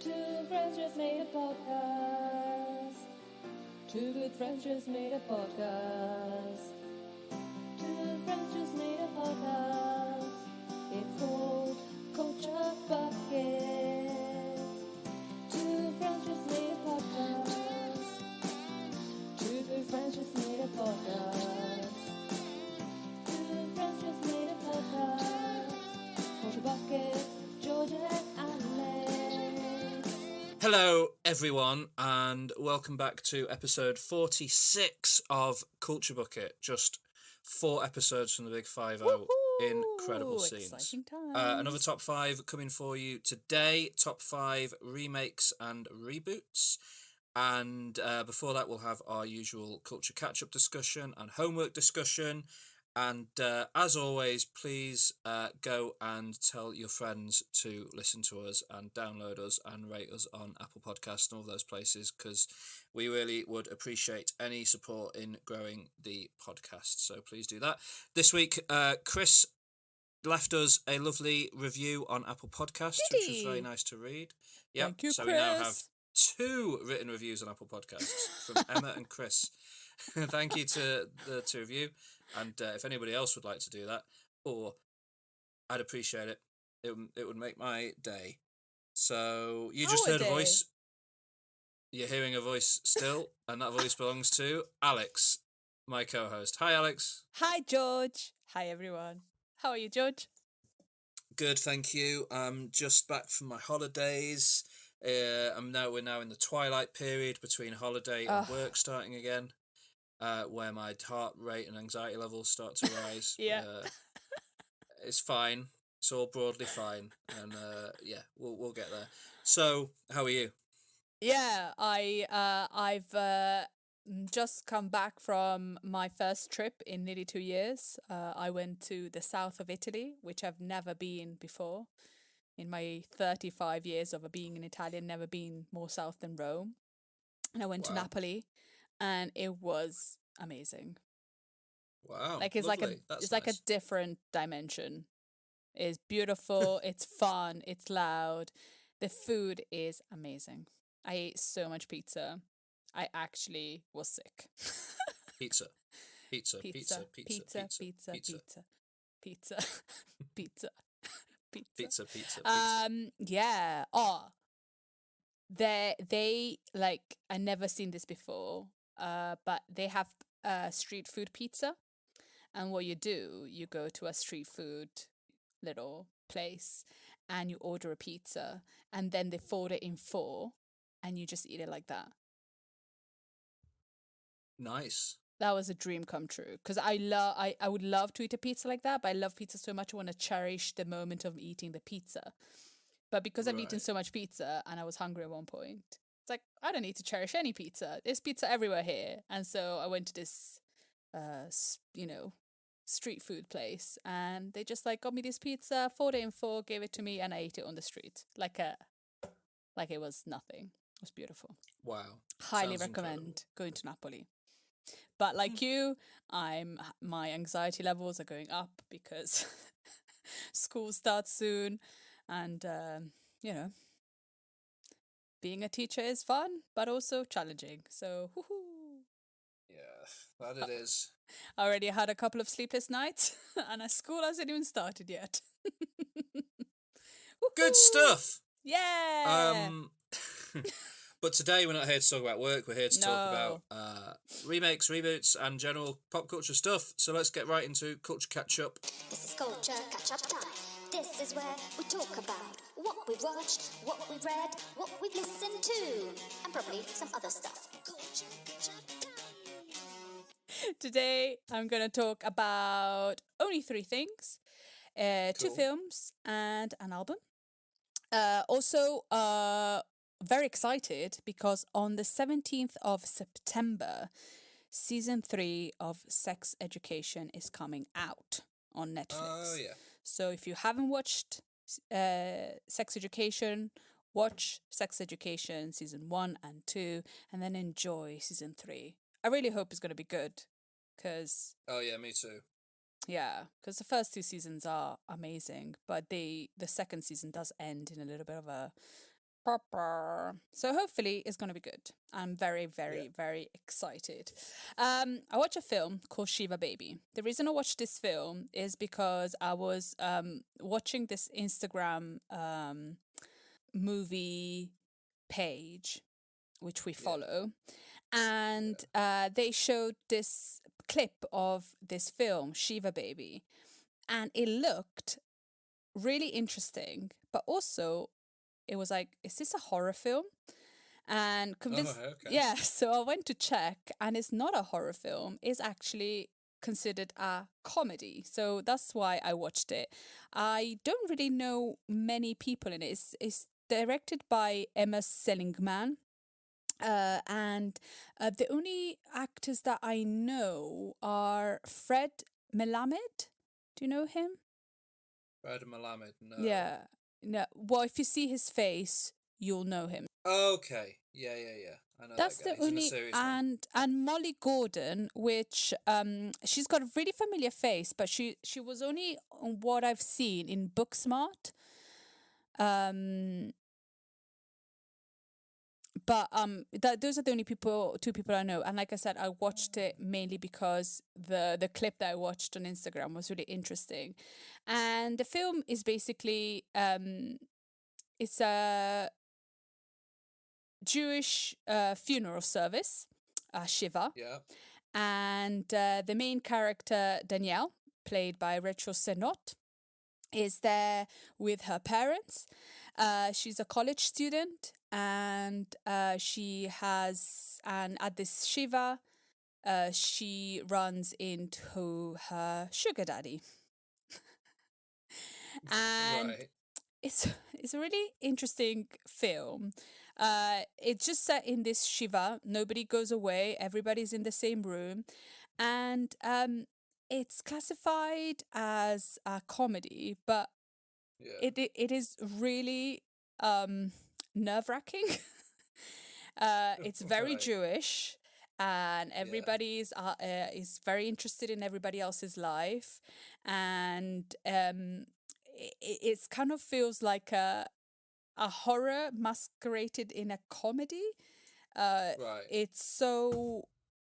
Two friends just made a podcast. Two good friends just made a podcast. Two friends just made a podcast. It's called Culture Bucket. Two friends just made a podcast. Two good friends just made a podcast. Two friends just made a podcast. Culture Bucket, Georgia and Alex. Hello, everyone, and welcome back to episode 46 of Culture Bucket. Just 4 episodes from the Big 5-0. Woohoo! Incredible scenes. Exciting times. Another top 5 coming for you today. Top 5 remakes and reboots. And before that, we'll have our usual culture catch-up discussion and homework discussion. And as always, please go and tell your friends to listen to us and download us and rate us on Apple Podcasts and all those places, because we really would appreciate any support in growing the podcast. So please do that. This week, Chris left us a lovely review on Apple Podcasts, which was very nice to read. Yep. Thank you, so Chris. we now have 2 written reviews on Apple Podcasts from Emma and Chris. Thank you to the 2 of you. And if anybody else would like to do that, or I'd appreciate it. It would make my day. So you just heard a voice. You're hearing a voice still, and that voice belongs to Alex, my co-host. Hi, Alex. Hi, George. Hi, everyone. How are you, George? Good, thank you. I'm just back from my holidays. We're now in the twilight period between holiday and work starting again. Where my heart rate and anxiety levels start to rise. Yeah. It's fine. It's all broadly fine. And we'll get there. So, how are you? Yeah, I've just come back from my first trip in nearly 2 years. I went to the south of Italy, which I've never been before. In my 35 years of being an Italian, never been more south than Rome. And I went to Napoli. And it was amazing. Wow. Like it's lovely. like a different dimension. It's beautiful, it's fun, it's loud. The food is amazing. I ate so much pizza. I actually was sick. Pizza. Pizza. Pizza. Pizza. Pizza. Pizza. Pizza. Pizza. Pizza. Pizza. Yeah. Oh. They like I never seen this before. But they have street food pizza, and what you do, you go to a street food little place and you order a pizza, and then they fold it in 4 and you just eat it like that. Nice. That was a dream come true, because I would love to eat a pizza like that, but I love pizza so much I want to cherish the moment of eating the pizza. But because I'm eating so much pizza and I was hungry at one point, it's like, I don't need to cherish any pizza. There's pizza everywhere here. And so I went to this, street food place, and they just got me this pizza, 4 in 4, gave it to me, and I ate it on the street. Like it was nothing. It was beautiful. Wow. Highly Sounds recommend incredible. going to Napoli. But like you, my anxiety levels are going up because school starts soon, and being a teacher is fun, but also challenging. So, woohoo! Yeah, that it is. I already had a couple of sleepless nights, and school hasn't even started yet. Good stuff. Yeah. But today we're not here to talk about work. We're here to talk about remakes, reboots, and general pop culture stuff. So let's get right into culture catch up. This is culture catch-up time. This is where we talk about what we've watched, what we've read, what we've listened to, and probably some other stuff. Today I'm going to talk about only 3 things. 2 films and an album. Also, very excited because on the 17th of September, season 3 of Sex Education is coming out on Netflix. Oh, yeah. So if you haven't watched Sex Education, watch Sex Education season 1 and 2, and then enjoy season 3. I really hope it's going to be good, because... Oh, yeah, me too. Yeah, because the first 2 seasons are amazing, but the second season does end in a little bit of a So hopefully it's going to be good. I'm very, very, very excited. I watched a film called Shiva Baby. The reason I watched this film is because I was watching this Instagram movie page, which we follow, and they showed this clip of this film, Shiva Baby, and it looked really interesting, but also it was like, is this a horror film? And convinced, yeah, so I went to check, and it's not a horror film. It's actually considered a comedy. So that's why I watched it. I don't really know many people in it. It's directed by Emma Seligman. And the only actors that I know are Fred Melamed. Do you know him? Fred Melamed, no. Yeah. No. Well, if you see his face, you'll know him. Okay. Yeah. I know That's that guy. the only, and Molly Gordon, which she's got a really familiar face, but she was only on what I've seen in Booksmart. But those are the only two people I know. And like I said, I watched it mainly because the clip that I watched on Instagram was really interesting. And the film is basically it's a Jewish funeral service, Shiva. Yeah. And the main character, Danielle, played by Rachel Sennott, is there with her parents. She's a college student, and she has, and at this Shiva, she runs into her sugar daddy. And right. it's a really interesting film. It's just set in this Shiva. Nobody goes away. Everybody's in the same room, and it's classified as a comedy, but it is really nerve-wracking. It's very Jewish, and everybody is very interested in everybody else's life, and it's kind of feels like a horror masqueraded in a comedy. It's so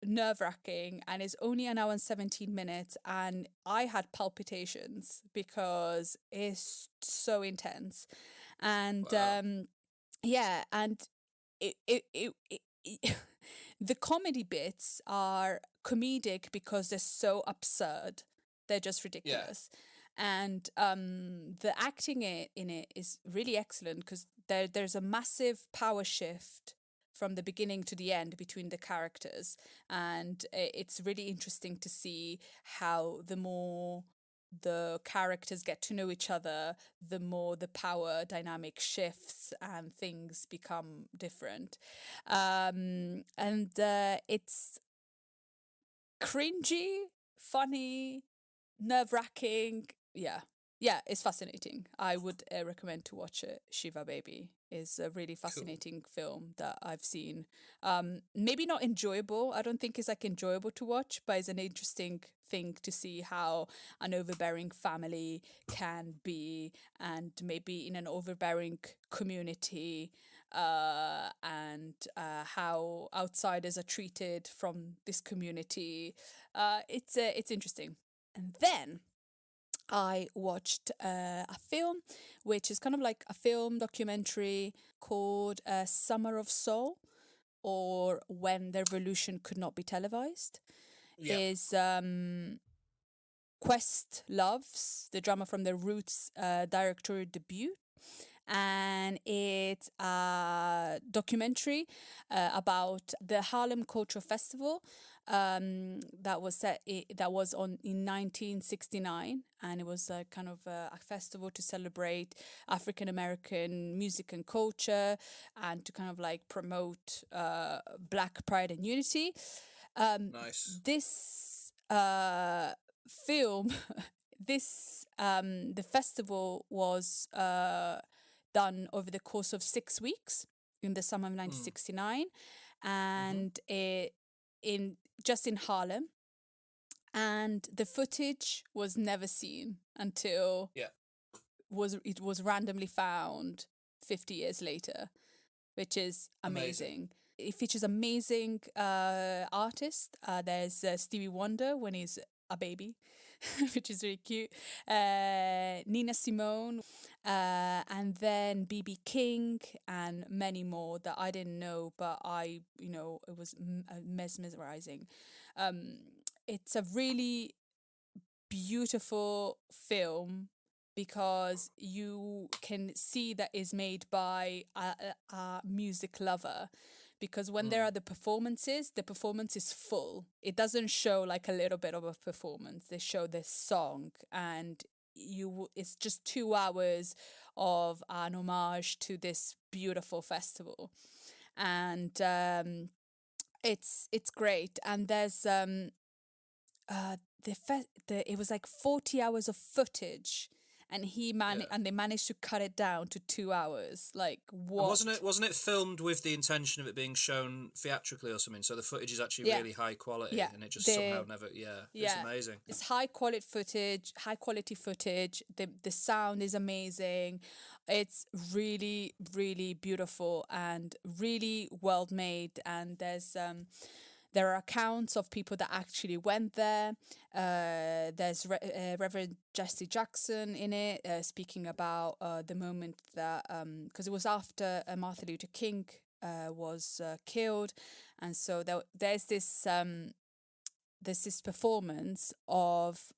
nerve-wracking, and it's only an hour and 17 minutes, and I had palpitations because it's so intense. And and it the comedy bits are comedic because they're so absurd. They're just ridiculous. And the acting in it is really excellent because there's a massive power shift from the beginning to the end between the characters, and it's really interesting to see how the more the characters get to know each other, the more the power dynamic shifts and things become different. And it's cringy, funny, nerve-wracking. Yeah, it's fascinating. I would recommend to watch it. Shiva Baby is a really fascinating film that I've seen. Maybe not enjoyable. I don't think it's like enjoyable to watch, but it's an interesting thing to see how an overbearing family can be, and maybe in an overbearing community, and how outsiders are treated from this community. It's interesting. And then I watched a film, which is kind of like a film documentary called Summer of Soul, or When the Revolution Could Not Be Televised. Is Quest Loves, the drama from the Roots directorial debut. And it's a documentary about the Harlem Cultural Festival that was on in 1969, and it was a kind of a festival to celebrate African American music and culture, and to kind of like promote Black pride and unity. Nice. This film, the festival was done over the course of 6 weeks in the summer of 1969, and in Harlem, and the footage was never seen until it was randomly found 50 years later, which is Amazing. amazing. It features amazing artists. There's Stevie Wonder when he's a baby, which is really cute. Nina Simone, and then BB King, and many more that I didn't know, but it was mesmerizing. It's a really beautiful film because you can see that is made by a music lover, because when there are the performance is full. It doesn't show like a little bit of a performance. They show this song, and it's just 2 hours of an homage to this beautiful festival, and it's great. And there's it was like 40 hours of footage, and and they managed to cut it down to 2 hours. Like, what? And wasn't it filmed with the intention of it being shown theatrically or something? So the footage is actually really high quality, and it just somehow never. It's amazing. It's high quality footage. The sound is amazing. It's really, really beautiful and really well made. And there are accounts of people that actually went there. There's Reverend Jesse Jackson in it, speaking about the moment that, because it was after Martin Luther King was killed, and so there's this performance of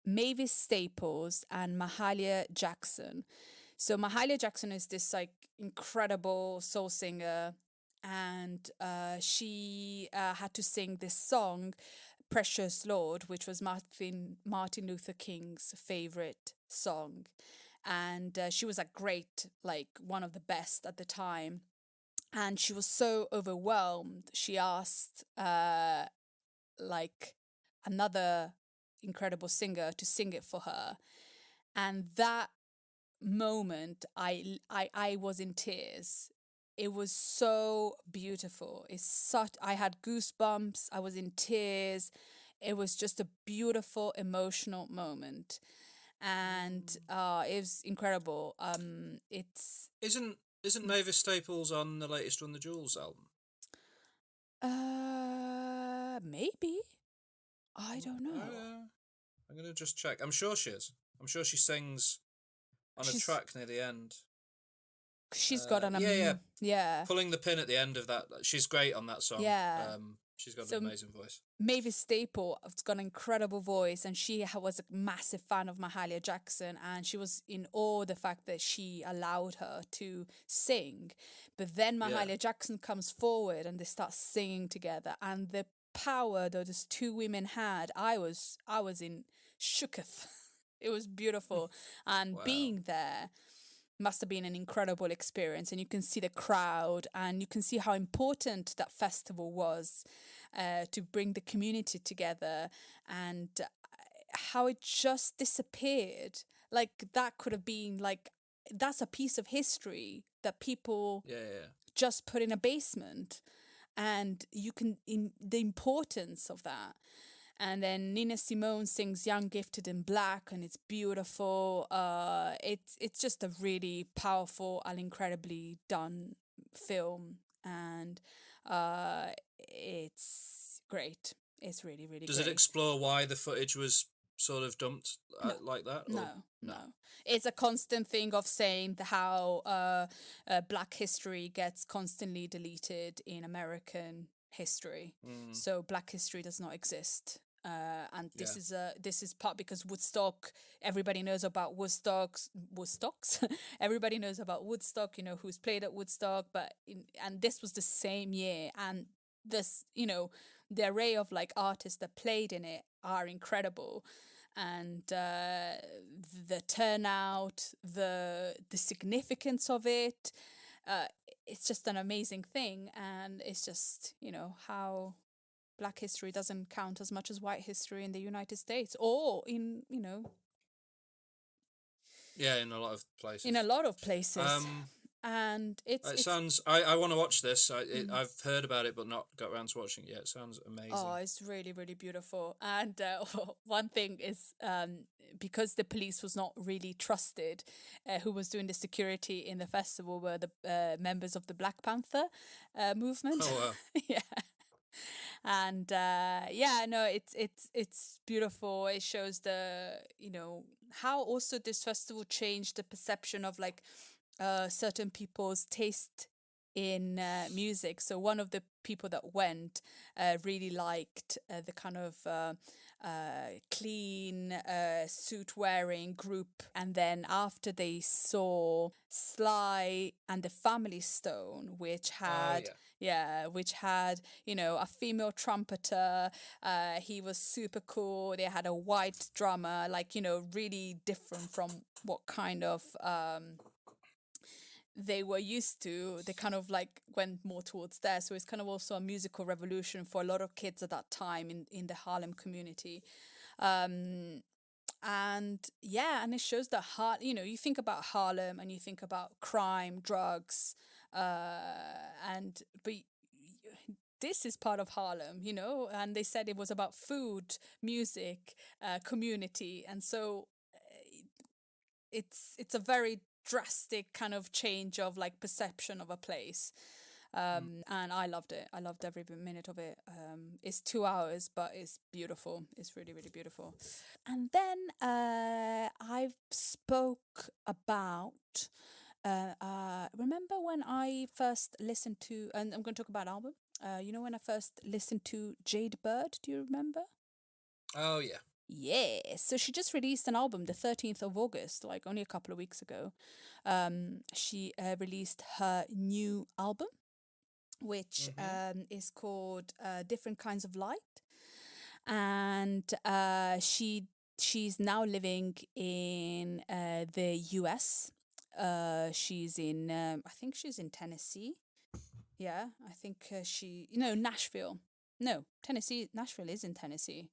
Mavis Staples and Mahalia Jackson. So Mahalia Jackson is this like incredible soul singer, and she had to sing this song, "Precious Lord," which was Martin Luther King's favorite song, and she was one of the best at the time, and she was so overwhelmed. She asked another incredible singer to sing it for her, and that moment I was in tears. It was so beautiful. I had goosebumps. I was in tears. It was just a beautiful emotional moment, and it was incredible. Isn't Mavis Staples on the latest Run the Jewels album? Maybe. I don't know. I'm gonna just check. I'm sure she is. I'm sure she sings on a track near the end. She's got an pulling the pin at the end of that. She's great on that song. Yeah. She's got an amazing voice. Mavis Staples has got an incredible voice, and she was a massive fan of Mahalia Jackson, and she was in awe of the fact that she allowed her to sing. But then Mahalia Jackson comes forward, and they start singing together, and the power that those two women had, I was in shooketh. It was beautiful, and being there must have been an incredible experience. And you can see the crowd, and you can see how important that festival was to bring the community together, and how it just disappeared. Like, that could have been that's a piece of history that people just put in a basement, and you can in the importance of that. And then Nina Simone sings "Young, Gifted and Black," and it's beautiful. It's just a really powerful and incredibly done film, and it's great. It's really, really Does great. it explore why the footage was sort of dumped like that? No. It's a constant thing of saying how Black history gets constantly deleted in American history. So Black history does not exist. And this is part because Woodstock, everybody knows about Woodstocks. Everybody knows about Woodstock, who's played at Woodstock, and this was the same year, and this, the array of artists that played in it are incredible, and the turnout, the significance of it, it's just an amazing thing. And it's just, how Black history doesn't count as much as white history in the United States, or in in a lot of places. and It it's sounds. I want to watch this. I've heard about it, but not got around to watching it yet. It sounds amazing. oh, it's really, really beautiful. And one thing is, because the police was not really trusted, who was doing the security in the festival were the members of the Black Panther movement. Oh wow. Yeah. And yeah, no, it's beautiful. It shows the, how also this festival changed the perception of like certain people's taste in music. So one of the people that went really liked the kind of clean suit wearing group, and then after they saw Sly and the Family Stone, which had which had a female trumpeter, he was super cool. They had a white drummer, like really different from what kind of they were used to. They kind of like went more towards there. So it's kind of also a musical revolution for a lot of kids at that time in the Harlem community. And yeah, and it shows that you think about Harlem and you think about crime, drugs, but this is part of Harlem, and they said it was about food, music, community, and so it's a very drastic kind of change of like perception of a place. And I loved it. I loved every minute of it. It's 2 hours, but it's beautiful. It's really, really beautiful. And then I spoke about remember when I first listened to, and I'm going to talk about an album. When I first listened to Jade Bird, do you remember? Oh yeah. Yeah, so she just released an album the 13th of August, like only a couple of weeks ago. She released her new album, which is called Different Kinds of Light. And she's now living in the US. She's in, I think she's in Tennessee. Yeah, I think Nashville. No, Tennessee. Nashville is in Tennessee,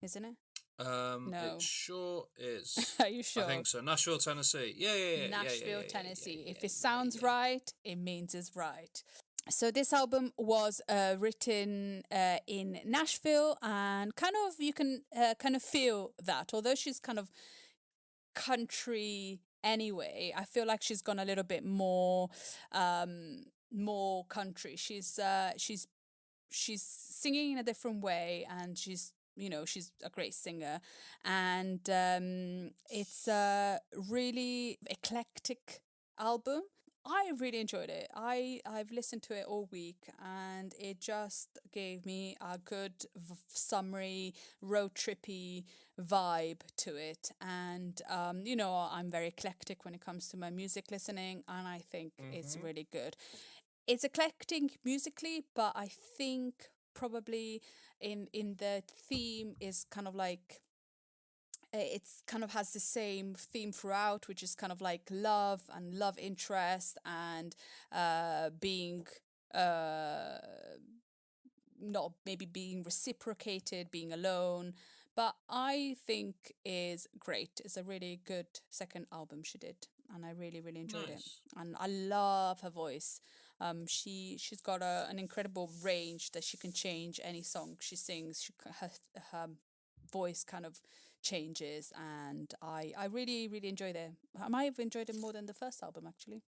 isn't it? No. It sure is. Are you sure? I think so. Nashville, Tennessee. Yeah. Nashville, Tennessee. If it sounds right, it means it's right. So this album was written in Nashville, and kind of you can kind of feel that. Although she's kind of country anyway, I feel like she's gone a little bit more country. She's singing in a different way, and she's a great singer, and it's a really eclectic album. I really enjoyed it. I've listened to it all week, and it just gave me a good summery, road trippy vibe to it. And I'm very eclectic when it comes to my music listening, and I think it's really good. It's eclectic musically, but I think probably in the theme is kind of like it's kind of has the same theme throughout, which is kind of like love and love interest and being not maybe being reciprocated, being alone. But I think is great. It's a really good second album she did, and I really, really enjoyed it. And I love her voice. She's got an incredible range that she can change any song she sings. Her voice kind of changes, and I really, really enjoyed it. I might have enjoyed it more than the first album, actually.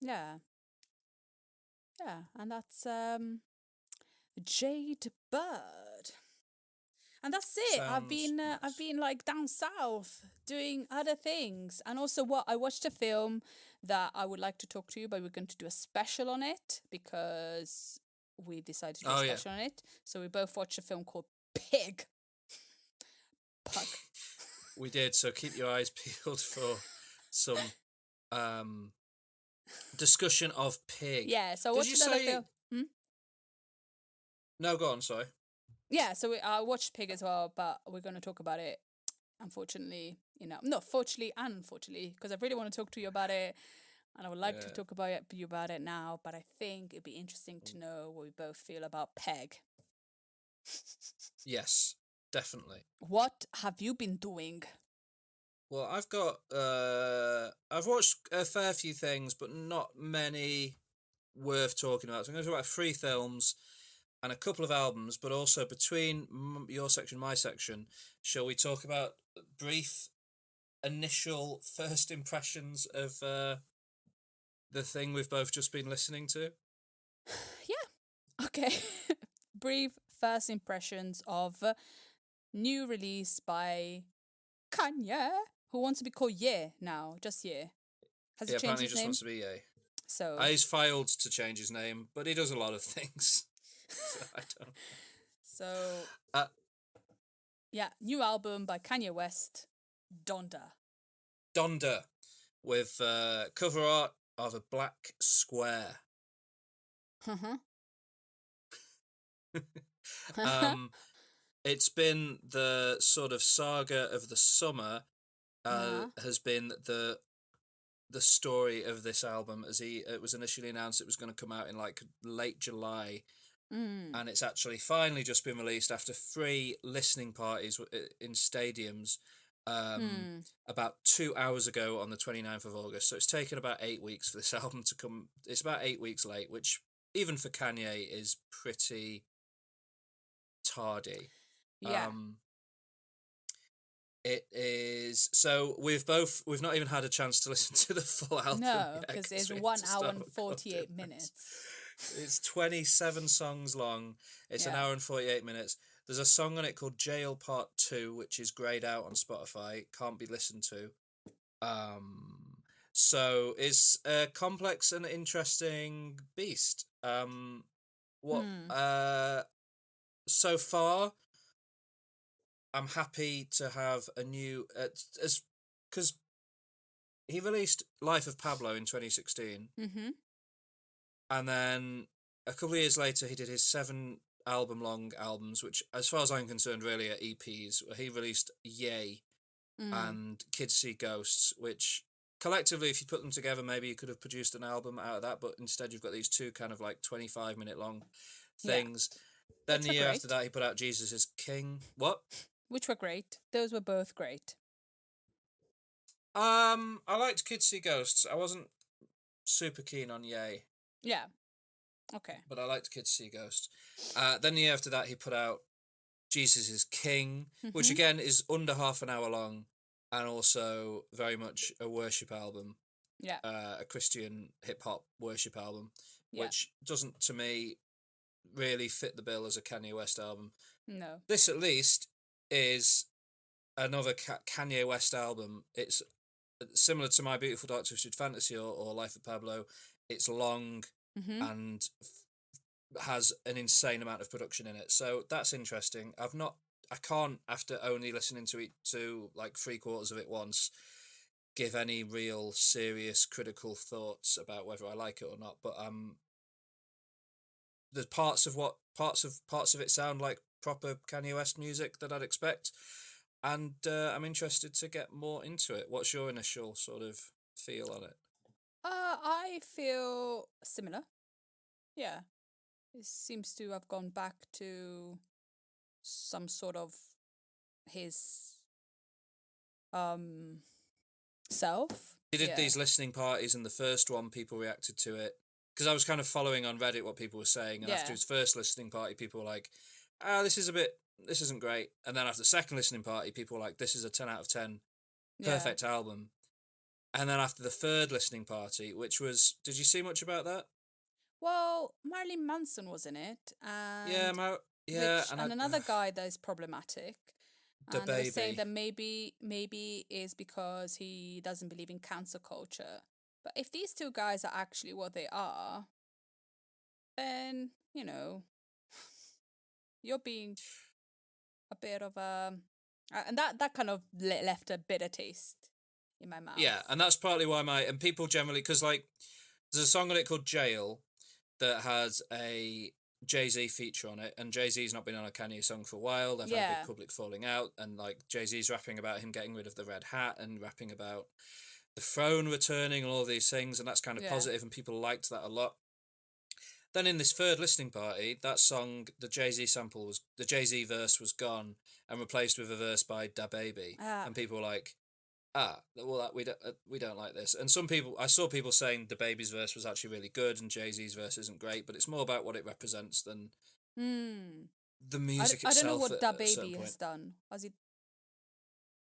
Yeah, and that's Jade Bird. And that's it. I've been like down south doing other things. And also I watched a film that I would like to talk to you, but we're going to do a special on it because we decided to do a special on it. So we both watched a film called Pig. Pug. We did, so keep your eyes peeled for some discussion of Pig. Yeah, so I watched another film. No, go on, sorry. Yeah, so I watched Pig as well, but we're going to talk about it, unfortunately, not fortunately and unfortunately, because I really want to talk to you about it, and I would like to talk about you about it now, but I think it'd be interesting to know what we both feel about Peg. Yes, definitely. What have you been doing? Well, I've watched a fair few things, but not many worth talking about. So I'm going to talk about 3 films and a couple of albums, but also between your section, my section, shall we talk about brief initial first impressions of the thing we've both just been listening to? Yeah. Okay. Brief first impressions of new release by Kanye, who wants to be called Ye now, just Ye. Has he Yeah, changed apparently he his just name? wants to be Ye. So, He's filed to change his name, but he does a lot of things. So I don't. so Uh, yeah, new album by Kanye West, Donda. Donda, with cover art of a black square. Uh-huh. Um, it's been the sort of saga of the summer. Uh-huh. Has been the story of this album, as it was initially announced it was going to come out in like late July, and it's actually finally just been released after 3 listening parties in stadiums. About 2 hours ago on the 29th of August. So it's taken about 8 weeks for this album to come. It's about 8 weeks late, which even for Kanye is pretty tardy. Yeah. It is. So we've not even had a chance to listen to the full album No, yet, because 'cause it's we had 1 to hour start and 48 recording minutes. this. It's 27 songs long. It's an Yeah. hour and 48 minutes. There's a song on it called Jail Part 2, which is greyed out on Spotify. Can't be listened to. So it's a complex and interesting beast. What So far, I'm happy to have a new as because he released Life of Pablo in 2016, and then a couple of years later he did his 7 album-long albums, which, as far as I'm concerned, really are EPs. He released Yay and Kids See Ghosts, which collectively, if you put them together, maybe you could have produced an album out of that, but instead you've got these 2 kind of like 25-minute long things. Then Which the were year after great. that, he put out Jesus is King. What? Which were great. Those were both great. I liked Kids See Ghosts. I wasn't super keen on Yay, Yeah. Okay. but I liked Kids See Ghosts. Then the year after that, he put out Jesus is King, which again is under half an hour long, and also very much a worship album. Yeah. A Christian hip hop worship album, Yeah. which doesn't, to me, really fit the bill as a Kanye West album. No. This, at least, is another Kanye West album. It's similar to My Beautiful Dark Twisted Fantasy or Life of Pablo. It's long and has an insane amount of production in it. So that's interesting. I can't, after only listening to it to like 3/4 of it once, give any real serious critical thoughts about whether I like it or not. But there's parts of it sound like proper Kanye West music that I'd expect, and I'm interested to get more into it. What's your initial sort of feel on it? I feel similar. Yeah. It seems to have gone back to some sort of his self. He did these listening parties, and the first one, people reacted to it. Because I was kind of following on Reddit what people were saying, and after his first listening party, people were like, this isn't great. And then after the second listening party, people were like, this is a 10 out of 10, perfect album. And then after the third listening party, which was, did you see much about that? Well, Marilyn Manson was in it, and and another guy that is problematic. The and they were saying baby. that maybe is because he doesn't believe in cancel culture. But if these 2 guys are actually what they are, then you're being a bit of a, and that kind of left a bitter taste in my mouth. Yeah, and that's partly why and people generally, because like there's a song on it called Jail that has a Jay-Z feature on it, and Jay-Z's not been on a Kanye song for a while. They've had a big public falling out, and like Jay-Z's rapping about him getting rid of the red hat and rapping about the throne returning and all these things, and that's kind of positive, and people liked that a lot. Then in this third listening party, that song, the Jay-Z verse was gone and replaced with a verse by Da Baby, and people were like, we don't like this. And I saw people saying the baby's verse was actually really good and Jay-Z's verse isn't great, but it's more about what it represents than Hmm. the music I don't know itself what at Da a certain Baby point. has done. Has he?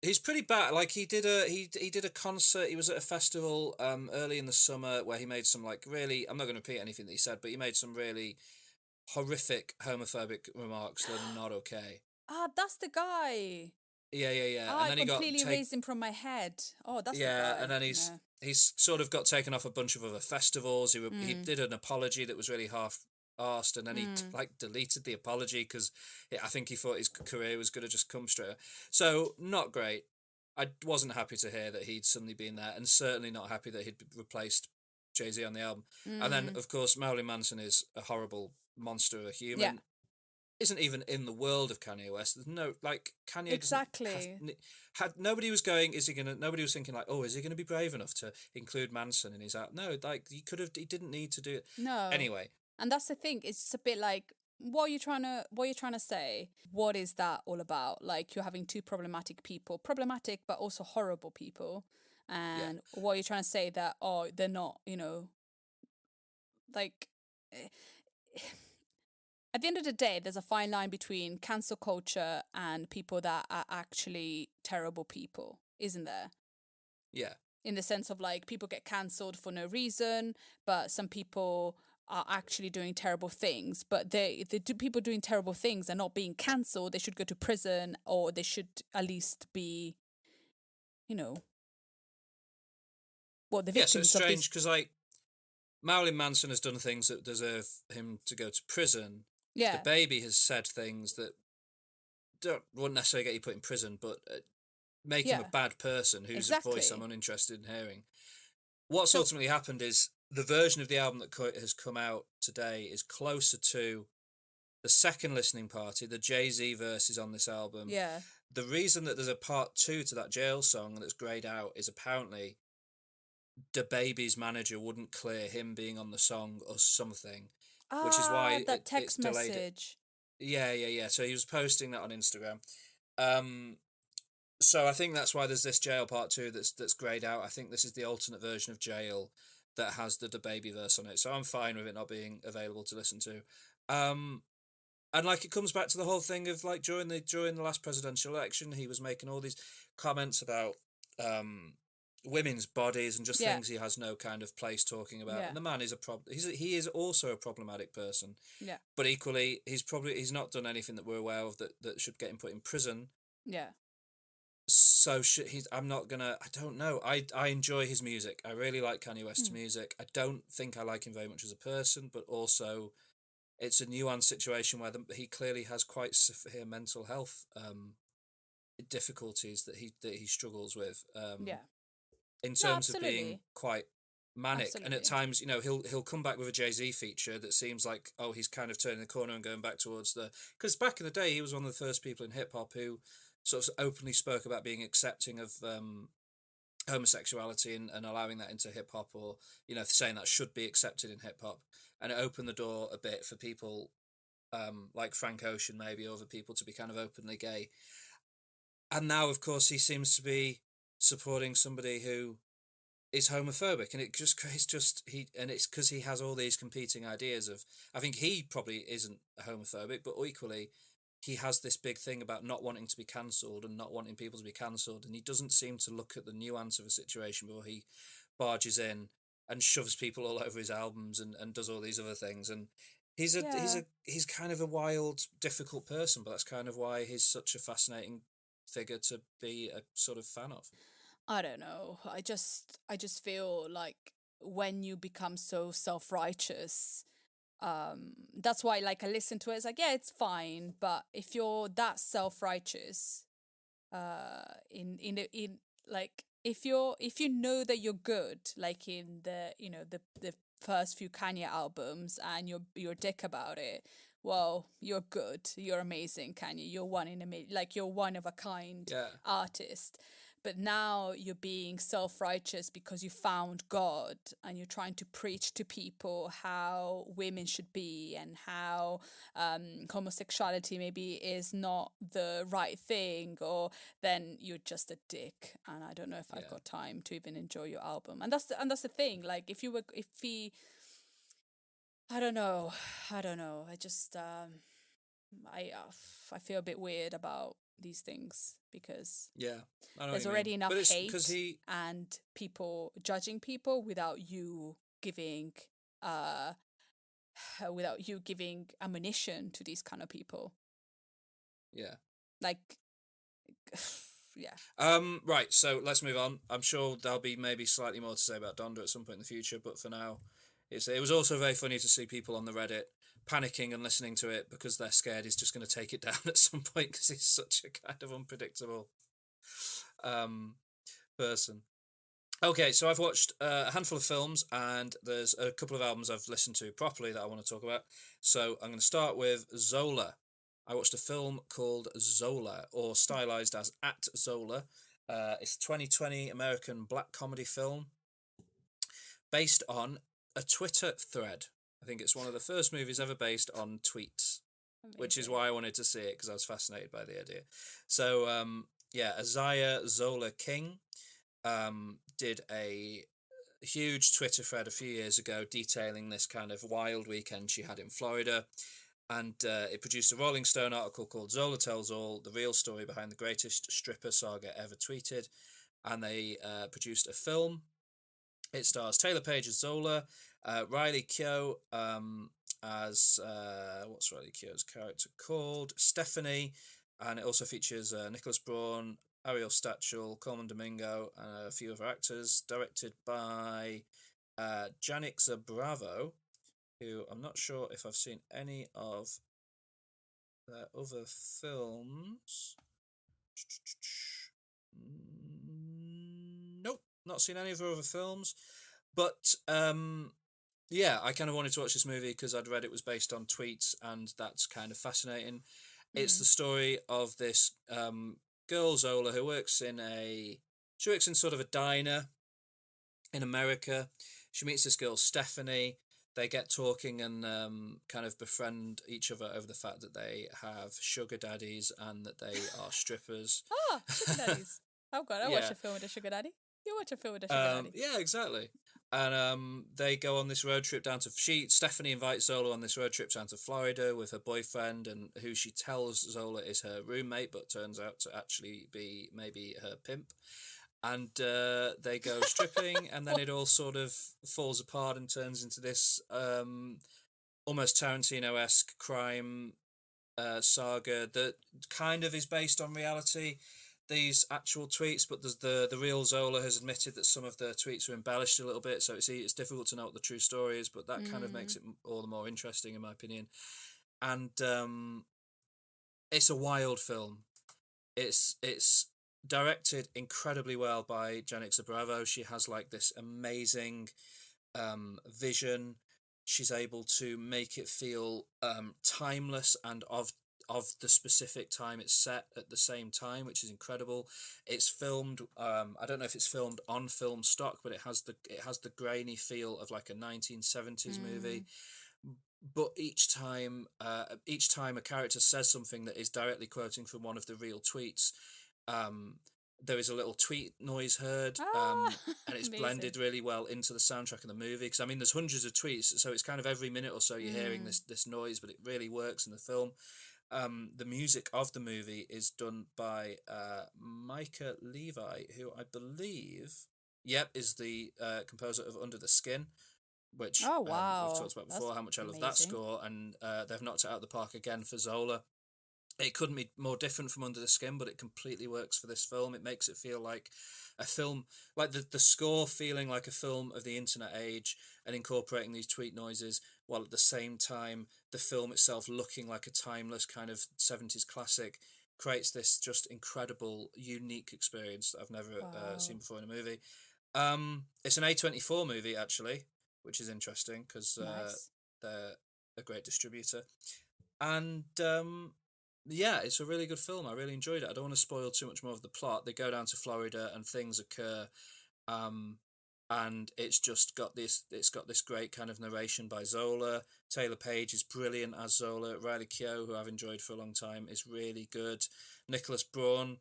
He's pretty bad. Like he did a concert. He was at a festival early in the summer where he made some like really. I'm not going to repeat anything that he said, but he made some really horrific homophobic remarks that are not okay. Ah, that's the guy. Yeah. Ah, And I then he got completely erased him from my head. Oh, that's the yeah, guy. and then he's sort of got taken off a bunch of other festivals. He did an apology that was really half-arsed, and then he like deleted the apology because I think he thought his career was going to just come straight. So not great. I wasn't happy to hear that he'd suddenly been there, and certainly not happy that he'd replaced Jay-Z on the album. And then, of course, Marilyn Manson is a horrible monster of a human. Yeah. Isn't even in the world of Kanye West. There's no like Kanye Exactly. had nobody was going. Nobody was thinking like, oh, is he gonna be brave enough to include Manson in his out? No, like he could have. He didn't need to do it. No. Anyway, And that's the thing. It's just a bit like, what are you trying to say? What is that all about? Like, you're having two problematic but also horrible people, and what are you trying to say that, oh, they're not, like. At the end of the day, there's a fine line between cancel culture and people that are actually terrible people, isn't there? yeah, In the sense of like, people get cancelled for no reason, but some people are actually doing terrible things. But people doing terrible things are not being cancelled. They should go to prison, or they should at least be, the yeah. So it's victims of this. strange because like Marilyn Manson has done things that deserve him to go to prison. Yeah. The baby has said things that wouldn't necessarily get you put in prison, but make him a bad person whose voice I'm uninterested in hearing. What's ultimately happened is the version of the album that has come out today is closer to the second listening party. The Jay-Z verse is on this album. Yeah. The reason that there's a part 2 to that jail song that's greyed out is apparently the baby's manager wouldn't clear him being on the song or something, which is why that text it's delayed message. Yeah. So he was posting that on Instagram. So I think that's why there's this Jail Part 2 that's greyed out. I think this is the alternate version of Jail that has the baby verse on it. So I'm fine with it not being available to listen to. And like it comes back to the whole thing of like during the last presidential election, he was making all these comments about women's bodies and just things he has no kind of place talking about. And the man is he is also a problematic person. Yeah. But equally, he's not done anything that we're aware of that should get him put in prison. Yeah. So I'm not gonna. I don't know. I enjoy his music. I really like Kanye West's music. I don't think I like him very much as a person, but also, it's a nuanced situation where he clearly has quite severe mental health difficulties that he struggles with. In terms of being quite manic, and at times, he'll come back with a Jay-Z feature that seems like, oh, he's kind of turning the corner and going back towards because back in the day he was one of the first people in hip hop who sort of openly spoke about being accepting of homosexuality and allowing that into hip hop, or saying that should be accepted in hip hop, and it opened the door a bit for people like Frank Ocean maybe, or other people to be kind of openly gay. And now, of course, he seems to be supporting somebody who is homophobic, and it just creates and it's because he has all these competing ideas of. I think he probably isn't homophobic, but equally, he has this big thing about not wanting to be cancelled and not wanting people to be cancelled, and he doesn't seem to look at the nuance of a situation before he barges in and shoves people all over his albums and does all these other things. And he's kind of a wild, difficult person, but that's kind of why he's such a fascinating figure to be a sort of fan of. I don't know. I just feel like when you become so self-righteous, that's why like I listen to it, it's like, yeah, it's fine, but if you're that self-righteous, in like if you know that you're good, like in the the first few Kanye albums, and you're a dick about it, well, you're good, you're amazing, Kanye, you're one of a kind artist. but now you're being self-righteous because you found God and you're trying to preach to people how women should be and how homosexuality maybe is not the right thing, or then you're just a dick, and I don't know if I've got time to even enjoy your album. And that's the thing, like if he I don't know. I just I feel a bit weird about these things because Yeah, I know what there's you already mean. enough But it's hate because he, and people judging people uh without you giving ammunition to these kind of people. yeah. Like yeah. Right, so let's move on. I'm sure there'll be maybe slightly more to say about Donda at some point in the future, but for now, it was also very funny to see people on the Reddit panicking and listening to it because they're scared he's just going to take it down at some point because he's such a kind of unpredictable person. Okay, so I've watched a handful of films and there's a couple of albums I've listened to properly that I want to talk about. So I'm going to start with Zola. I watched a film called Zola, or stylized as At Zola. It's a 2020 American black comedy film based on a Twitter thread. I think it's one of the first movies ever based on tweets, which is why I wanted to see it, because I was fascinated by the idea. So, Isaiah Zola King did a huge Twitter thread a few years ago detailing this kind of wild weekend she had in Florida. And it produced a Rolling Stone article called Zola Tells All, the real story behind the greatest stripper saga ever tweeted. And they produced a film. It stars Taylor Page as Zola, Riley Keough as, what's Riley Keough's character called? Stephanie. And it also features Nicholas Braun, Ariel Stachel, Coleman Domingo, and a few other actors. Directed by Yannick Bravo, who I'm not sure if I've seen any of their other films. Nope, not seen any of her other films. But I kind of wanted to watch this movie because I'd read it was based on tweets, and that's kind of fascinating. It's the story of this girl Zola who works in sort of a diner in America. She meets this girl Stephanie. They get talking and kind of befriend each other over the fact that they have sugar daddies and that they are strippers. Ah, sugar daddies. Oh god, I watch a film with a sugar daddy. You watch a film with a sugar daddy. Yeah, exactly. And they go on this road trip down to Stephanie invites Zola on this road trip down to Florida with her boyfriend, and who she tells Zola is her roommate, but turns out to actually be maybe her pimp. And they go stripping, and then it all sort of falls apart and turns into this almost Tarantino-esque crime saga that kind of is based on reality. These actual tweets, but there's the real Zola has admitted that some of the tweets are embellished a little bit, so it's difficult to know what the true story is, but that kind of makes it all the more interesting, in my opinion. And it's a wild film. It's directed incredibly well by Yannick Bravo. She has like this amazing vision. She's able to make it feel timeless and of the specific time it's set at the same time, which is incredible. It's filmed. I don't know if it's filmed on film stock, but it has the grainy feel of like a 1970s movie. But each time a character says something that is directly quoting from one of the real tweets, there is a little tweet noise heard, and it's blended really well into the soundtrack of the movie. Because I mean, there's hundreds of tweets, so it's kind of every minute or so you're hearing this noise, but it really works in the film. The music of the movie is done by Micah Levi, who I believe, is the composer of Under the Skin, which we've talked about before. How much I love that score, and they've knocked it out of the park again for Zola. It couldn't be more different from Under the Skin, but it completely works for this film. It makes it feel like a film, like the score feeling like a film of the internet age and incorporating these tweet noises, while at the same time the film itself looking like a timeless kind of 70s classic, creates this just incredible, unique experience that I've never seen before in a movie. It's an A24 movie, actually, which is interesting because they're a great distributor. And Yeah, it's a really good film. I really enjoyed it. I don't want to spoil too much more of the plot. They go down to Florida and things occur, um, and it's got this great kind of narration by Zola. Taylor Page is brilliant as Zola. Riley Keough, who I've enjoyed for a long time, is really good. Nicholas Braun,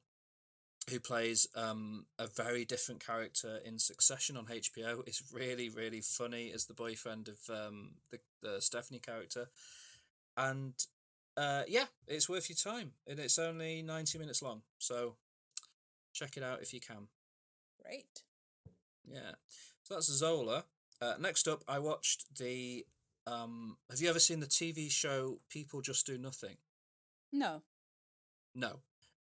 who plays a very different character in Succession on HBO, is really, really funny as the boyfriend of the Stephanie character. And yeah, it's worth your time. And it's only 90 minutes long. So check it out if you can. Great. Yeah. So that's Zola. Next up, I watched the... have you ever seen the TV show People Just Do Nothing? No. No. No.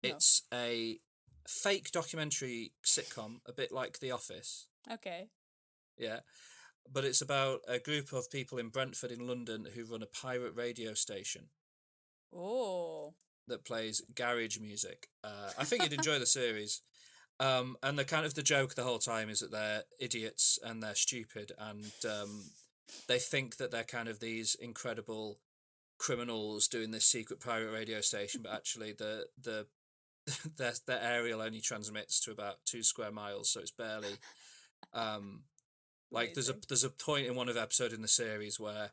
It's a fake documentary sitcom, a bit like The Office. Okay. Yeah. But it's about a group of people in Brentford in London who run a pirate radio station Oh. that plays garage music. I think you'd enjoy the series. And the joke the whole time is that they're idiots and they're stupid and they think that they're kind of these incredible criminals doing this secret pirate radio station, but actually their aerial only transmits to about 2 square miles, so it's barely like Amazing. there's a point in one of the episodes in the series where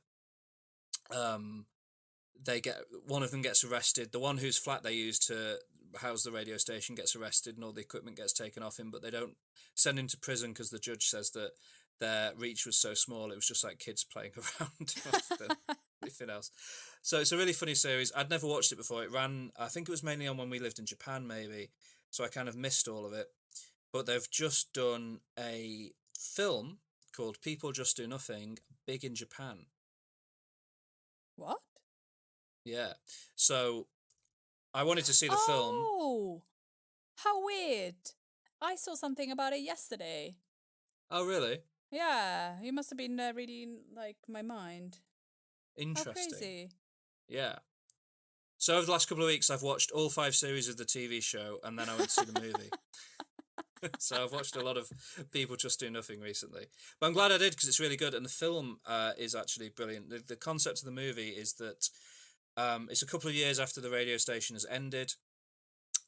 one of them gets arrested. The one whose flat they use to house the radio station gets arrested and all the equipment gets taken off him, but they don't send him to prison because the judge says that their reach was so small it was just like kids playing around rather than anything else. So it's a really funny series. I'd never watched it before. It ran, I think it was mainly on when we lived in Japan maybe, so I kind of missed all of it. But they've just done a film called People Just Do Nothing, big in Japan. What? Yeah. So I wanted to see the film. Oh, how weird. I saw something about it yesterday. Oh, really? Yeah, you must have been reading like my mind. Interesting. How crazy. Yeah. So over the last couple of weeks, I've watched all 5 series of the TV show, and then I went to see the movie. So I've watched a lot of People Just Do Nothing recently. But I'm glad I did because it's really good, and the film is actually brilliant. The concept of the movie is that it's a couple of years after the radio station has ended.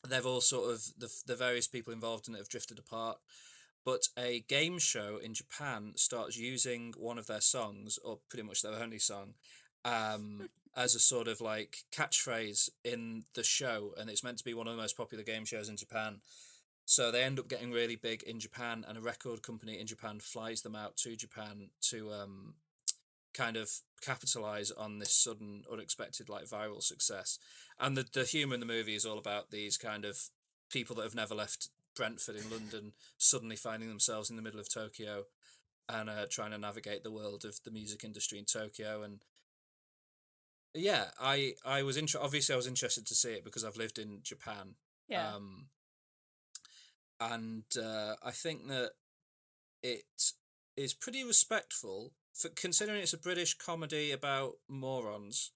They've all sort of, the various people involved in it have drifted apart. But a game show in Japan starts using one of their songs, or pretty much their only song, as a sort of like catchphrase in the show. And it's meant to be one of the most popular game shows in Japan. So they end up getting really big in Japan, and a record company in Japan flies them out to Japan to kind of capitalize on this sudden, unexpected, like viral success. And the humor in the movie is all about these kind of people that have never left Brentford in London suddenly finding themselves in the middle of Tokyo and trying to navigate the world of the music industry in Tokyo. And yeah, I was obviously I was interested to see it because I've lived in Japan. Yeah. And I think that it is pretty respectful, for considering it's a British comedy about morons.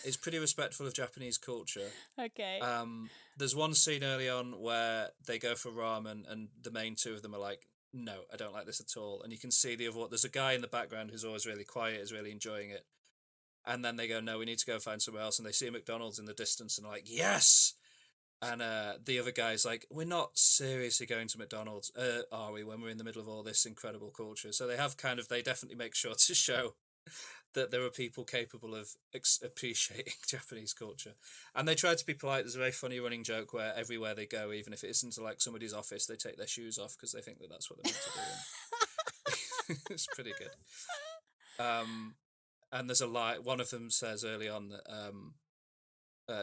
It's pretty respectful of Japanese culture. Okay. There's one scene early on where they go for ramen, and the main 2 of them are like, "No, I don't like this at all." And you can see the other one. There's a guy in the background who's always really quiet, is really enjoying it. And then they go, "No, we need to go find somewhere else." And they see a McDonald's in the distance and are like, "Yes!" And the other guy's like, "We're not seriously going to McDonald's, are we, when we're in the middle of all this incredible culture?" So they definitely make sure to show that there are people capable of appreciating Japanese culture. And they try to be polite. There's a very funny running joke where everywhere they go, even if it isn't to like somebody's office, they take their shoes off because they think that that's what they're meant to do. It's pretty good. And there's a lie. One of them says early on that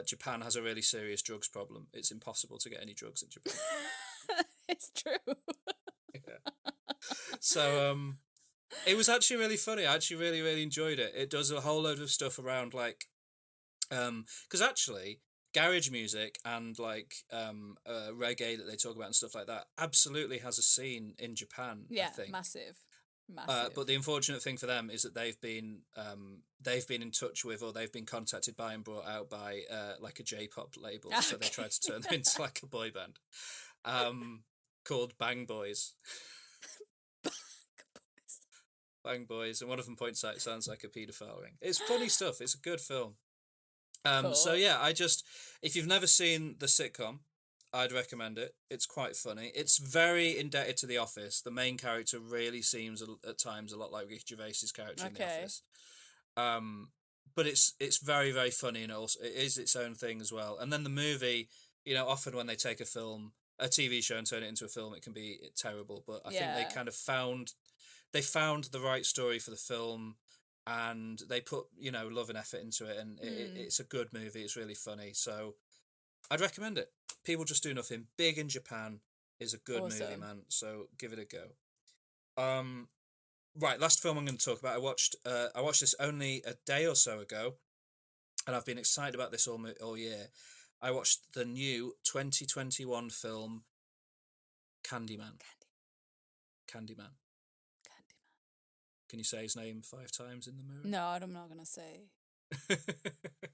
Japan has a really serious drugs problem. It's impossible to get any drugs in Japan. It's true. Yeah. So it was actually really funny. I actually really, really enjoyed it. It does a whole load of stuff around like because actually garage music and like reggae that they talk about and stuff like that absolutely has a scene in Japan. Yeah, I think. massive. But the unfortunate thing for them is that they've been in touch with, or they've been contacted by and brought out by like a J-pop label. Okay. So they tried to turn them into like a boy band called Bang Boys. Bang Boys, and one of them points out it sounds like a paedophile ring. It's funny stuff. It's a good film. So Cool. yeah, if you've never seen the sitcom, I'd recommend it. It's quite funny. It's very indebted to The Office. The main character really seems at times a lot like Ricky Gervais's character in The Okay. Office. Um, but it's very very funny, and also it is its own thing as well. And then the movie, often when they take a TV show, and turn it into a film, it can be terrible. But I think Yeah. they found the right story for the film, and they put love and effort into it, and Mm. it's a good movie. It's really funny, so I'd recommend it. People Just Do Nothing, big in Japan, is a good movie, Awesome. man. So give it a go. Um, right, last film I'm going to talk about. I watched this only a day or so ago, and I've been excited about this all year. I watched the new 2021 film Candyman. Candyman. Candyman. Can you say his name 5 times in the mirror? No, I'm not gonna say.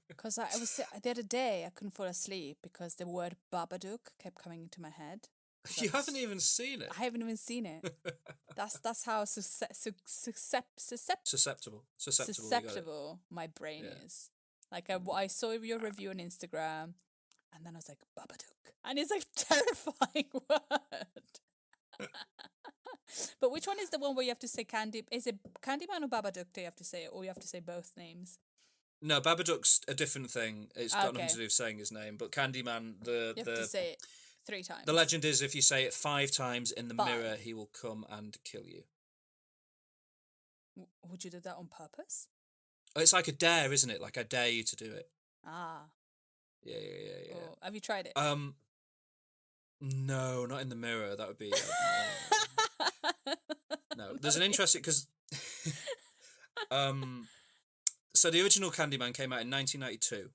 Because I was the other day I couldn't fall asleep because the word Babadook kept coming into my head. 'Cause You haven't even seen it. I haven't even seen it. That's how Susceptible. You got it. susceptible my brain Yeah. is. Like I saw your review on Instagram, and then I was like Babadook, and it's like terrifying word. But which one is the one where you have to say Candy? Is it Candyman or Babadook? Do you have to say, or you have to say both names? No, Babadook's a different thing. It's got nothing Okay. to do with saying his name. But Candyman, You have to say it 3 times. the legend is if you say it 5 times in the 5. mirror, he will come and kill you. Would you do that on purpose? It's like a dare, isn't it? Like I dare you to do it. Ah. Yeah. Oh, have you tried it? No, not in the mirror. That would be no. There's an interesting because so the original Candyman came out in 1992,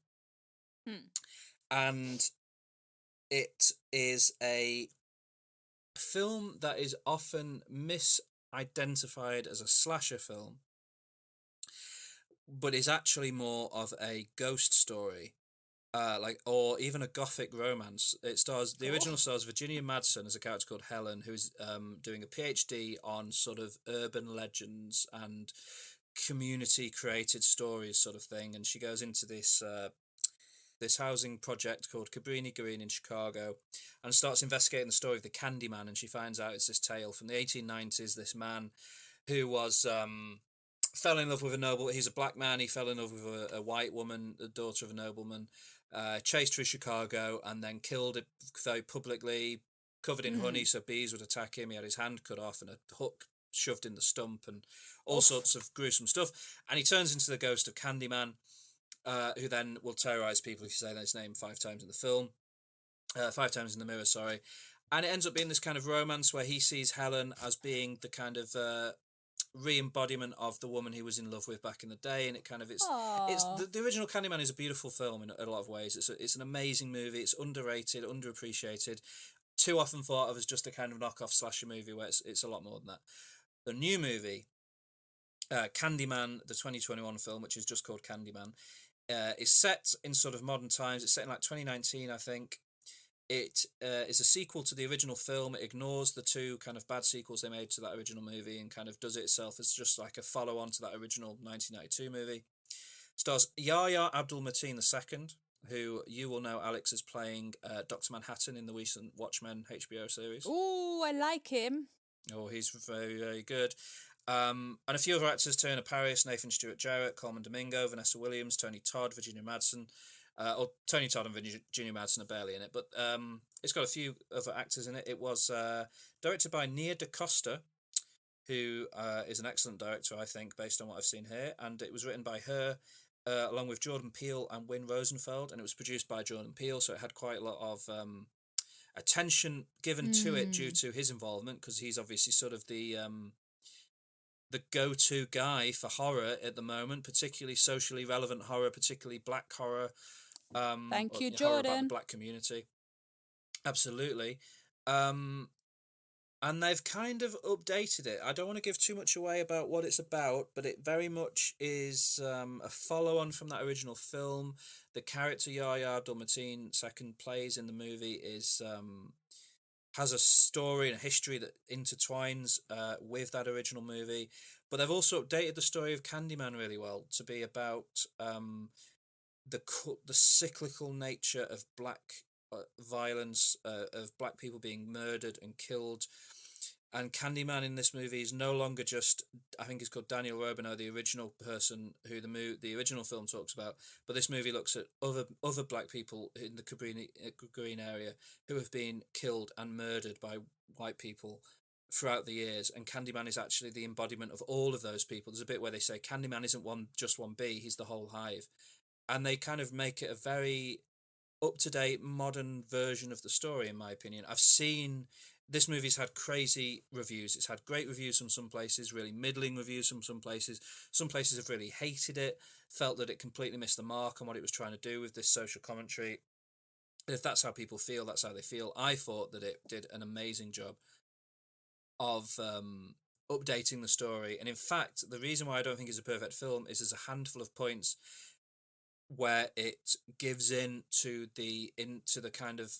and it is a film that is often misidentified as a slasher film, but is actually more of a ghost story, or even a gothic romance. The original stars Virginia Madsen as a character called Helen, who's doing a PhD on sort of urban legends and community created stories sort of thing, and she goes into this housing project called Cabrini Green in Chicago and starts investigating the story of the Candyman, and she finds out it's this tale from the 1890s. This man who was fell in love with he's a black man, he fell in love with a white woman, the daughter of a nobleman, chased through Chicago and then killed it very publicly, covered in honey so bees would attack him. He had his hand cut off and a hook shoved in the stump and all sorts of gruesome stuff, and he turns into the ghost of Candyman, who then will terrorize people if you say his name 5 times in the film, 5 times in the mirror, sorry. And it ends up being this kind of romance where he sees Helen as being the kind of re-embodiment of the woman he was in love with back in the day, and it's the original Candyman is a beautiful film in a lot of ways. It's an amazing movie. It's underrated, underappreciated, too often thought of as just a kind of knockoff slasher movie, where it's a lot more than that. The new movie, Candyman, the 2021 film, which is just called Candyman, is set in sort of modern times. It's set in like 2019, I think. It is a sequel to the original film. It ignores the 2 kind of bad sequels they made to that original movie and kind of does it itself as just like a follow-on to that original 1992 movie. Stars Yahya Abdul-Mateen II, who you will know, Alex, is playing Dr. Manhattan in the recent Watchmen HBO series. Ooh, I like him. Oh, he's very, very good. And a few other actors: Turner Paris, Nathan Stewart Jarrett, Coleman Domingo, Vanessa Williams, Tony Todd, Virginia Madsen. Or Tony Todd and Virginia Madsen are barely in it, but it's got a few other actors in it. It was directed by Nia DaCosta, who is an excellent director, I think, based on what I've seen here. And it was written by her, along with Jordan Peele and Wynn Rosenfeld, and it was produced by Jordan Peele, so it had quite a lot of attention given to it due to his involvement, because he's obviously sort of the go-to guy for horror at the moment, particularly socially relevant horror, particularly black horror. Thank you, horror about the Jordan. black community. Absolutely. And they've kind of updated it. I don't want to give too much away about what it's about, but it very much is a follow-on from that original film. The character Yahya Abdul-Mateen II plays in the movie has a story and a history that intertwines with that original movie. But they've also updated the story of Candyman really well to be about the cyclical nature of black violence, of black people being murdered and killed. And Candyman in this movie is no longer just, I think it's called Daniel Robino, the original person who the original film talks about. But this movie looks at other black people in the Green area who have been killed and murdered by white people throughout the years. And Candyman is actually the embodiment of all of those people. There's a bit where they say Candyman isn't just one bee, he's the whole hive. And they kind of make it a very up-to-date modern version of the story, in my opinion. I've seen this movie's had crazy reviews. It's had great reviews from some places, really middling reviews from some places. Some places have really hated it, felt that it completely missed the mark on what it was trying to do with this social commentary. If that's how people feel, that's how they feel. I thought that it did an amazing job of updating the story. And in fact, the reason why I don't think it's a perfect film is there's a handful of points where it gives into the kind of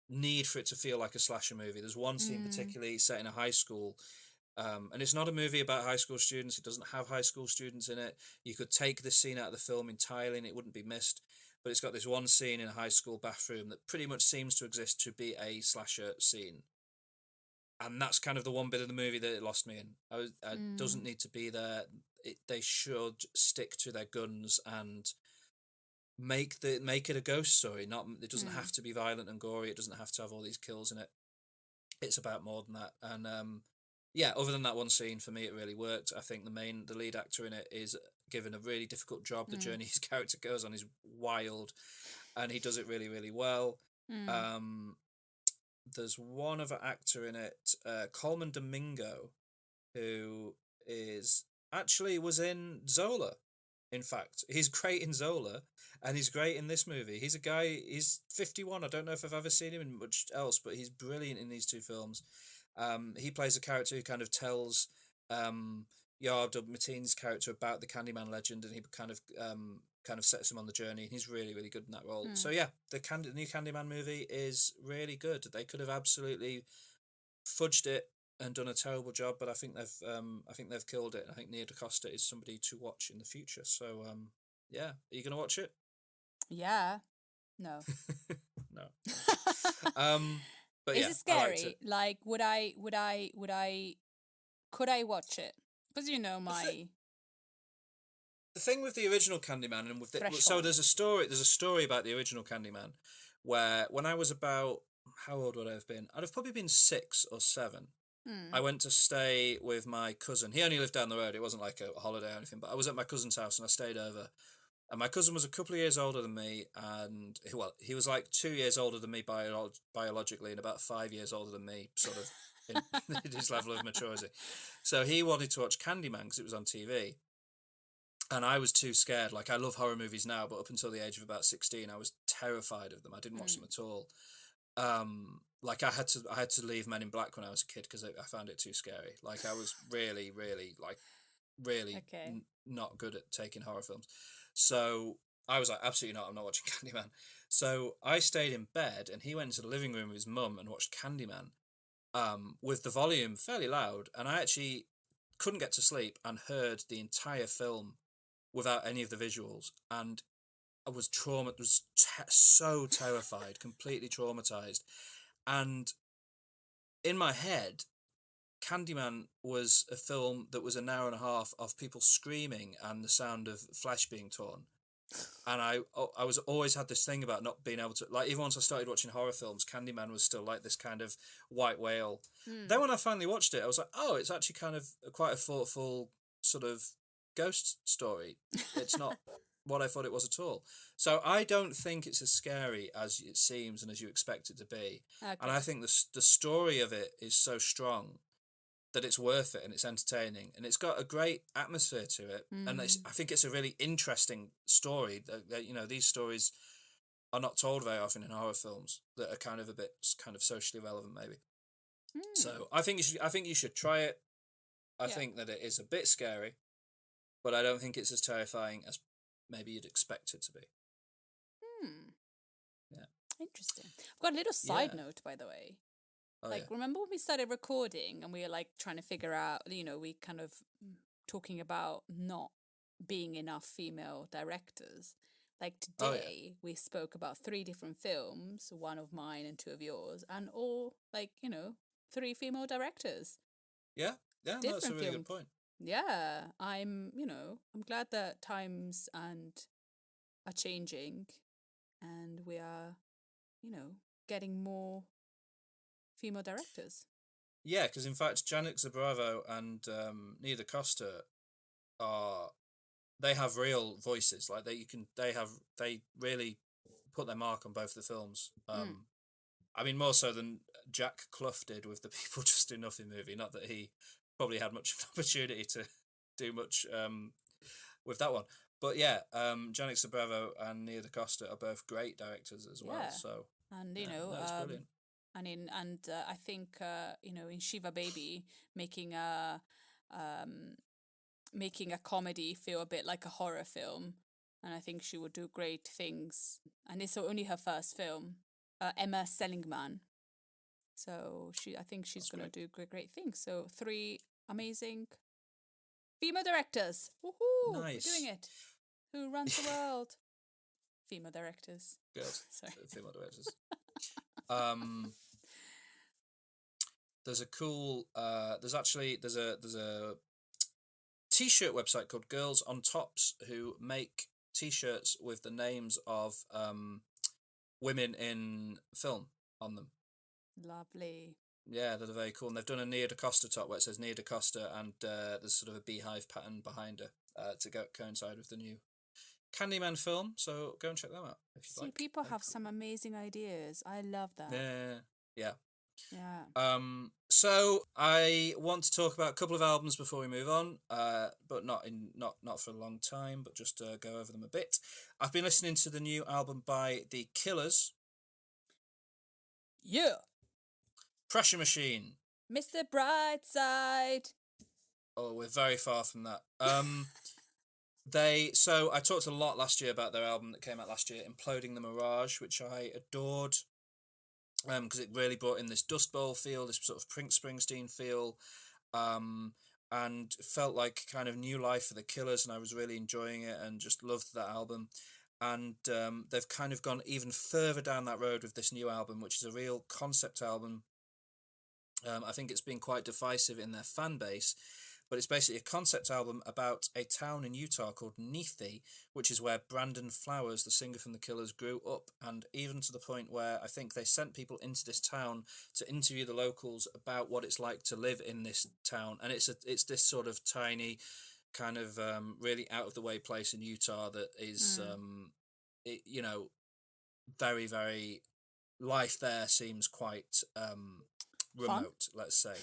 need for it to feel like a slasher movie. There's one scene particularly set in a high school, and it's not a movie about high school students. It doesn't have high school students in it. You could take this scene out of the film entirely and it wouldn't be missed, but it's got this one scene in a high school bathroom that pretty much seems to exist to be a slasher scene, and that's kind of the one bit of the movie that it lost me in. It doesn't need to be there. They should stick to their guns and make it a ghost story. It doesn't have to be violent and gory. It doesn't have to have all these kills in it. It's about more than that. And other than that one scene, for me it really worked. I think the lead actor in it is given a really difficult job. The journey his character goes on is wild, and he does it really, really well. There's one other actor in it, Coleman Domingo, who was in Zola. In fact, he's great in Zola, and he's great in this movie. He's 51. I don't know if I've ever seen him in much else, but he's brilliant in these two films. He plays a character who kind of tells Yard Mateen's character about the Candyman legend, and he kind of sets him on the journey, and he's really, really good in that role. So yeah, the new Candyman movie is really good. They could have absolutely fudged it and done a terrible job, but I think they've killed it. I think Nia DaCosta is somebody to watch in the future. So are you gonna watch it? Yeah. No. No. But is it scary? Like, could I watch it? Because the thing with the original Candyman and so there's a story about the original Candyman where when I was about, how old would I have been? I'd have probably been 6 or 7. I went to stay with my cousin. He only lived down the road. It wasn't like a holiday or anything, but I was at my cousin's house and I stayed over. And my cousin was a couple of years older than me, and he was like 2 years older than me biologically and about 5 years older than me, sort of in his level of maturity. So he wanted to watch Candyman because it was on TV. And I was too scared. Like, I love horror movies now, but up until the age of about 16, I was terrified of them. I didn't watch them at all. Like I had to leave Men in Black when I was a kid because I found it too scary. Like, I was really, really, not good at taking horror films. So I was like, absolutely not, I'm not watching Candyman. So I stayed in bed and he went into the living room with his mum and watched Candyman with the volume fairly loud. And I actually couldn't get to sleep and heard the entire film without any of the visuals. And I was so terrified, completely traumatized. And in my head, Candyman was a film that was an hour and a half of people screaming and the sound of flesh being torn. And I was always had this thing about not being able to, like, even once I started watching horror films, Candyman was still like this kind of white whale. Then when I finally watched it, I was like, oh, it's actually kind of quite a thoughtful sort of ghost story. It's not what I thought it was at all. So I don't think it's as scary as it seems and as you expect it to be. Okay. And I think the story of it is so strong that it's worth it and it's entertaining and it's got a great atmosphere to it. And I think it's a really interesting story. That these stories are not told very often in horror films that are kind of a bit kind of socially relevant, maybe. So I think you should try it. I think that it is a bit scary, but I don't think it's as terrifying as maybe you'd expect it to be. Yeah. Interesting. I've got a little side note, by the way. Remember when we started recording and we were like trying to figure out, we kind of talking about not being enough female directors. Like Oh yeah. today, we spoke about 3 different films, 1 of mine and 2 of yours, and all like, 3 female directors, Yeah. Yeah, no, that's a different really good films. point. Yeah, I'm glad that times and are changing, and we are, you know, getting more female directors. Yeah, because in fact, Janet Zabravo and Nida Costa are they have real voices. Like they really put their mark on both the films. Mm. I mean, more so than Jack Clough did with the People Just Do Nothing movie. Not that he probably had much of an opportunity to do much with that one. But yeah, Janet Zabravo and Nia DaCosta are both great directors as well. Yeah, So and yeah, no, it's brilliant. I think in Shiva Baby, making a um making a comedy feel a bit like a horror film, and I think she would do great things. And it's only her first film, Emma Seligman. So I think she's That's gonna great. do great things. So 3 amazing female directors. Woohoo! We're doing Nice. it. Who runs the world? Female directors. Girls, Sorry. female directors. Um, there's a cool. There's a t-shirt website called Girls on Tops who make t-shirts with the names of women in film on them. Lovely. Yeah, they're very cool, and they've done a Nia DaCosta top where it says Nia DaCosta, and there's sort of a beehive pattern behind her to coincide with the new Candyman film. So go and check them out if you'd See, like. people Very have cool. some amazing ideas. I love that. Yeah. Yeah. So I want to talk about a couple of albums before we move on, but not for a long time, but just go over them a bit. I've been listening to the new album by The Killers, Yeah. Pressure Machine. Mr. Brightside. Oh, we're very far from that. So I talked a lot last year about their album that came out last year, Imploding the Mirage, which I adored. Because it really brought in this Dust Bowl feel, this sort of Springsteen feel, and felt like kind of new life for the Killers, and I was really enjoying it and just loved that album. And they've kind of gone even further down that road with this new album, which is a real concept album. I think it's been quite divisive in their fan base, but it's basically a concept album about a town in Utah called Nethi, which is where Brandon Flowers, the singer from The Killers, grew up, and even to the point where I think they sent people into this town to interview the locals about what it's like to live in this town, and it's this sort of tiny, kind of really out of the way place in Utah that is, very very life there seems quite Fun. remote, let's say.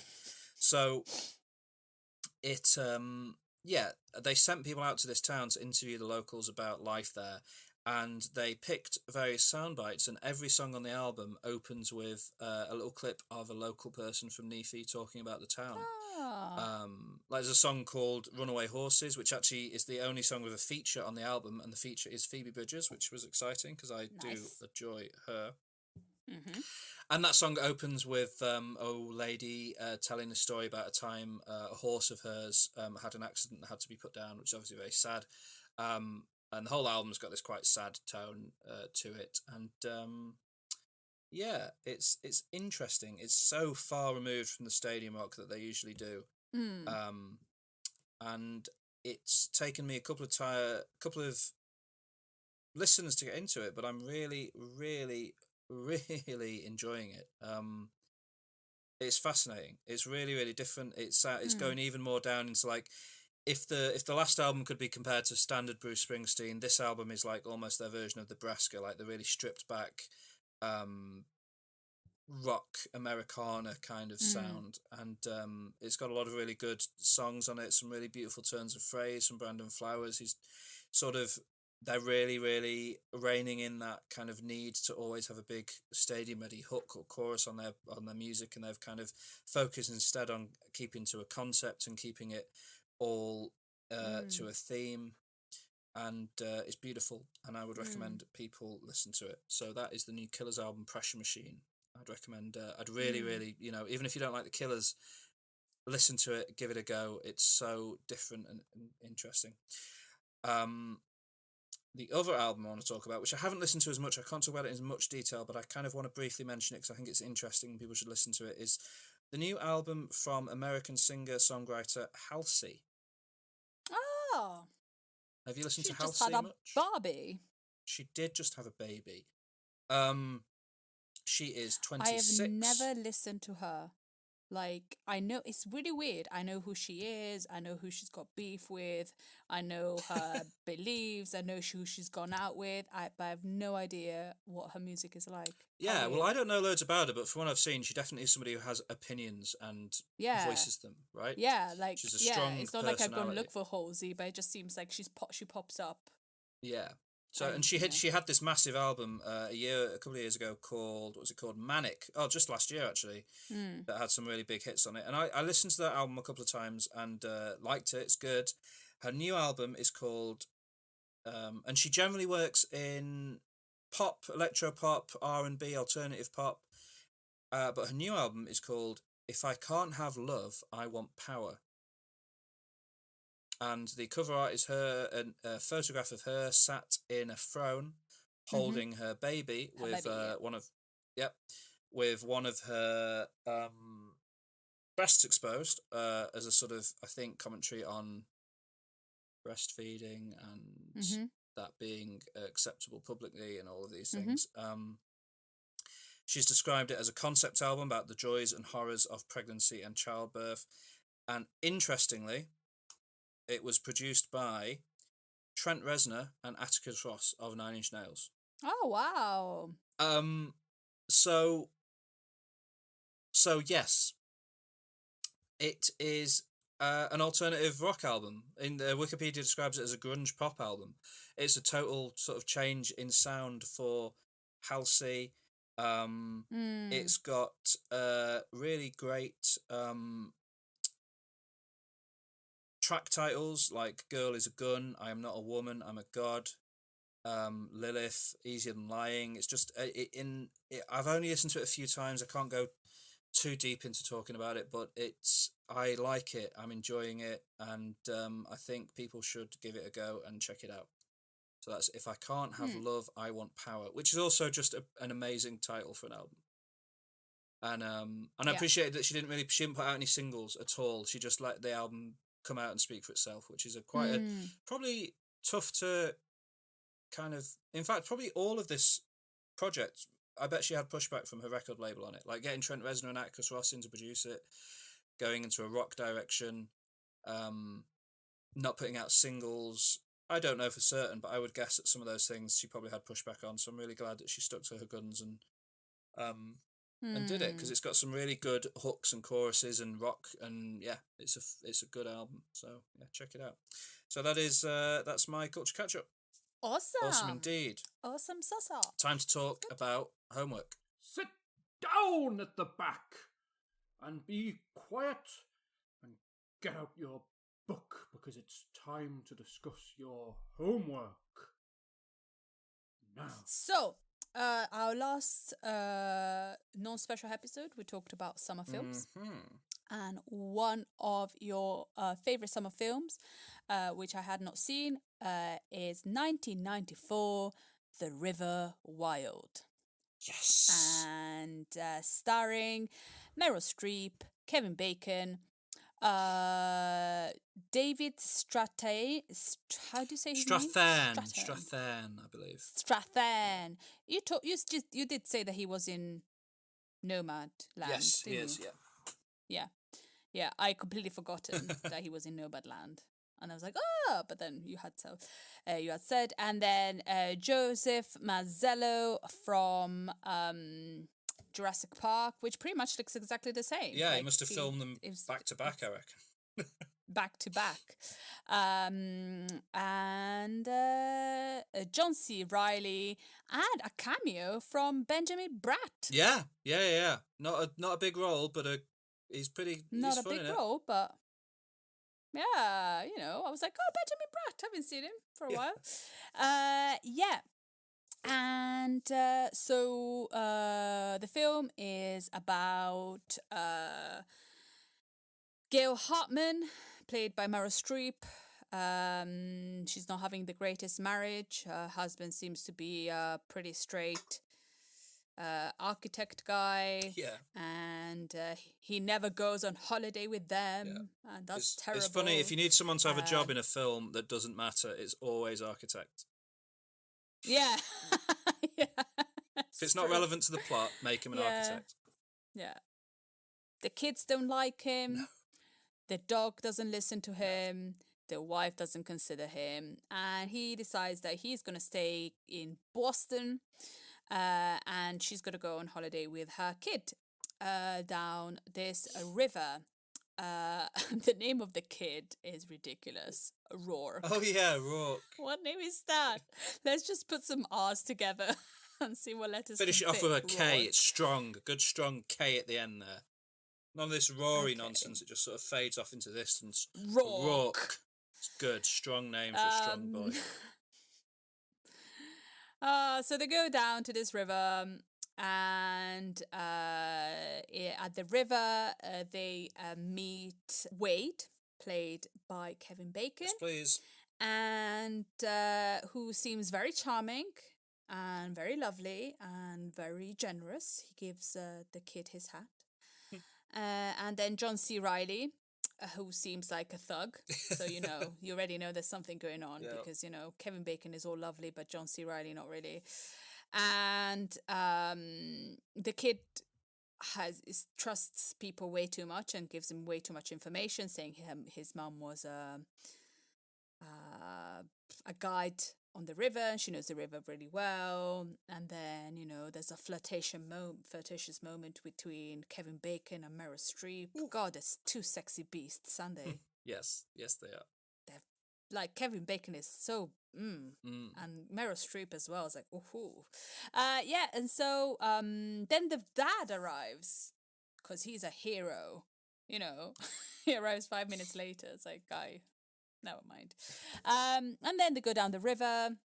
So it they sent people out to this town to interview the locals about life there, and they picked various sound bites, and every song on the album opens with a little clip of a local person from Nefi talking about the town. Like there's a song called Runaway Horses, which actually is the only song with a feature on the album, and the feature is Phoebe Bridgers, which was exciting because I do enjoy her. Mm-hmm. And that song opens with old lady telling a story about a time a horse of hers had an accident and had to be put down, which is obviously very sad. And the whole album's got this quite sad tone to it. And it's interesting. It's so far removed from the stadium rock that they usually do. And it's taken me a couple of listens to get into it, but I'm really, really, really enjoying it. It's fascinating. It's really, really different. It's going even more down into like if the last album could be compared to standard Bruce Springsteen, this album is like almost their version of Nebraska, like the really stripped back rock Americana kind of sound, and it's got a lot of really good songs on it, some really beautiful turns of phrase from Brandon Flowers. He's sort of they're really, really reining in that kind of need to always have a big stadium-ready hook or chorus on their music, and they've kind of focused instead on keeping to a concept and keeping it all to a theme, and it's beautiful, and I would recommend people listen to it. So that is the new Killers album, Pressure Machine. I'd recommend. I'd really, really, even if you don't like the Killers, listen to it, give it a go. It's so different and interesting. the other album I want to talk about, which I haven't listened to as much, I can't talk about it in as much detail, but I kind of want to briefly mention it because I think it's interesting and people should listen to it, is the new album from American singer-songwriter Halsey. Oh, Have you listened she to just Halsey had a much? Barbie. She did just have a baby. She is 26. I have never listened to her. Like, I know it's really weird. I know who she is. I know who she's got beef with. I know her beliefs. I know who she's gone out with. But I have no idea what her music is like. How Yeah, well, weird. I don't know loads about her, but from what I've seen, she definitely is somebody who has opinions and Yeah. voices them, right? Yeah, like, She's a strong it's not like I've gone personality. look for Halsey, but it just seems like she pops up. Yeah. So, and And, she you had know. she had this massive album a couple of years ago called, what was it called? Manic. Oh, just last year actually. That had some really big hits on it. And I listened to that album a couple of times and liked it. It's good. Her new album is called, and she generally works in pop, electro pop, R&B, alternative pop. But her new album is called If I Can't Have Love, I Want Power. And the cover art is a photograph of her sat in a throne, holding her baby Her with baby, yeah. one of her breasts exposed, as a sort of, I think, commentary on breastfeeding and that being acceptable publicly and all of these things. She's described it as a concept album about the joys and horrors of pregnancy and childbirth. And interestingly, it was produced by Trent Reznor and Atticus Ross of Nine Inch Nails. Oh, wow. So yes, it is an alternative rock album. In the Wikipedia describes it as a grunge pop album. It's a total sort of change in sound for Halsey. It's got really great track titles like Girl is a Gun, I Am Not a Woman, I'm a God, Lilith, Easier Than Lying. It's just I've only listened to it a few times. I can't go too deep into talking about it, but I like it, I'm enjoying it, and I think people should give it a go and check it out. So that's If I Can't Have Love, I Want Power, which is also just an amazing title for an album. And I appreciate that she didn't put out any singles at all. She just let the album come out and speak for itself, which is probably tough to kind of, in fact, probably all of this project, I bet she had pushback from her record label on it, like getting Trent Reznor and Atticus Ross in to produce it, going into a rock direction, not putting out singles. I don't know for certain, but I would guess that some of those things she probably had pushback on, so I'm really glad that she stuck to her guns and did it, because it's got some really good hooks and choruses and rock, and yeah, it's a good album. So yeah, check it out. So that's my culture catch up. Awesome indeed. Awesome salsa. Time to talk about homework. Sit down at the back and be quiet and get out your book, because it's time to discuss your homework now. So, our last non-special episode, we talked about summer films. And one of your favorite summer films, which I had not seen, is 1994, The River Wild. Yes. And starring Meryl Streep, Kevin Bacon, David Strathairn. How do you say his name? Strathairn, I believe. Strathairn. You did say that he was in Nomad Land. Yes, he didn't is. you? Yeah. Yeah. I completely forgotten that he was in Nomad Land, and I was like, but then you had said, and then Joseph Mazzello from Jurassic Park, which pretty much looks exactly the same. Yeah, like, he must have filmed them back to back, I reckon. Back to back. And John C. Reilly, and a cameo from Benjamin Bratt. Yeah. Not a big role, but he's pretty. Not he's a fun big in it. role, but yeah, I was like, Benjamin Bratt. Haven't seen him for a while. Yeah. And so the film is about Gail Hartman, played by Meryl Streep, She's not having the greatest marriage. Her husband seems to be a pretty straight architect guy. Yeah. And he never goes on holiday with them. And that's terrible. It's funny, if you need someone to have a job Um, in a film that doesn't matter, it's always architect. Yeah. Yeah. If it's not relevant to the plot, make him an architect. Yeah. The kids don't like him. No. The dog doesn't listen to him. The wife doesn't consider him. And he decides that he's going to stay in Boston. And she's going to go on holiday with her kid down this river. The name of the kid is ridiculous. Rourke. Oh yeah, Rourke. What name is that? Let's just put some R's together and see what letters Finish it can off fit. with a K. Rourke. It's strong. A good strong K at the end there. None of this Rory Okay. nonsense. It just sort of fades off into distance. Rourke. It's good. Strong name for a strong boy. So they go down to this river, and at the river they meet Wade, played by Kevin Bacon, Yes, please. and who seems very charming and very lovely and very generous. He gives the kid his hat. And then John C. Reilly, who seems like a thug. So, you already know there's something going on because, Kevin Bacon is all lovely, but John C. Reilly, not really. And the kid trusts people way too much and gives him way too much information, saying his mum was a guide on the river, and she knows the river really well. And then, there's a flirtatious moment between Kevin Bacon and Meryl Streep. God, there's two sexy beasts, aren't they? Yes, they are. Like, Kevin Bacon is so and Meryl Streep as well. It's like, ooh. And so then the dad arrives because he's a hero, He arrives 5 minutes later. It's like, guy, never mind. And then they go down the river,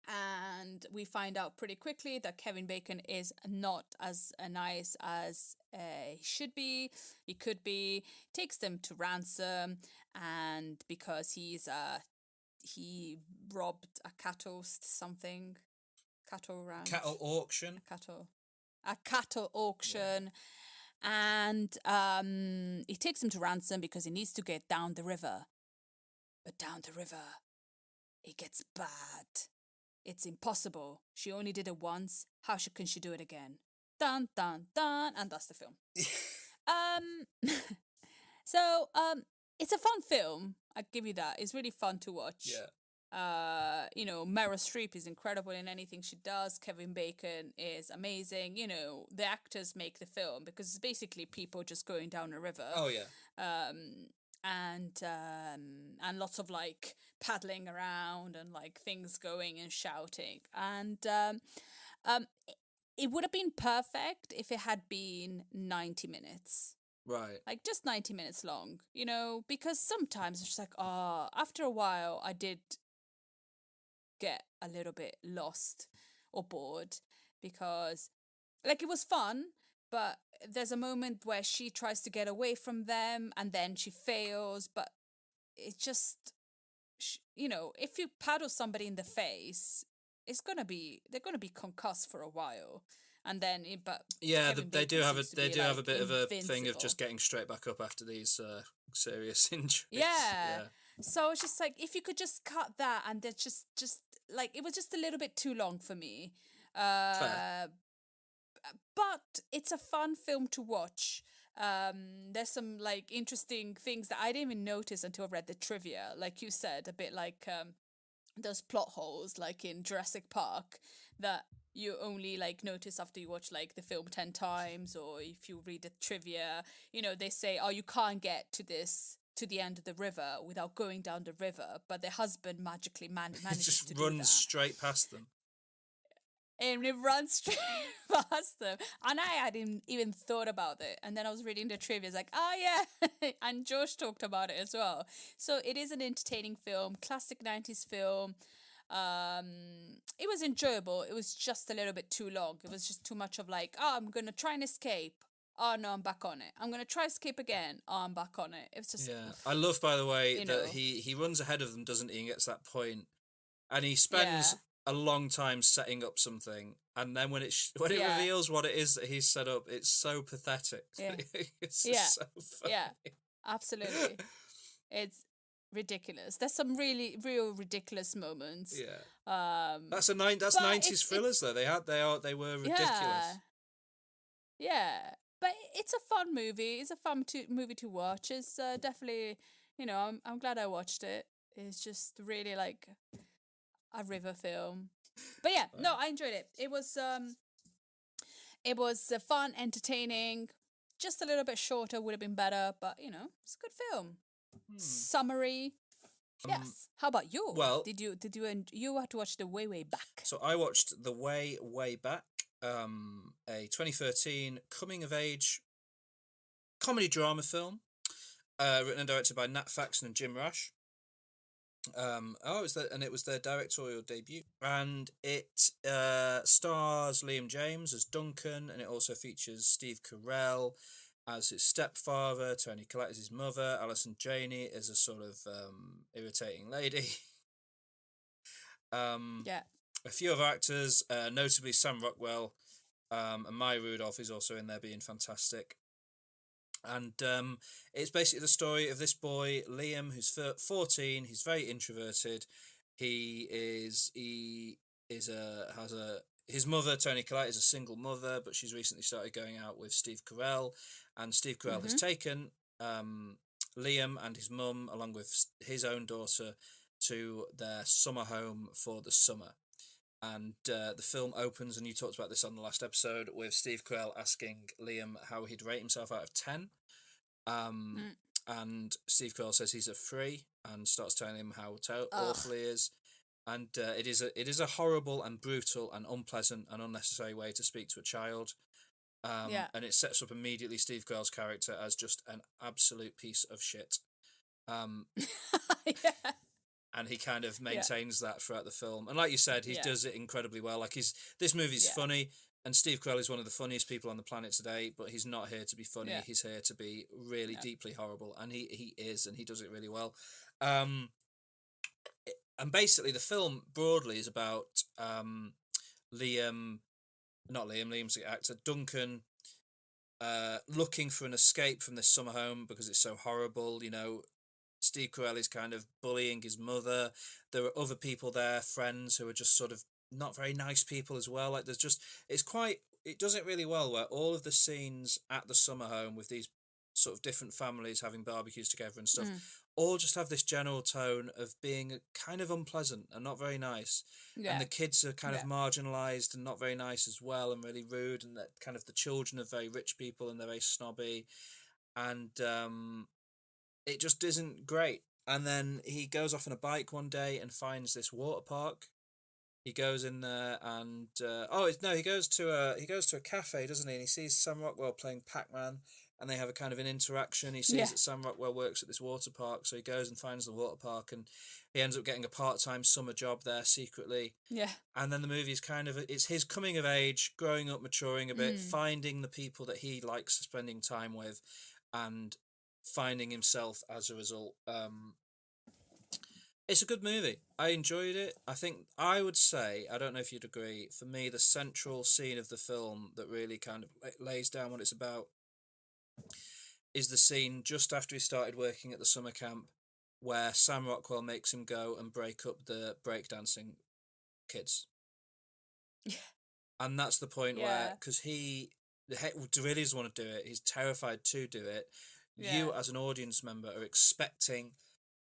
and we find out pretty quickly that Kevin Bacon is not as nice as he should be. He could be. Takes them to ransom, and because he robbed a cattle auction. A cattle auction. And he takes him to ransom because he needs to get down the river. But down the river, it gets bad. It's impossible. She only did it once. How can she do it again? Dun, dun, dun. And that's the film. So, it's a fun film. I'll give you that. It's really fun to watch. Yeah. Meryl Streep is incredible in anything she does. Kevin Bacon is amazing. The actors make the film because it's basically people just going down a river. Oh yeah. And lots of like paddling around and like things going and shouting. And it would have been perfect if it had been 90 minutes. Right. Like just 90 minutes long, because sometimes it's just like, after a while I did get a little bit lost or bored because like it was fun, but there's a moment where she tries to get away from them and then she fails, but it's just, if you paddle somebody in the face, they're going to be concussed for a while. And then, they do have a bit of a thing of just getting straight back up after these serious injuries. Yeah. So it's just like, if you could just cut that, and then just like, it was just a little bit too long for me. Fair. But it's a fun film to watch. There's some like interesting things that I didn't even notice until I read the trivia. Like you said, a bit like those plot holes, like in Jurassic Park, that you only like notice after you watch like the film 10 times, or if you read the trivia, they say, you can't get to the end of the river without going down the river, but the husband magically manages just to do runs that. straight past them. And it runs straight past them. And I hadn't even thought about it. And then I was reading the trivia. It's like, yeah. And Josh talked about it as well. So it is an entertaining film, classic 90s film. It was enjoyable. It was just a little bit too long. It was just too much of like, I'm going to try and escape. oh no, I'm back on it. I'm gonna try skip again. Oh, I'm back on it. It's just Yeah, I love, by the way, you that know. he runs ahead of them, doesn't he, and gets to that point, and he Yeah, spends a long time setting up something, and then when when it yeah, reveals what it is that he's set up, it's so pathetic. yeah, It's yeah, just so funny. yeah. Absolutely, it's ridiculous. There's some real ridiculous moments. Yeah, Um, that's but 90s thrillers though. They were yeah, ridiculous. yeah. But it's a fun movie. It's a fun movie to watch. It's definitely, I'm glad I watched it. It's just really like a river film. But yeah, no, I enjoyed it. It was fun, entertaining. Just a little bit shorter would have been better, but it's a good film. Summary. Yes. How about you? Well, You had to watch the way back? so I watched The Way Back, a 2013 coming of age comedy drama film, written and directed by Nat Faxon and Jim Rash. It was their directorial debut, and it stars Liam James as Duncan, and it also features Steve Carell as his stepfather, Tony Collette as his mother, Alison Janney as a sort of irritating lady. Yeah. A few other actors, notably Sam Rockwell, and Maya Rudolph is also in there, being fantastic. And it's basically the story of this boy Liam, who's 14. He's very introverted. His mother Tony Collette is a single mother, but she's recently started going out with Steve Carell, and Steve Carell has taken Liam and his mum along with his own daughter to their summer home for the summer. And the film opens, and you talked about this on the last episode, with Steve Carell asking Liam how he'd rate himself out of 10. And Steve Carell says he's a 3 and starts telling him how awful he is. And it is a horrible and brutal and unpleasant and unnecessary way to speak to a child. And it sets up immediately Steve Carell's character as just an absolute piece of shit. Yeah. And he kind of maintains that throughout the film. And like you said, he does it incredibly well. Like this movie's funny, and Steve Carell is one of the funniest people on the planet today, but he's not here to be funny. Yeah. He's here to be really deeply horrible, and he is, and he does it really well. And basically the film broadly is about Liam's the actor, Duncan, looking for an escape from this summer home because it's so horrible, Steve Carell is kind of bullying his mother. There are other people there, friends who are just sort of not very nice people as well. Like it does it really well, where all of the scenes at the summer home with these sort of different families having barbecues together and stuff, all just have this general tone of being kind of unpleasant and not very nice. Yeah. And the kids are kind of marginalised and not very nice as well, and really rude, and that kind of the children are very rich people and they're very snobby. And it just isn't great. And then he goes off on a bike one day and finds this water park. He goes in there and he goes to a cafe, doesn't he? And he sees Sam Rockwell playing Pac-Man, and they have a kind of an interaction. He sees that Sam Rockwell works at this water park, so he goes and finds the water park, and he ends up getting a part-time summer job there secretly. Yeah. And then the movie is it's his coming of age, growing up, maturing a bit, finding the people that he likes spending time with, and finding himself as a result. It's a good movie. I enjoyed it. I think I would say, I don't know if you'd agree, for me the central scene of the film that really kind of lays down what it's about is the scene just after he started working at the summer camp, where Sam Rockwell makes him go and break up the breakdancing kids. Yeah. And that's the point where, because he really doesn't want to do it, he's terrified to do it. You as an audience member are expecting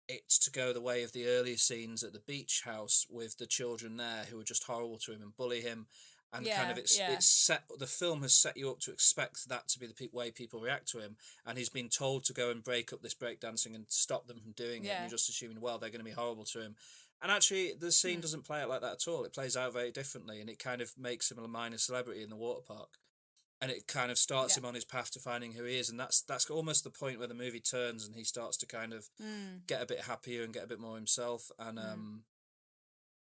it to go the way of the earlier scenes at the beach house with the children there who are just horrible to him and bully him, and it's set. The film has set you up to expect that to be the way people react to him, and he's been told to go and break up this breakdancing and stop them from doing it. And you're just assuming, well, they're going to be horrible to him. And actually, the scene doesn't play out like that at all. It plays out very differently, and it kind of makes him a minor celebrity in the water park. And it kind of starts him on his path to finding who he is. And that's almost the point where the movie turns and he starts to kind of get a bit happier and get a bit more himself. And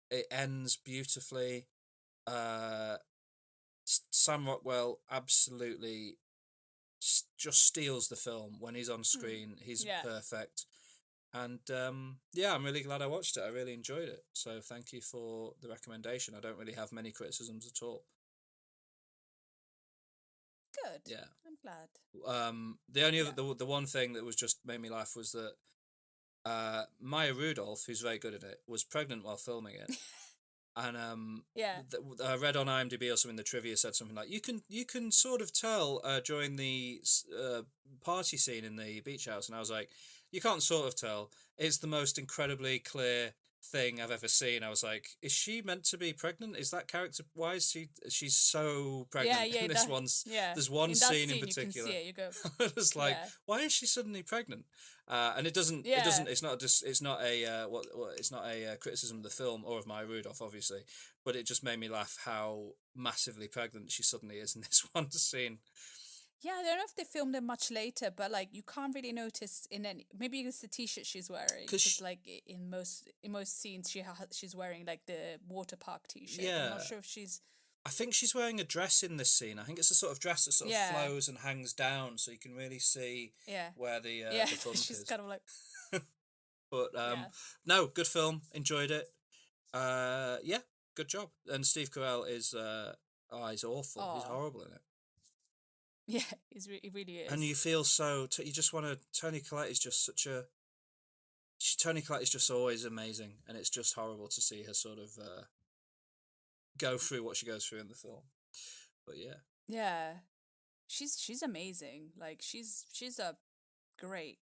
it ends beautifully. Sam Rockwell absolutely just steals the film when he's on screen. He's Yeah. perfect. And yeah, I'm really glad I watched it. I really enjoyed it. So thank you for the recommendation. I don't really have many criticisms at all. Good. Yeah. I'm glad. The only other, the one thing that was just made me laugh was that Maya Rudolph, who's very good at it, was pregnant while filming it. And Yeah. I read on IMDb or something, the trivia said something like you can sort of tell during the party scene in the beach house, and I was like, you can't sort of tell. It's the most incredibly clear thing I've ever seen. I was like, is she meant to be pregnant? Is that character? Why is she's so pregnant in this one? There's one scene in particular. You can see it. You go. It's like, why is she suddenly pregnant? And it doesn't. It's not just. It's not a It's not a criticism of the film or of Maya Rudolph, obviously. But it just made me laugh how massively pregnant she suddenly is in this one scene. Yeah, I don't know if they filmed it much later, but like you can't really notice in any. Maybe it's the T-shirt she's wearing, because like in most scenes she's wearing like the water park T-shirt. Yeah. I'm not sure if she's. I think she's wearing a dress in this scene. I think it's a sort of dress that sort of flows and hangs down, so you can really see where the bump she's is. kind of like. But no, good film. Enjoyed it. Yeah, good job. And Steve Carell is he's awful. Aw. He's horrible in it. Yeah, it really is. And you feel so. You just want to. Toni Collette is just such a. Toni Collette is just always amazing, and it's just horrible to see her sort of go through what she goes through in the film. But yeah, she's amazing. Like she's a great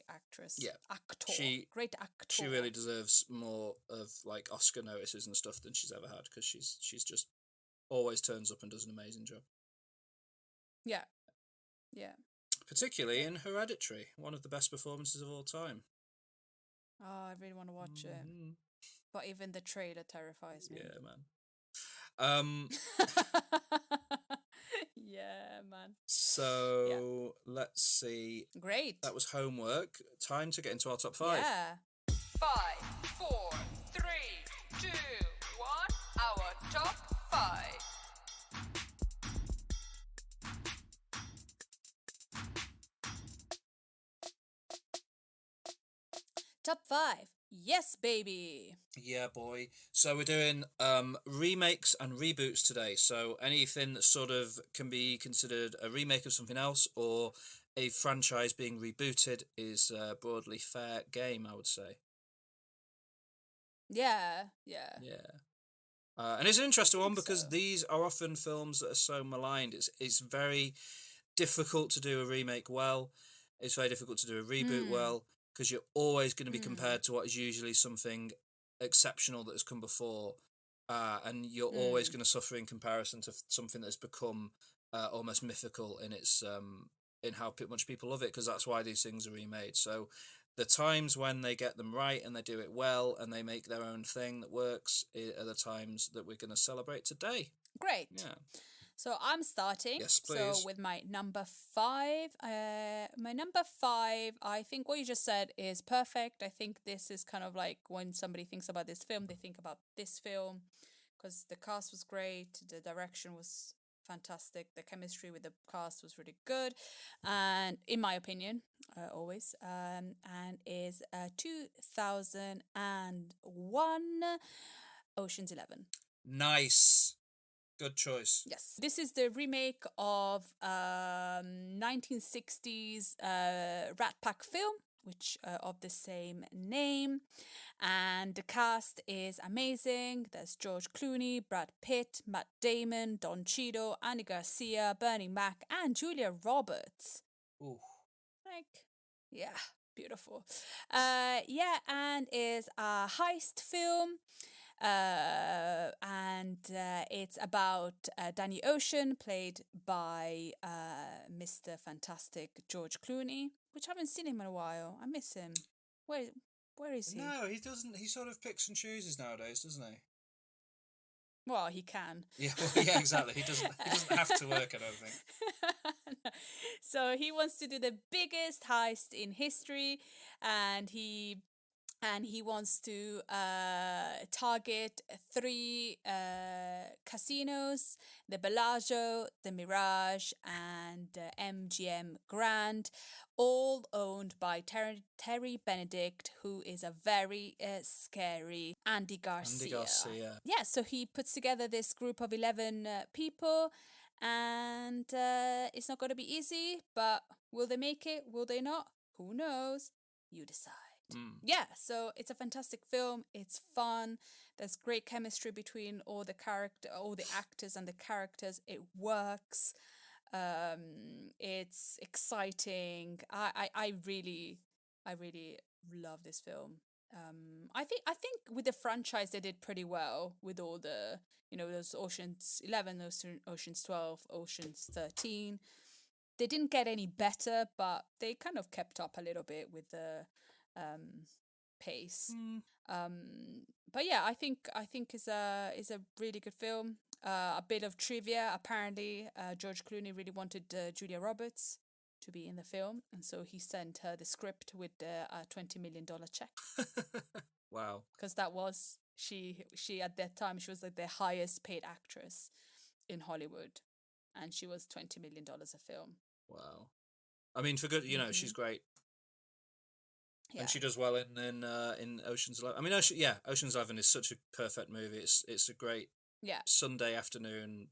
actress. Yeah, great actor. She really deserves more of like Oscar notices and stuff than she's ever had, because she's just always turns up and does an amazing job. Yeah. Particularly in Hereditary, one of the best performances of all time. Oh, I really want to watch it. But even the trailer terrifies me. Yeah, man. Yeah, man. So let's see. Great. That was homework. Time to get into our top 5. Yeah. 5, 4, 3, 2, 1. Our top 5. Top 5. Yes, baby. Yeah, boy. So we're doing remakes and reboots today. So anything that sort of can be considered a remake of something else or a franchise being rebooted is broadly fair game, I would say. Yeah. And it's an interesting one because so. these are often films that are so maligned. It's very difficult to do a remake well. It's very difficult to do a reboot well, because you're always going to be compared to what is usually something exceptional that has come before, and you're always going to suffer in comparison to something that has become almost mythical in its in how much people love it, because that's why these things are remade. So the times when they get them right and they do it well and they make their own thing that works are the times that we're going to celebrate today. Great. Yeah. So I'm starting. Yes, please. So with my number 5, I think what you just said is perfect. I think this is kind of like when somebody thinks about this film, they think about this film, because the cast was great, the direction was fantastic, the chemistry with the cast was really good, and in my opinion, always, and is 2001 Ocean's 11. Nice. Good choice. Yes. This is the remake of 1960s Rat Pack film, which of the same name. And the cast is amazing. There's George Clooney, Brad Pitt, Matt Damon, Don Cheadle, Andy Garcia, Bernie Mac, and Julia Roberts. Ooh. Yeah, beautiful. And is a heist film. And it's about Danny Ocean, played by Mr. Fantastic George Clooney, which I haven't seen him in a while. I miss him. Where is he? No, he doesn't. He sort of picks and chooses nowadays, doesn't he? Well, he can. Yeah, exactly. He doesn't have to work, I don't think. So he wants to do the biggest heist in history, and he and he wants to target three casinos: the Bellagio, the Mirage, and MGM Grand, all owned by Terry Benedict, who is a very scary Andy Garcia. Andy Garcia. Yeah, so he puts together this group of 11 people, and it's not going to be easy, but will they make it? Will they not? Who knows? You decide. Yeah, so it's a fantastic film. It's fun. There's great chemistry between all the actors and the characters. It works. It's exciting. I really love this film. I think with the franchise they did pretty well with all the, those Oceans 11, those Oceans 12, Oceans 13. They didn't get any better, but they kind of kept up a little bit with the pace. But yeah, I think is a really good film. A bit of trivia: apparently, George Clooney really wanted Julia Roberts to be in the film, and so he sent her the script with a $20 million check. Wow. Because that was she at that time, she was like the highest paid actress in Hollywood, and she was $20 million a film. Wow. I mean, for good, she's great. Yeah. And she does well in Ocean's 11. I mean, Ocean's 11 is such a perfect movie. It's a great Sunday afternoon.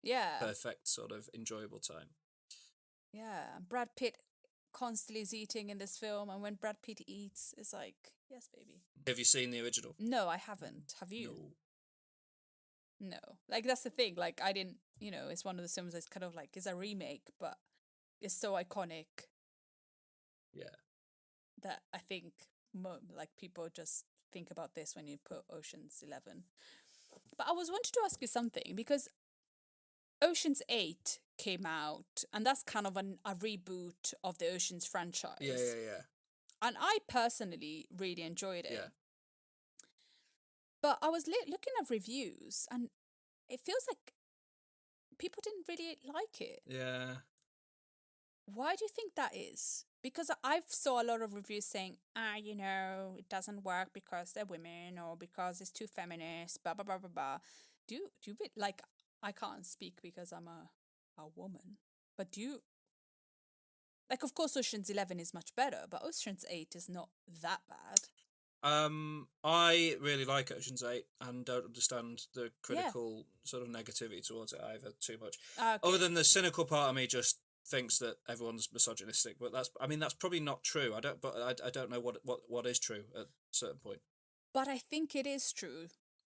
Yeah. Perfect sort of enjoyable time. Yeah, Brad Pitt constantly is eating in this film, and when Brad Pitt eats, it's like, yes, baby. Have you seen the original? No, I haven't. Have you? No. Like, that's the thing. Like, I didn't, it's one of the films that's kind of like, it's a remake, but it's so iconic. Yeah. That I think people just think about this when you put Ocean's 11. But I was wanting to ask you something, because Ocean's 8 came out, and that's kind of a reboot of the Ocean's franchise. Yeah. And I personally really enjoyed it. Yeah. But I was looking at reviews, and it feels like people didn't really like it. Yeah. Why do you think that is? Because I've saw a lot of reviews saying, it doesn't work because they're women, or because it's too feminist, blah, blah, blah, blah, blah. Do you like, I can't speak because I'm a woman, but do you, like, of course Ocean's 11 is much better, but Ocean's 8 is not that bad. I really like Ocean's 8 and don't understand the critical sort of negativity towards it either too much. Okay. Other than the cynical part of me just thinks that everyone's misogynistic, but that's probably not true. I don't know what is true at a certain point. But I think it is true.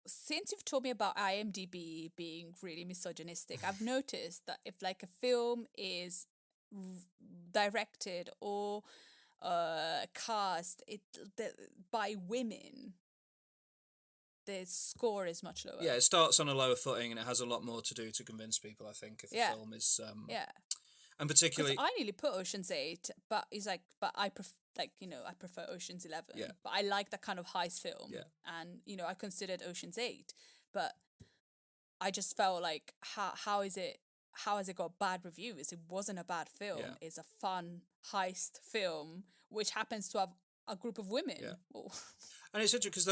Since you've told me about IMDb being really misogynistic, I've noticed that if like a film is directed or cast by women, the score is much lower. Yeah, it starts on a lower footing and it has a lot more to do to convince people, I think, if the film is and particularly I nearly put Ocean's 8, but it's like, but I prefer Ocean's 11. Yeah. But I like that kind of heist film. Yeah. And I considered Ocean's 8, but I just felt like how has it got bad reviews? It wasn't a bad film. Yeah. It's a fun heist film which happens to have a group of women. Yeah. Oh. And it's interesting because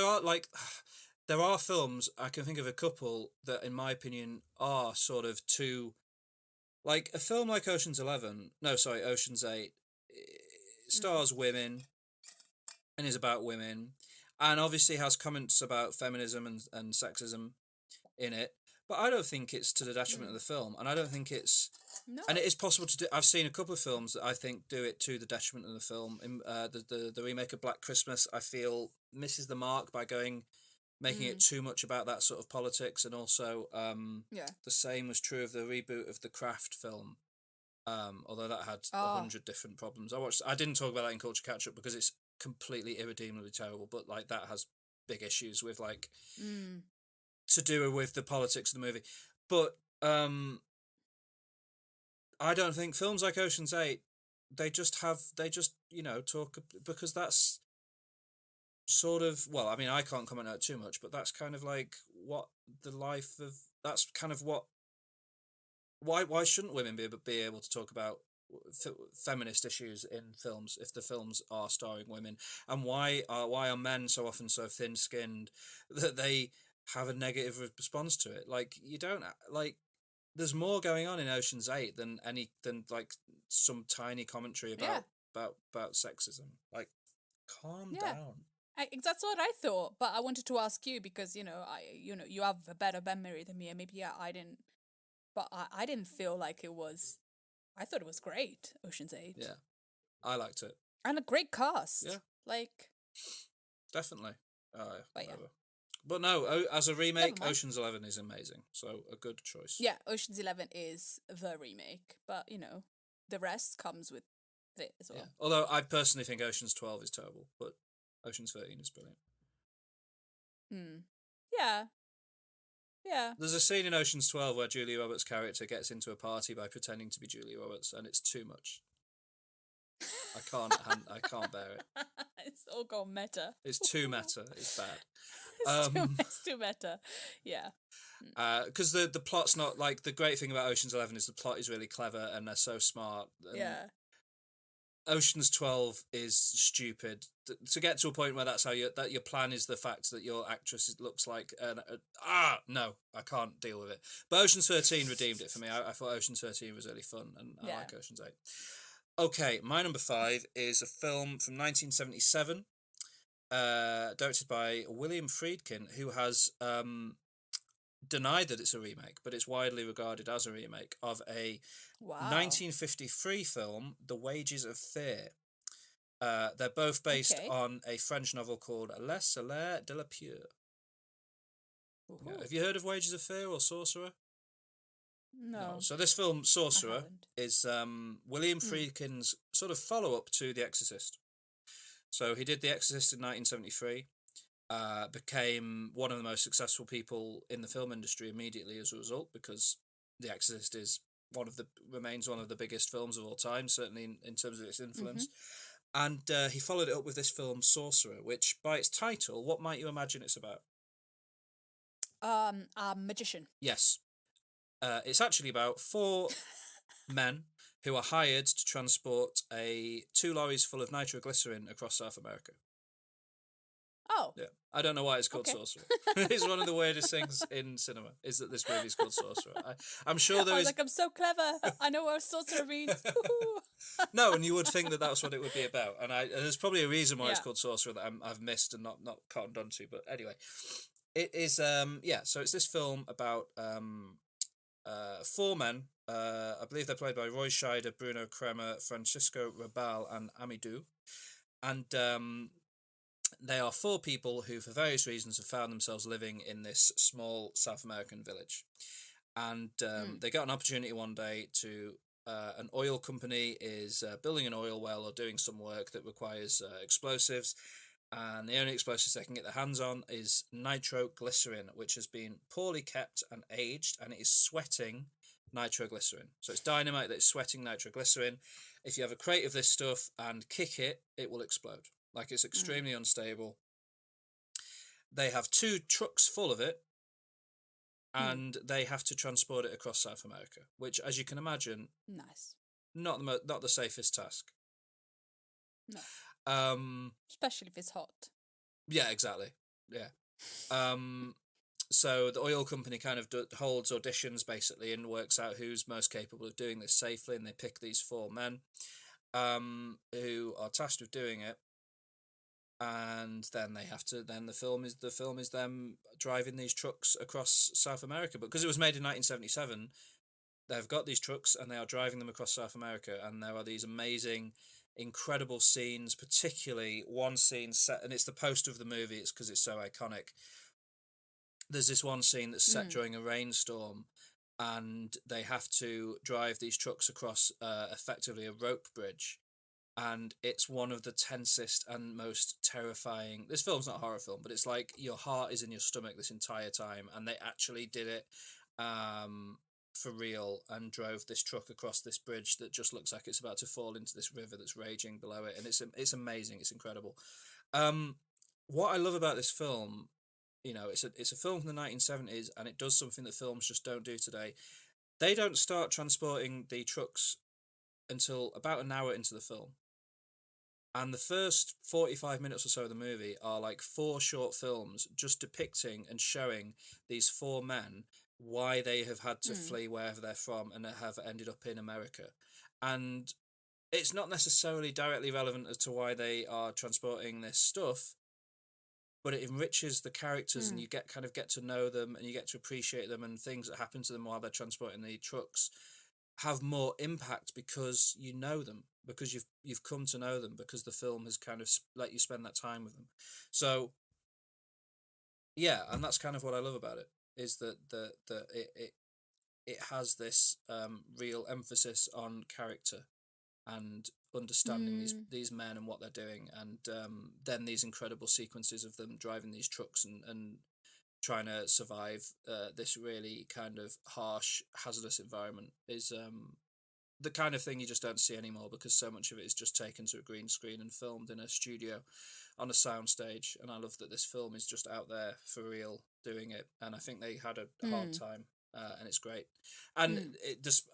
there are films, I can think of a couple that in my opinion are sort of too, like a film like Ocean's 8 stars women and is about women and obviously has comments about feminism and sexism in it, but I don't think it's to the detriment of the film, and I don't think it's and it is possible to do. I've seen a couple of films that I think do it to the detriment of the film. In the remake of Black Christmas, I feel misses the mark by making it too much about that sort of politics, and also the same was true of the reboot of the Craft film, although that had 100 different problems. I didn't talk about that in Culture Catch Up because it's completely irredeemably terrible, but like that has big issues with like to do with the politics of the movie. But I don't think films like Ocean's 8 they just talk, because that's sort of, well, I mean, I can't comment on it too much, but that's kind of like what the life of, that's kind of what, why shouldn't women be able to talk about feminist issues in films if the films are starring women, and why are men so often so thin-skinned that they have a negative response to it. Like, you don't like, there's more going on in Ocean's 8 than like some tiny commentary Yeah. about sexism. Like, calm Yeah. down. That's what I thought, but I wanted to ask you because you have a better memory than me, and maybe I didn't, but I didn't feel like it was. I thought it was great, Ocean's 8. Yeah, I liked it. And a great cast. Yeah. Like, Definitely. but yeah. Whatever. But no, as a remake, mind. Ocean's 11 is amazing. So a good choice. Yeah, Ocean's 11 is the remake, but the rest comes with it as well. Yeah. Although I personally think Ocean's 12 is terrible, but Ocean's 13 is brilliant. Yeah. Yeah. There's a scene in Ocean's 12 where Julia Roberts' character gets into a party by pretending to be Julia Roberts, and it's too much. I can't bear it. It's all gone meta. It's too meta. It's bad. It's too meta. Yeah. Because the plot's not like, the great thing about Ocean's 11 is the plot is really clever and they're so smart. Yeah. Ocean's 12 is stupid. To get to a point where that's how your plan is the fact that your actress looks like no, I can't deal with it. But Ocean's 13 redeemed it for me. I thought Ocean's 13 was really fun, and I like Ocean's 8. Okay, my number 5 is a film from 1977, directed by William Friedkin, who has denied that it's a remake, but it's widely regarded as a remake of a 1953 film, The Wages of Fear. They're both based on a French novel called Les Salaires de la Peur. Yeah. Have you heard of Wages of Fear or Sorcerer? No. So this film, Sorcerer, is William Friedkin's sort of follow-up to The Exorcist. So he did The Exorcist in 1973, became one of the most successful people in the film industry immediately as a result, because The Exorcist remains one of the biggest films of all time, certainly in terms of its influence. And he followed it up with this film, Sorcerer, which, by its title, what might you imagine it's about? A magician. Yes. It's actually about 4 men who are hired to transport 2 lorries full of nitroglycerin across South America. Oh. Yeah. I don't know why it's called Sorcerer. It's one of the weirdest things in cinema, is that this movie is called Sorcerer. I'm sure there is... I'm so clever. I know what Sorcerer means. No, and you would think that that's what it would be about. And there's probably a reason why it's called Sorcerer that I've missed and not cottoned onto. But anyway, it is... so it's this film about 4 men. I believe they're played by Roy Scheider, Bruno Kremer, Francisco Rabal, and Amidou. And... they are 4 people who, for various reasons, have found themselves living in this small South American village. And they got an opportunity one day to... an oil company is building an oil well or doing some work that requires explosives. And the only explosives they can get their hands on is nitroglycerin, which has been poorly kept and aged, and it is sweating nitroglycerin. So it's dynamite that is sweating nitroglycerin. If you have a crate of this stuff and kick it, it will explode. Like, it's extremely unstable. They have 2 trucks full of it, and they have to transport it across South America, which, as you can imagine, not the safest task. No. Especially if it's hot. Yeah, exactly. Yeah. So the oil company kind of holds auditions, basically, and works out who's most capable of doing this safely, and they pick these 4 men who are tasked with doing it. And then the film is them driving these trucks across South America. But because it was made in 1977, they've got these trucks and they are driving them across South America. And there are these amazing, incredible scenes, particularly one scene set, and it's the poster of the movie. It's because it's so iconic. There's this one scene that's set during a rainstorm, and they have to drive these trucks across effectively a rope bridge. And it's one of the tensest and most terrifying... This film's not a horror film, but it's like your heart is in your stomach this entire time. And they actually did it for real and drove this truck across this bridge that just looks like it's about to fall into this river that's raging below it. And it's amazing. It's incredible. What I love about this film, it's a film from the 1970s, and it does something that films just don't do today. They don't start transporting the trucks until about an hour into the film. And the first 45 minutes or so of the movie are like 4 short films just depicting and showing these 4 men, why they have had to flee wherever they're from and have ended up in America. And it's not necessarily directly relevant as to why they are transporting this stuff, but it enriches the characters and you get to know them and you get to appreciate them, and things that happen to them while they're transporting the trucks have more impact because you know them, because you've come to know them, because the film has kind of let you spend that time with them. So yeah, and that's kind of what I love about it, is that it has this real emphasis on character and understanding these men and what they're doing, and then these incredible sequences of them driving these trucks and trying to survive this really kind of harsh, hazardous environment is the kind of thing you just don't see anymore, because so much of it is just taken to a green screen and filmed in a studio on a soundstage. And I love that this film is just out there for real doing it, and I think they had a hard time. And it's great, and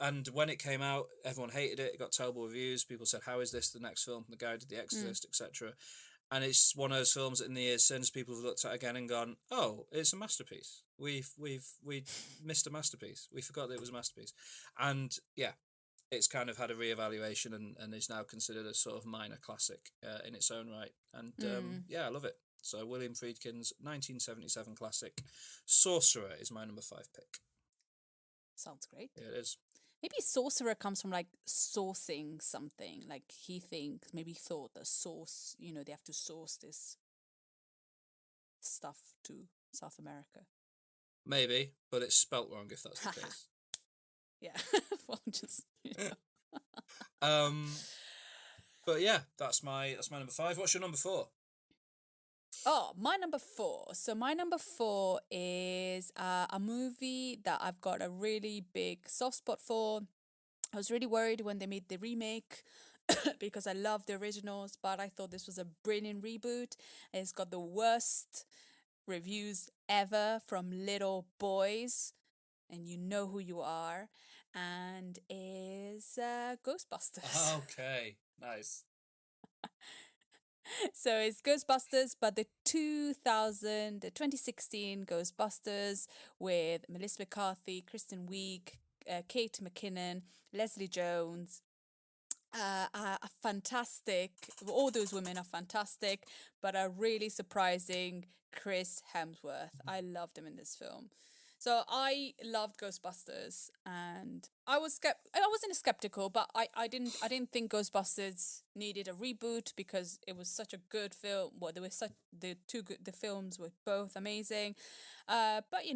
and when it came out, everyone hated it. It got terrible reviews. People said, "How is this the next film from the guy who did The Exorcist, etc." And it's one of those films that in the years since people have looked at again and gone, "Oh, it's a masterpiece. We missed a masterpiece. We forgot that it was a masterpiece." And yeah, it's kind of had a reevaluation and is now considered a sort of minor classic in its own right. And yeah, I love it. So William Friedkin's 1977 classic Sorcerer is my number 5 pick. Sounds great. Yeah, it is. Maybe Sorcerer comes from like sourcing something. Like he thought the source, they have to source this stuff to South America. Maybe, but it's spelt wrong if that's the case. Yeah. Well, just But yeah, that's my number 5. What's your number 4? Oh, my number 4. So my number 4 is a movie that I've got a really big soft spot for. I was really worried when they made the remake because I love the originals, but I thought this was a brilliant reboot. It's got the worst reviews ever from little boys, and you know who you are, and is Ghostbusters. Okay, nice. So it's Ghostbusters, but the 2016 Ghostbusters with Melissa McCarthy, Kristen Wiig, Kate McKinnon, Leslie Jones. Are fantastic. All those women are fantastic, but a really surprising Chris Hemsworth. I loved him in this film. So I loved Ghostbusters, and I wasn't skeptical, but I didn't think Ghostbusters needed a reboot because it was such a good film. Well, the films were both amazing. But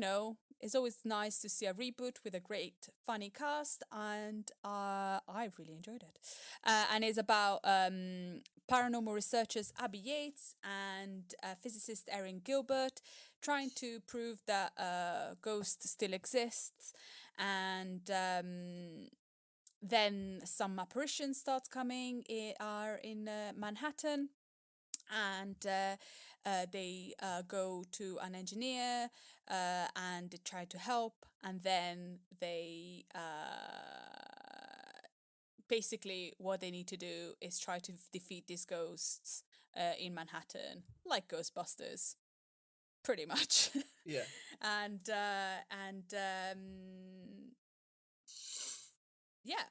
it's always nice to see a reboot with a great, funny cast, and I really enjoyed it. And it's about paranormal researchers Abby Yates and physicist Erin Gilbert trying to prove that ghost still exists, and then some apparitions start coming in Manhattan, and they go to an engineer and they try to help, and then they basically what they need to do is try to defeat these ghosts in Manhattan, like Ghostbusters, pretty much. Yeah. and yeah.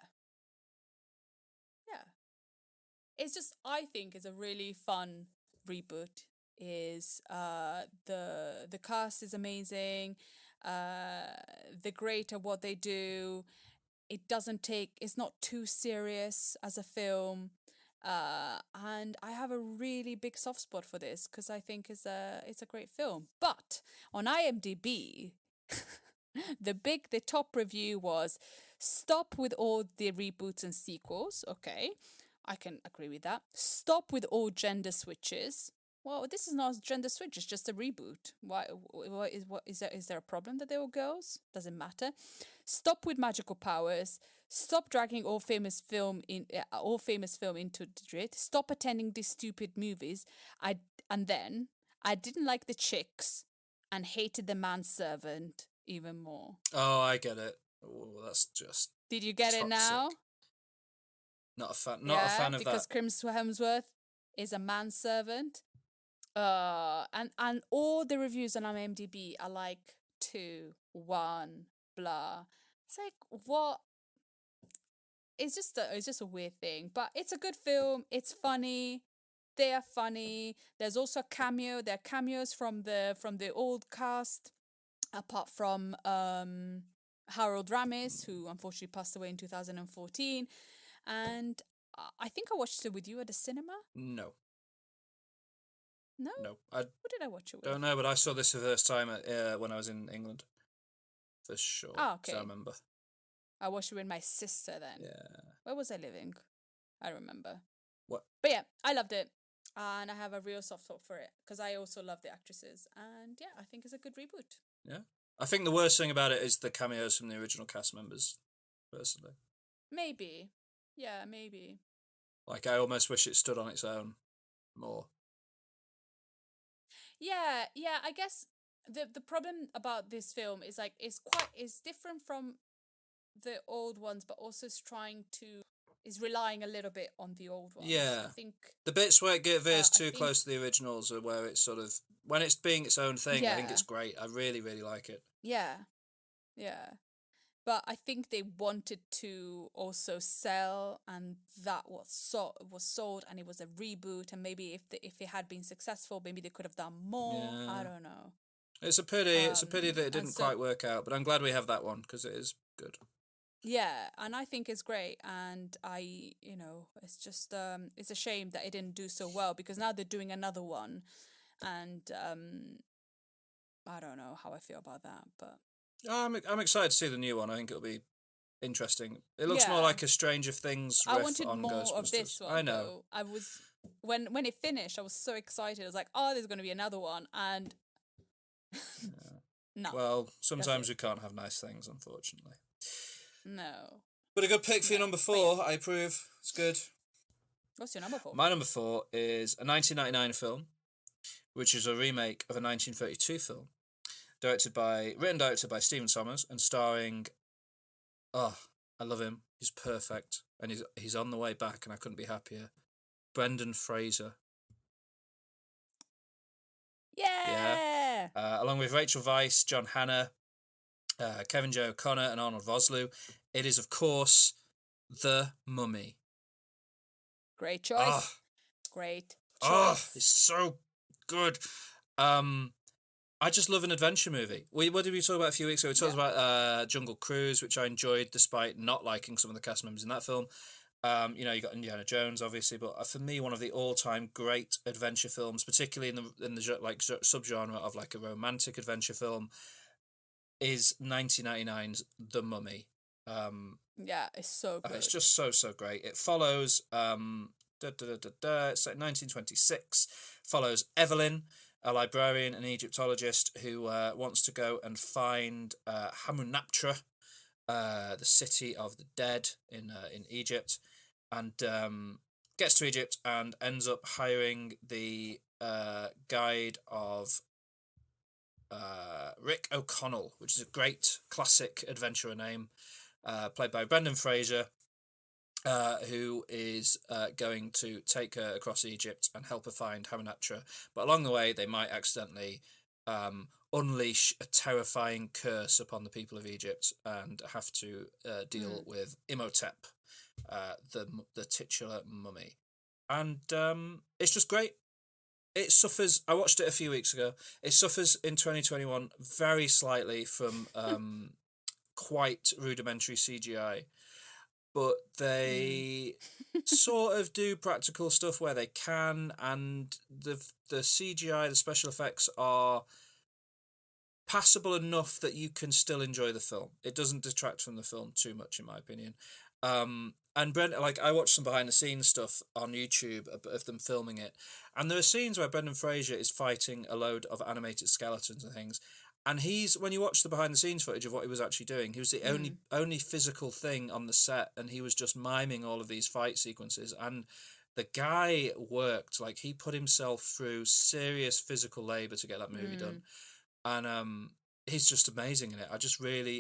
It's just, I think it's a really fun reboot. Is the cast is amazing, they're great at what they do. It's not too serious as a film, and I have a really big soft spot for this because I think it's a great film. But on IMDb, the top review was, "Stop with all the reboots and sequels." Okay, I can agree with that. "Stop with all gender switches." Well, this is not a gender switch; it's just a reboot. Why is there a problem that they were girls? Doesn't matter. "Stop with magical powers." "Stop dragging all famous film into the grid." "Stop attending these stupid movies." I didn't like the chicks and hated the manservant even more. Oh, I get it. Oh, that's just. Did you get toxic. it now? Not a fan. Not a fan of because that. Chris Hemsworth is a manservant. And all the reviews on IMDb are like 2, 1, blah. It's like what? It's just a weird thing, but it's a good film. It's funny. They are funny. There's also a cameo. There are cameos from the old cast, apart from Harold Ramis, who unfortunately passed away in 2014. And I think I watched it with you at the cinema. No. No? No. I Who did I watch it with? don't know, but I saw this for the first time when I was in England. For sure. Ah, okay. So I remember. I watched it with my sister then. Yeah. Where was I living? I remember. What? But yeah, I loved it. And I have a real soft spot for it because I also love the actresses. And yeah, I think it's a good reboot. Yeah. I think the worst thing about it is the cameos from the original cast members, personally. Maybe. Yeah, maybe. Like, I almost wish it stood on its own more. Yeah, I guess the problem about this film is like it's different from the old ones, but also is relying a little bit on the old ones. Yeah. I think The bits where it veers I too think- close to the originals are where it's sort of, when it's being its own thing, I think Yeah. it's great. I really, really like it. yeah. But I think they wanted to also sell, and that was sold, and it was a reboot. And maybe if it had been successful, maybe they could have done more. Yeah. I don't know. It's a pity. It's a pity that it and didn't so- quite work out, but I'm glad we have that one because it is good. Yeah, and I think it's great, and it's just it's a shame that it didn't do so well because now they're doing another one, and I don't know how I feel about that, but I'm excited to see the new one. I think it'll be interesting. It looks more Yeah. like a Stranger Things riff I wanted on more Ghostbusters. of this one. I know. Though. I was when it finished, I was so excited. I was like, "Oh, there's going to be another one," and no, Well, sometimes it. we can't have nice things, unfortunately. no. But a good pick for your No, number but 4. I approve. It's good. What's your number 4? My number 4 is a 1999 film, which is a remake of a 1932 film, written directed by Stephen Sommers and starring, I love him. He's perfect, and he's on the way back, and I couldn't be happier. Brendan Fraser, Yeah. along with Rachel Weisz, John Hannah, Kevin J. O'Connor, and Arnold Vosloo. It is, of course, The Mummy. Great choice. Ah. Great Oh, choice. it's so good. I just love an adventure movie. What did we talk about a few weeks ago? We talked about Jungle Cruise, which I enjoyed despite not liking some of the cast members in that film. You got Indiana Jones, obviously, but for me, one of the all-time great adventure films, particularly in the like subgenre of like a romantic adventure film, is 1999's The Mummy. Yeah, it's so good. It's just so great. It follows it's like 1926. Follows Evelyn, a librarian and Egyptologist who wants to go and find Hamunaptra, the city of the dead in Egypt, and gets to Egypt and ends up hiring the guide of Rick O'Connell, which is a great classic adventurer name, played by Brendan Fraser, who is going to take her across Egypt and help her find Hamunaptra. But along the way, they might accidentally unleash a terrifying curse upon the people of Egypt and have to deal with Imhotep, the titular mummy. And it's just great. It suffers. I watched it a few weeks ago. It suffers in 2021 very slightly from quite rudimentary CGI, but they sort of do practical stuff where they can, and the CGI, the special effects are passable enough that you can still enjoy the film. It doesn't detract from the film too much, in my opinion. And I watched some behind the scenes stuff on YouTube of them filming it, and there are scenes where Brendan Fraser is fighting a load of animated skeletons and things, and when you watch the behind the scenes footage of what he was actually doing, he was the only physical thing on the set, and he was just miming all of these fight sequences, and the guy worked, like he put himself through serious physical labor to get that movie done, and he's just amazing in it.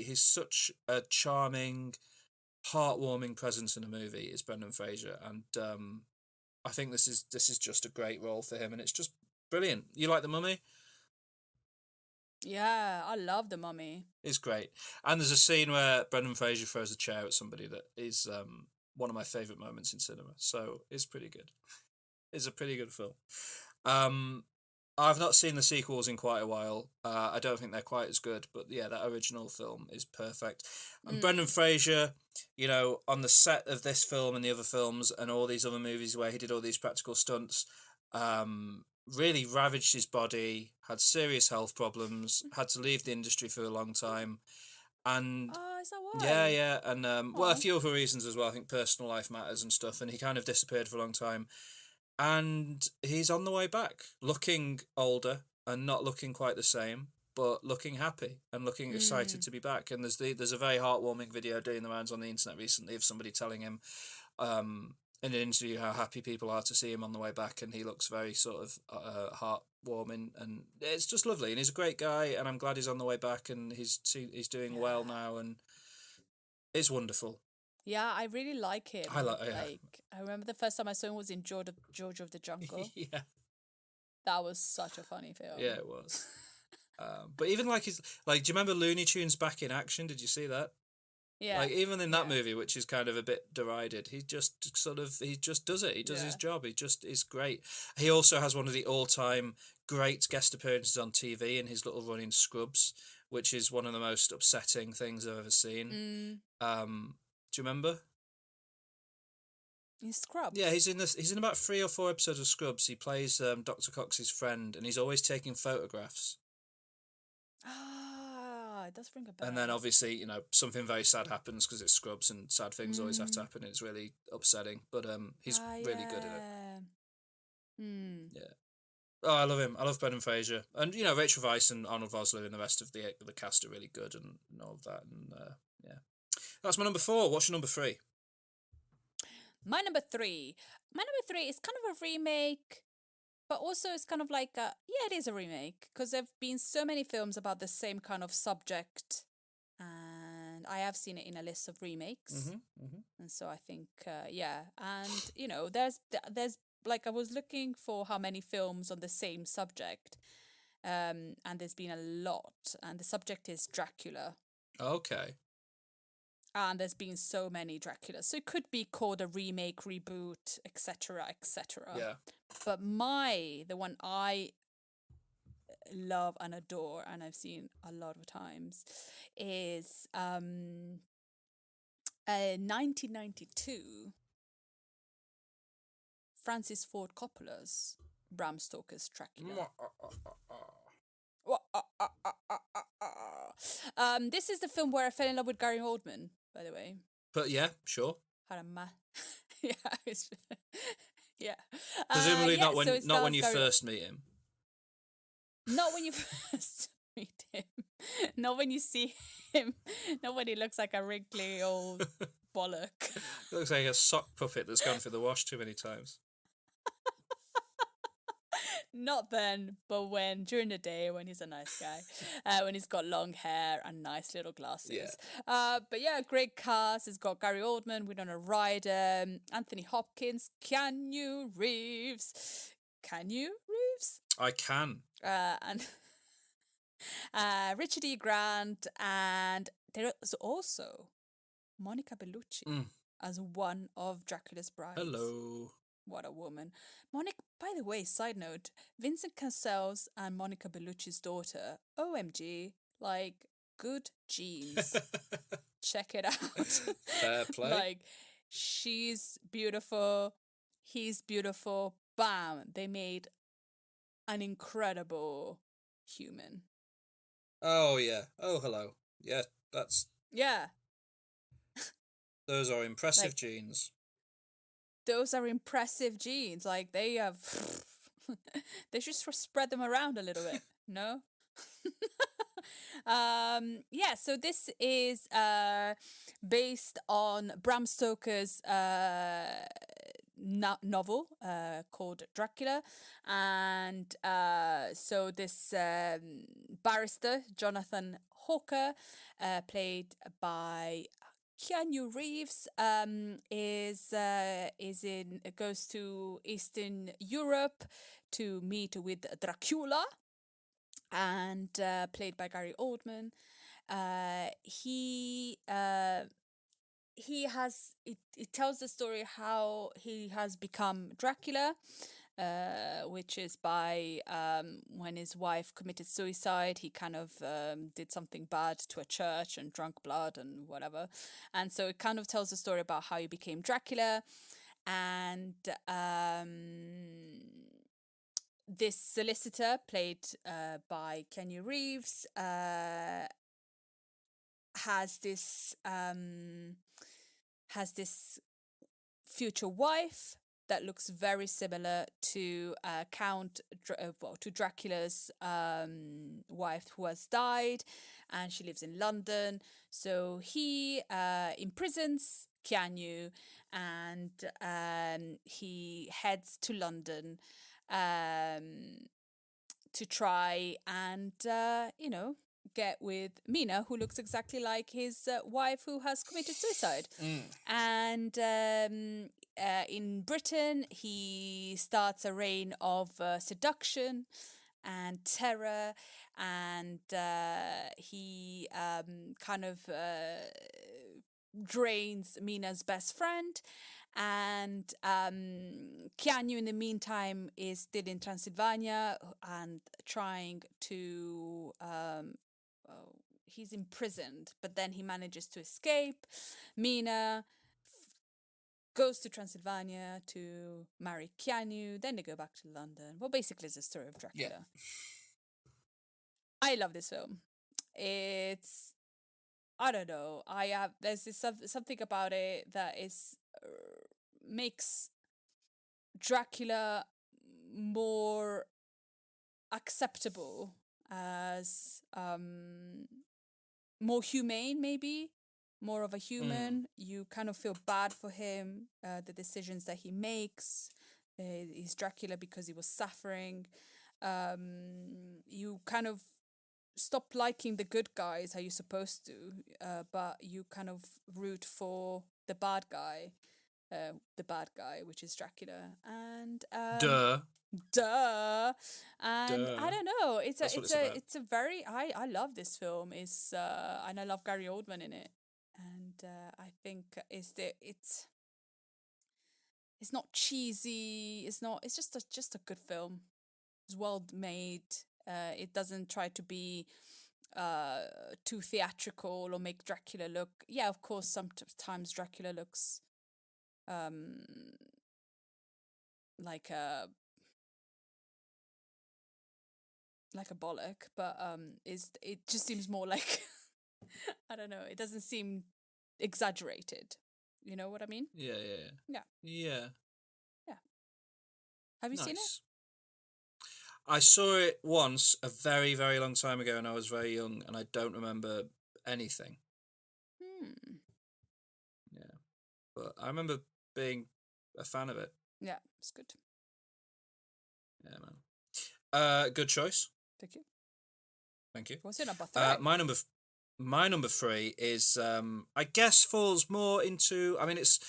He's such a charming, heartwarming presence in a movie is Brendan Fraser, and I think this is just a great role for him, and it's just brilliant. You like The Mummy? Yeah, I love The Mummy. It's great, and there's a scene where Brendan Fraser throws a chair at somebody that is one of my favourite moments in cinema. So it's pretty good. It's a pretty good film. I've not seen the sequels in quite a while. I don't think they're quite as good, but yeah, that original film is perfect. And Brendan Fraser, you know, on the set of this film and the other films and all these other movies where he did all these practical stunts, really ravaged his body, had serious health problems, had to leave the industry for a long time. And Is that why? yeah, and well, a few other reasons as well. I think personal life matters and stuff, and he kind of disappeared for a long time. And he's on the way back, looking older and not looking quite the same, but looking happy and looking excited to be back. And there's a very heartwarming video doing the rounds on the internet recently of somebody telling him in an interview how happy people are to see him on the way back, and he looks very sort of heartwarming, and it's just lovely. And he's a great guy, and I'm glad he's on the way back, and he's doing well now, and it's wonderful. Yeah, I really like him. I I remember the first time I saw him was in George of the Jungle. Yeah. That was such a funny film. Yeah, it was. But even do you remember Looney Tunes Back in Action? Did you see that? Yeah. Like even in that movie, which is kind of a bit derided, he just does it. He does his job. He just is great. He also has one of the all-time great guest appearances on TV in his little run in Scrubs, which is one of the most upsetting things I've ever seen. Do you remember? In Scrubs? Yeah, he's in about 3 or 4 episodes of Scrubs. He plays Dr. Cox's friend, and he's always taking photographs. It does ring a bell. And then obviously, you know, something very sad happens because it's Scrubs, and sad things always have to happen. And it's really upsetting, but he's really good at it. Yeah. Oh, I love him. I love Brendan Fraser, and you know, Rachel Weisz and Arnold Vosloo and the rest of the cast are really good, and all of that. And yeah, that's my number 4. What's your number 3? My number 3 is kind of a remake, but also it's kind of like it is a remake, because there have been so many films about the same kind of subject, and I have seen it in a list of remakes. And so I think and you know, there's like, I was looking for how many films on the same subject, and there's been a lot, and the subject is Dracula. Okay. And there's been so many Draculas, so it could be called a remake, reboot, etc., etc. Yeah. But the one I love and adore, and I've seen a lot of times, is 1992 Francis Ford Coppola's Bram Stoker's Dracula. This is the film where I fell in love with Gary Oldman, by the way. But yeah, sure. Yeah, yeah. Presumably not when you Gary... first meet him. Not when you first meet him. Not when you see him. Not when he looks like a wrinkly old bollock. Looks like a sock puppet that's gone through the wash too many times. Not then, but during the day, when he's a nice guy, when he's got long hair and nice little glasses. Yeah. But yeah, great cast. It's got Gary Oldman, Winona Ryder, Anthony Hopkins, Keanu Reeves. I can. And Richard E. Grant, and there's also Monica Bellucci as one of Dracula's brides. Hello. What a woman. Monica, by the way, side note, Vincent Cassel's and Monica Bellucci's daughter, OMG, like, good genes. Check it out. Fair play. Like, she's beautiful, he's beautiful, bam, they made an incredible human. Oh, yeah. Oh, hello. Yeah, that's... Yeah. Those are impressive genes. Those are impressive genes. Like, they have... they should spread them around a little bit, no? Yeah, so this is based on Bram Stoker's novel called Dracula, and so this barrister Jonathan Hawker, played by Keanu Reeves goes to Eastern Europe to meet with Dracula, and played by Gary Oldman. It tells the story how he has become Dracula, which is by when his wife committed suicide. He kind of did something bad to a church and drank blood and whatever, and so it kind of tells the story about how he became Dracula. And this solicitor, played by Keanu Reeves, has this future wife that looks very similar to to Dracula's wife who has died, and she lives in London. So he imprisons Keanu, and he heads to London to try and get with Mina, who looks exactly like his wife who has committed suicide. And in Britain, he starts a reign of seduction and terror, and he kind of drains Mina's best friend. And Keanu, in the meantime, is still in Transylvania and trying to he's imprisoned, but then he manages to escape. Mina goes to Transylvania to marry Keanu, then they go back to London. Well, basically it's the story of Dracula. Yeah. I love this film. It's, I don't know, there's this something about it that is makes Dracula more acceptable as more humane, maybe more of a human. You kind of feel bad for him, the decisions that he makes. He's Dracula because he was suffering. You kind of stop liking the good guys how you're supposed to, but you kind of root for the bad guy, which is Dracula. And Duh. And Duh. I don't know, it's a very, I love this film. And I love Gary Oldman in it, and I think it's not cheesy, it's just a good film. It's well made. It doesn't try to be too theatrical or make Dracula look, of course sometimes Dracula looks like a bollock, but it just seems more like I don't know, it doesn't seem exaggerated. You know what I mean? Yeah. Have you seen it? Nice. I saw it once a very, very long time ago, and I was very young, and I don't remember anything. Yeah, but I remember being a fan of it. Yeah, it's good. Yeah, man. Good choice. Thank you. Thank you. What's your number 3? My number 3 is I guess falls more into, I mean, it's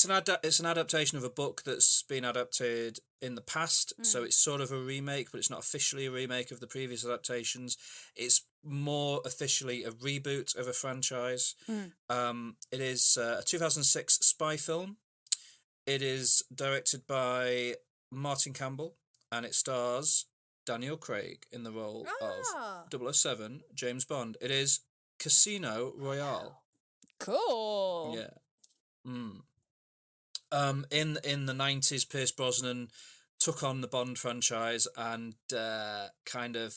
an adaptation of a book that's been adapted in the past, so it's sort of a remake, but it's not officially a remake of the previous adaptations. It's more officially a reboot of a franchise. It is a 2006 spy film. It is directed by Martin Campbell, and it stars Daniel Craig in the role of 007 James Bond. It is Casino Royale. Cool. Yeah. In the 90s, Pierce Brosnan took on the Bond franchise and kind of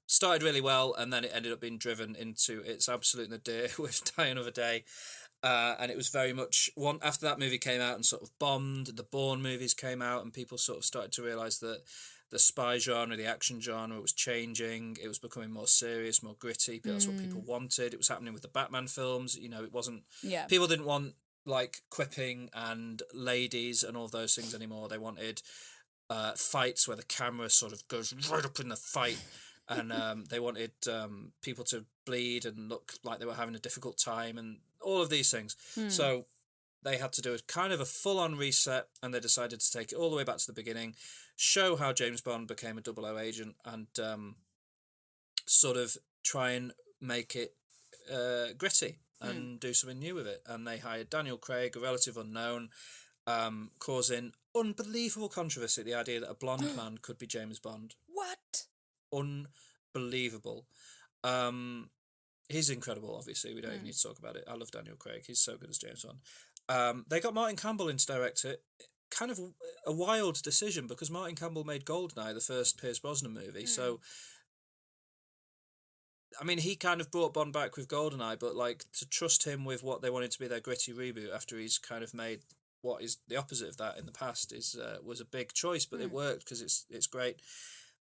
started really well, and then it ended up being driven into its absolute nadir with Die Another Day. And it was very much one after that movie came out and sort of bombed. The Bourne movies came out, and people sort of started to realise that the spy genre, the action genre, was changing. It was becoming more serious, more gritty. That's what people wanted. It was happening with the Batman films. You know, it wasn't. Yeah. People didn't want like quipping and ladies and all those things anymore. They wanted fights where the camera sort of goes right up in the fight. And they wanted people to bleed and look like they were having a difficult time, and all of these things. So they had to do a kind of a full-on reset, and they decided to take it all the way back to the beginning, show how James Bond became a 00 agent, and sort of try and make it gritty and do something new with it. And they hired Daniel Craig, a relative unknown, causing unbelievable controversy, the idea that a blonde man could be James Bond. What? Unbelievable. He's incredible, obviously. We don't even need to talk about it. I love Daniel Craig. He's so good as James Bond. They got Martin Campbell in to direct it. Kind of a wild decision, because Martin Campbell made Goldeneye, the first Pierce Brosnan movie. So, I mean, he kind of brought Bond back with Goldeneye, but like to trust him with what they wanted to be their gritty reboot after he's kind of made what is the opposite of that in the past was a big choice, but it worked because it's great.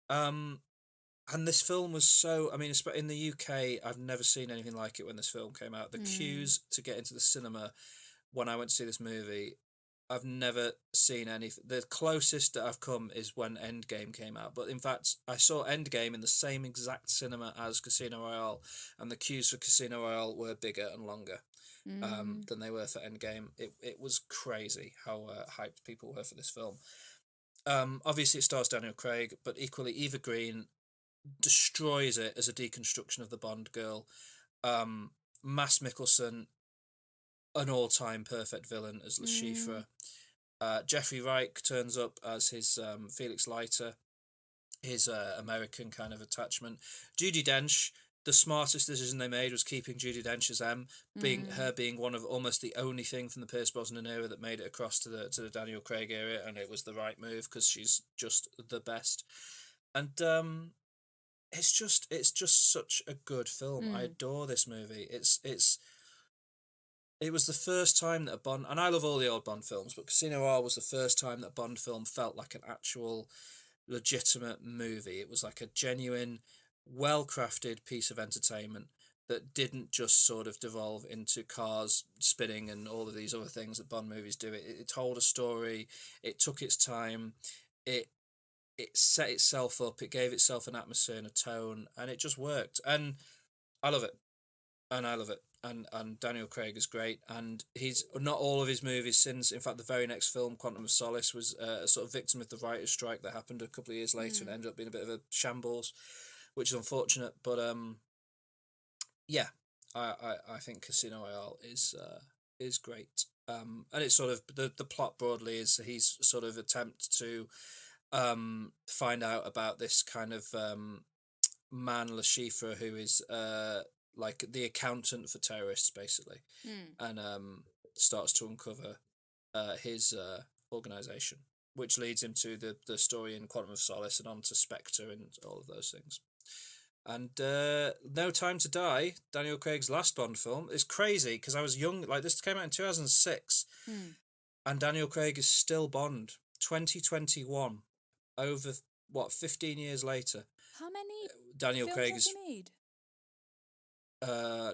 And this film was so, I mean, in the UK, I've never seen anything like it when this film came out. The queues to get into the cinema when I went to see this movie, I've never seen anything. The closest that I've come is when Endgame came out. But in fact, I saw Endgame in the same exact cinema as Casino Royale, and the queues for Casino Royale were bigger and longer than they were for Endgame. It was crazy how hyped people were for this film. Obviously, it stars Daniel Craig, but equally Eva Green destroys it as a deconstruction of the Bond girl. Mads Mikkelsen, an all-time perfect villain as Le Chiffre. Jeffrey Reich turns up as his Felix Leiter, his American kind of attachment. Judi Dench, the smartest decision they made was keeping Judi Dench as M, being one of almost the only thing from the Pierce Brosnan era that made it across to the Daniel Craig era, and it was the right move because she's just the best. And it's just such a good film. I adore this movie. It was the first time that a Bond, and I love all the old Bond films, but Casino Royale was the first time that a Bond film felt like an actual legitimate movie. It was like a genuine, well-crafted piece of entertainment that didn't just sort of devolve into cars spinning and all of these other things that Bond movies do. It told a story, it took its time, it set itself up, it gave itself an atmosphere and a tone, and it just worked. And I love it. And Daniel Craig is great, and he's not all of his movies since. In fact, the very next film, Quantum of Solace, was a sort of victim of the writer's strike that happened a couple of years later and ended up being a bit of a shambles, which is unfortunate. But yeah, I think Casino Royale is great. And it's sort of the plot broadly is he's sort of attempt to find out about this kind of man Le Chiffre who is like the accountant for terrorists basically, and starts to uncover his organization, which leads him to the story in Quantum of Solace and on to Spectre and all of those things. And No Time to Die, Daniel Craig's last Bond film, is crazy because I was young. Like, this came out in 2006, and Daniel Craig is still Bond. 2021, over 15 years later. How many Daniel films Craig has is he made?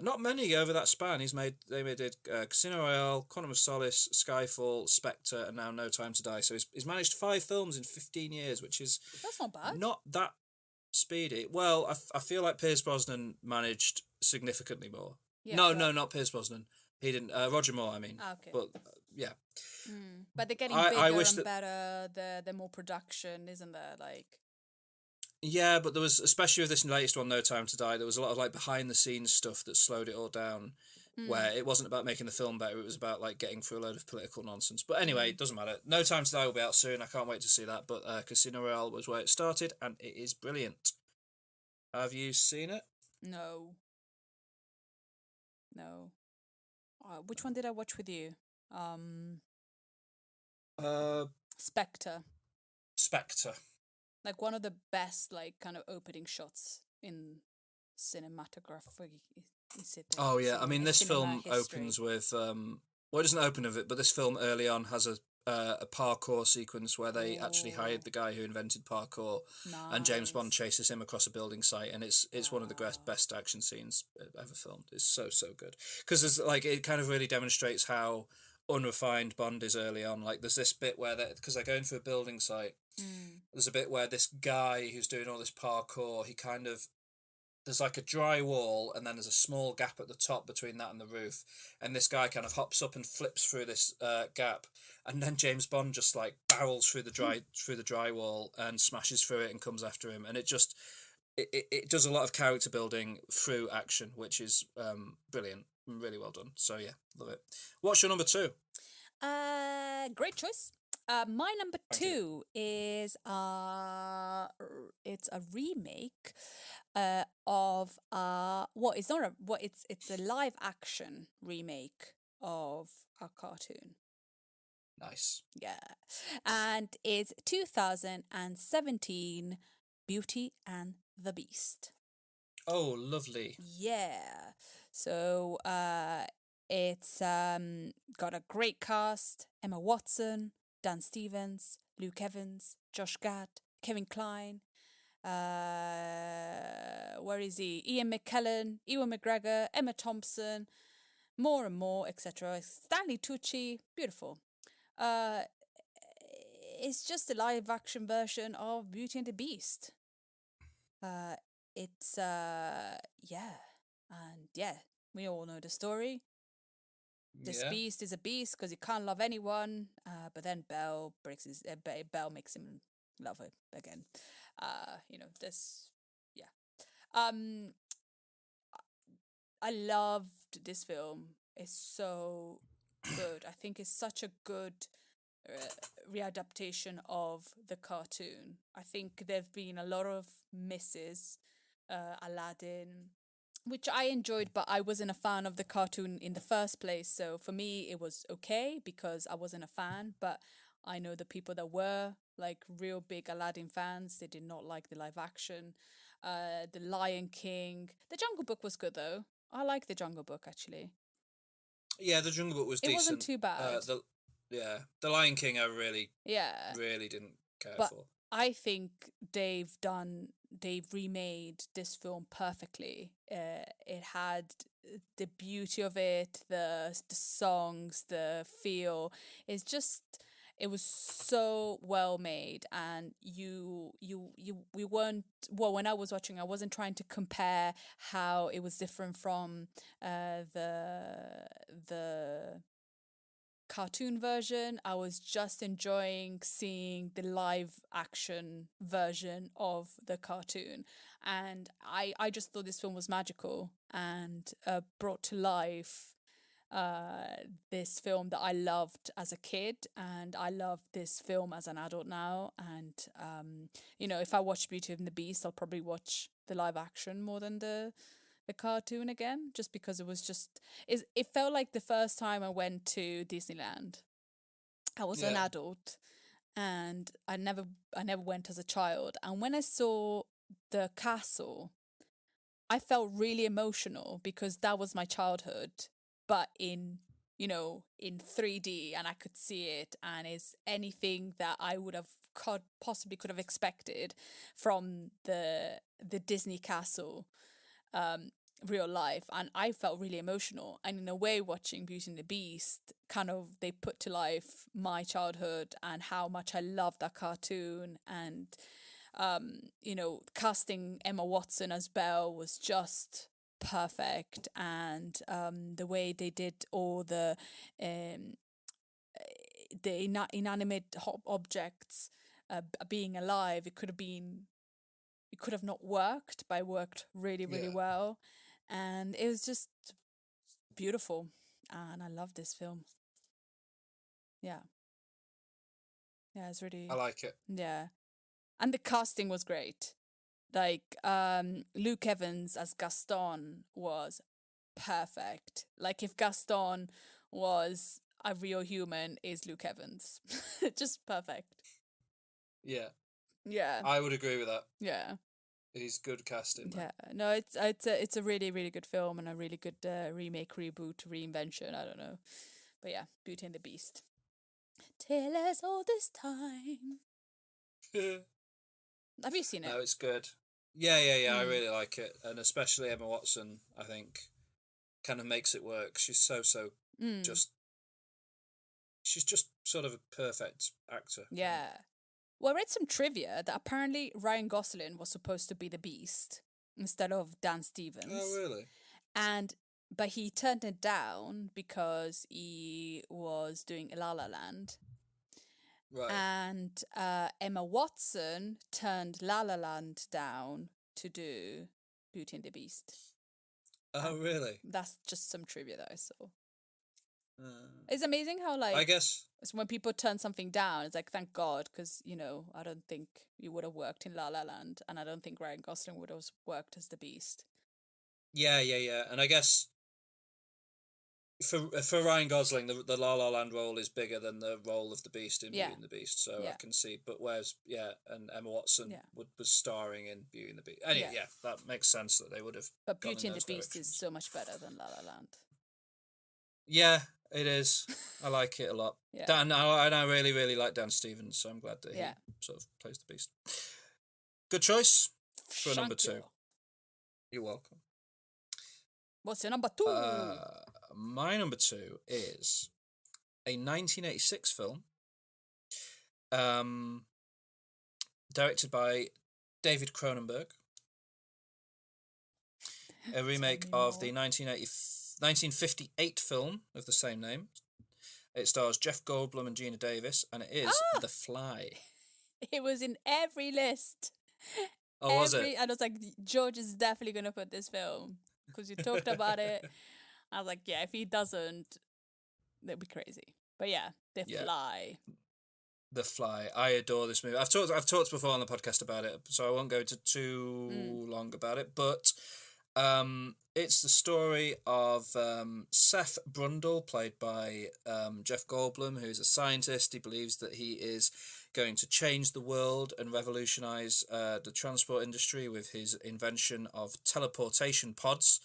not many over that span. They did Casino Royale, Quantum of Solace, Skyfall, Spectre, and now No Time to Die. So he's managed 5 films in 15 years, which is That's not bad. not that speedy. Well, I feel like Pierce Brosnan managed significantly more. Yeah, No, not Pierce Brosnan. He didn't. Roger Moore, I mean. Okay. But yeah. But they're getting I bigger wish and that- better. They're more production, isn't there? Like. Yeah, but there was, especially with this latest one, No Time to Die, there was a lot of like behind the scenes stuff that slowed it all down, where it wasn't about making the film better, it was about like getting through a load of political nonsense. But anyway, it doesn't matter. No Time to Die will be out soon. I can't wait to see that. But Casino Royale was where it started, and it is brilliant. Have you seen it? No. Which one did I watch with you? Spectre. Spectre. Like one of the best, like, kind of opening shots in cinematography. Oh yeah, I mean this film history. opens with well, it doesn't open with it, but this film early on has a parkour sequence where they actually hired the guy who invented parkour, and James Bond chases him across a building site, and it's one of the best action scenes ever filmed. It's so good because there's like it kind of really demonstrates how unrefined Bond is early on. Like there's this bit where because they're going through a building site. There's a bit where this guy who's doing all this parkour, he kind of there's like a dry wall, and then there's a small gap at the top between that and the roof, and this guy kind of hops up and flips through this gap, and then James Bond just like barrels through the dry wall and smashes through it and comes after him, and it just it does a lot of character building through action, which is brilliant, really well done. So yeah, love it. What's your number 2? Great choice. My number Thank you. 2 is it's a remake of it's a live action remake of a cartoon. Nice. Yeah. And it's 2017 Beauty and the Beast. Oh, lovely. Yeah. So it's got a great cast: Emma Watson, Dan Stevens, Luke Evans, Josh Gad, Kevin Kline, where is he? Ian McKellen, Ewan McGregor, Emma Thompson, more and more, etc. Stanley Tucci, beautiful. It's just a live action version of Beauty and the Beast. It's we all know the story. This Yeah. beast is a beast because he can't love anyone. But then Belle Belle makes him love her again. This, yeah. I loved this film. It's so good. I think it's such a good readaptation of the cartoon. I think there've been a lot of misses. Aladdin, which I enjoyed, but I wasn't a fan of the cartoon in the first place. So for me, it was okay because I wasn't a fan. But I know the people that were like real big Aladdin fans, they did not like the live action. The Lion King, the Jungle Book was good though. I like the Jungle Book actually. Yeah, the Jungle Book was It decent. wasn't too bad. The Lion King I really Yeah, didn't care but for. I think they've remade this film perfectly. It had the beauty of it, the songs, the feel. It was so well made, and we weren't, well, when I was watching, I wasn't trying to compare how it was different from the cartoon version. I was just enjoying seeing the live action version of the cartoon, and I just thought this film was magical and brought to life this film that I loved as a kid, and I love this film as an adult now. And if I watch Beauty and the Beast, I'll probably watch the live action more than the cartoon again, just because it felt like the first time I went to Disneyland. I was an Yeah. adult, and I never went as a child. And when I saw the castle, I felt really emotional because that was my childhood, but in 3D, and I could see it, and it's anything that I would have possibly could have expected from the Disney castle. Real life, and I felt really emotional. And in a way, watching Beauty and the Beast, kind of, they put to life my childhood and how much I loved that cartoon. And casting Emma Watson as Belle was just perfect. And the way they did all the inanimate objects being alive, it could have not worked, but it worked really, really well. And it was just beautiful. And I love this film. Yeah. Yeah, it's really... I like it. Yeah. And the casting was great. Like, Luke Evans as Gaston was perfect. Like, if Gaston was a real human, is Luke Evans. Just perfect. Yeah. Yeah. I would agree with that. Yeah. He's good casting. Man. Yeah, no, it's a really, really good film, and a really good remake, reboot, reinvention. I don't know, but yeah, Beauty and the Beast. Tell us all this time. Have you seen it? No, it's good. Yeah. I really like it, and especially Emma Watson. I think kind of makes it work. She's so just. She's just sort of a perfect actor. Yeah. Well, I read some trivia that apparently Ryan Gosling was supposed to be the Beast, instead of Dan Stevens. Oh, really? But he turned it down because he was doing La La Land. Right. And Emma Watson turned La La Land down to do Beauty and the Beast. Oh, really? That's just some trivia that I saw. Uh, It's amazing how, like, I guess. when people turn something down, it's like, thank God, because, I don't think you would have worked in La La Land, and I don't think Ryan Gosling would have worked as the Beast. Yeah. And I guess for Ryan Gosling, the La La Land role is bigger than the role of the Beast in Beauty and the Beast, so I can see. But whereas, and Emma Watson was starring in Beauty and the Beast. Anyway, that makes sense that they would have. But gone Beauty in and the those Beast is directions. so much better than La La Land. Yeah, it is. I like it a lot. Yeah. Dan, I really, really like Dan Stevens, so I'm glad that he sort of plays the Beast. Good choice for number Thank 2. you. You're welcome. What's your number 2? My number 2 is a 1986 film, directed by David Cronenberg, a remake of the 1958 film of the same name. It stars Jeff Goldblum and Gina Davis, and it is The Fly. It was in every list. Oh, was it? I was like, George is definitely going to put this film because you talked about it. I was like, yeah, if he doesn't, that'd be crazy. But yeah, The Fly. The Fly. I adore this movie. I've talked before on the podcast about it, so I won't go into too long about it. But it's the story of Seth Brundle, played by Jeff Goldblum, who's a scientist. He believes that he is going to change the world and revolutionize the transport industry with his invention of teleportation pods.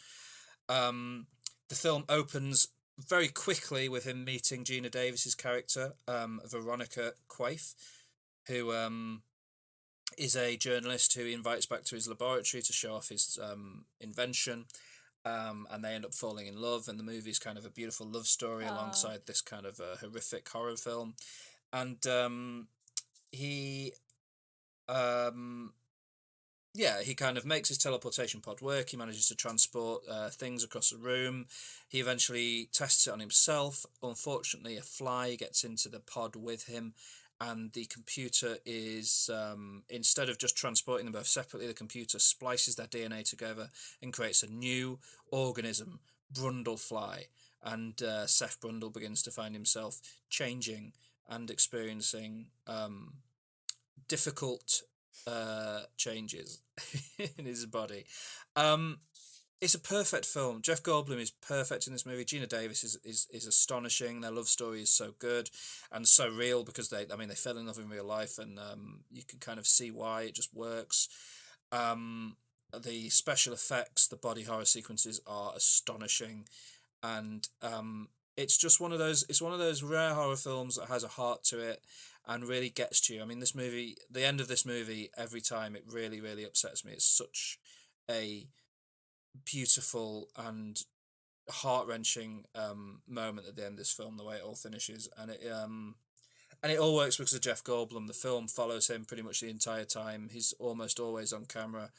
The film opens very quickly with him meeting Gina Davis's character, Veronica Quaife, who is a journalist who he invites back to his laboratory to show off his invention, and they end up falling in love, and the movie's kind of a beautiful love story alongside this kind of horrific horror film. And he kind of makes his teleportation pod work. He manages to transport things across a room. He eventually tests it on himself. Unfortunately, a fly gets into the pod with him, and the computer is, instead of just transporting them both separately, the computer splices their DNA together and creates a new organism, Brundlefly. And Seth Brundle begins to find himself changing and experiencing difficult changes in his body. It's a perfect film. Jeff Goldblum is perfect in this movie. Gina Davis is astonishing. Their love story is so good and so real because they fell in love in real life, and you can kind of see why it just works. The special effects, the body horror sequences are astonishing, and it's just one of those rare horror films that has a heart to it and really gets to you. I mean, this movie, the end of this movie, every time it really, really upsets me. It's such a beautiful and heart-wrenching moment at the end of this film, the way it all finishes, and it all works because of Jeff Goldblum. The film follows him pretty much the entire time. He's almost always on camera,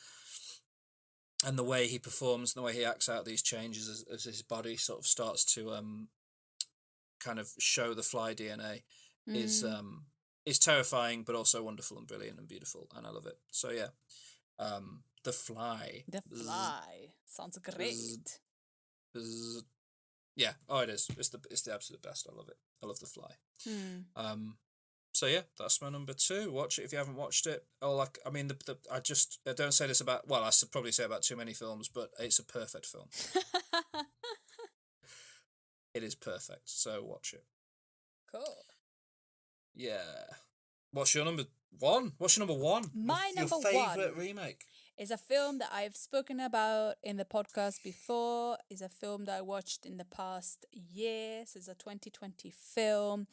and the way he performs and the way he acts out these changes as his body sort of starts to kind of show the fly DNA is terrifying, but also wonderful and brilliant and beautiful, and I love it. So yeah, The Fly. The Fly sounds great. Yeah, it is. It's the absolute best. I love it. I love The Fly. So yeah, that's my number 2. Watch it if you haven't watched it. I don't say this about. Well, I should probably say about too many films, but it's a perfect film. It is perfect. So watch it. Cool. Yeah. What's your number 1? My your number favorite 1 remake is a film that I've spoken about in the podcast before. Is a film that I watched in the past years. It's a 2020 film,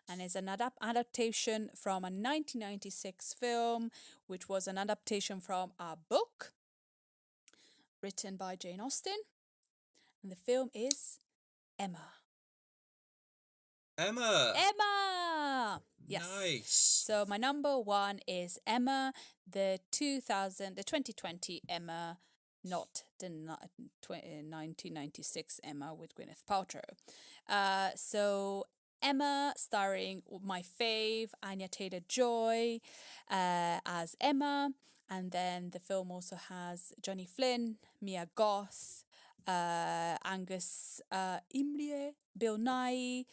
and it's an adaptation from a 1996 film, which was an adaptation from a book written by Jane Austen, and the film is Emma. Yes. Nice. So my number 1 is Emma, the 2020 Emma not the 1996 Emma with Gwyneth Paltrow. So Emma, starring my fave Anya Taylor-Joy as Emma, and then the film also has Johnny Flynn, Mia Goth, Angus Imrie, Bill Nighy,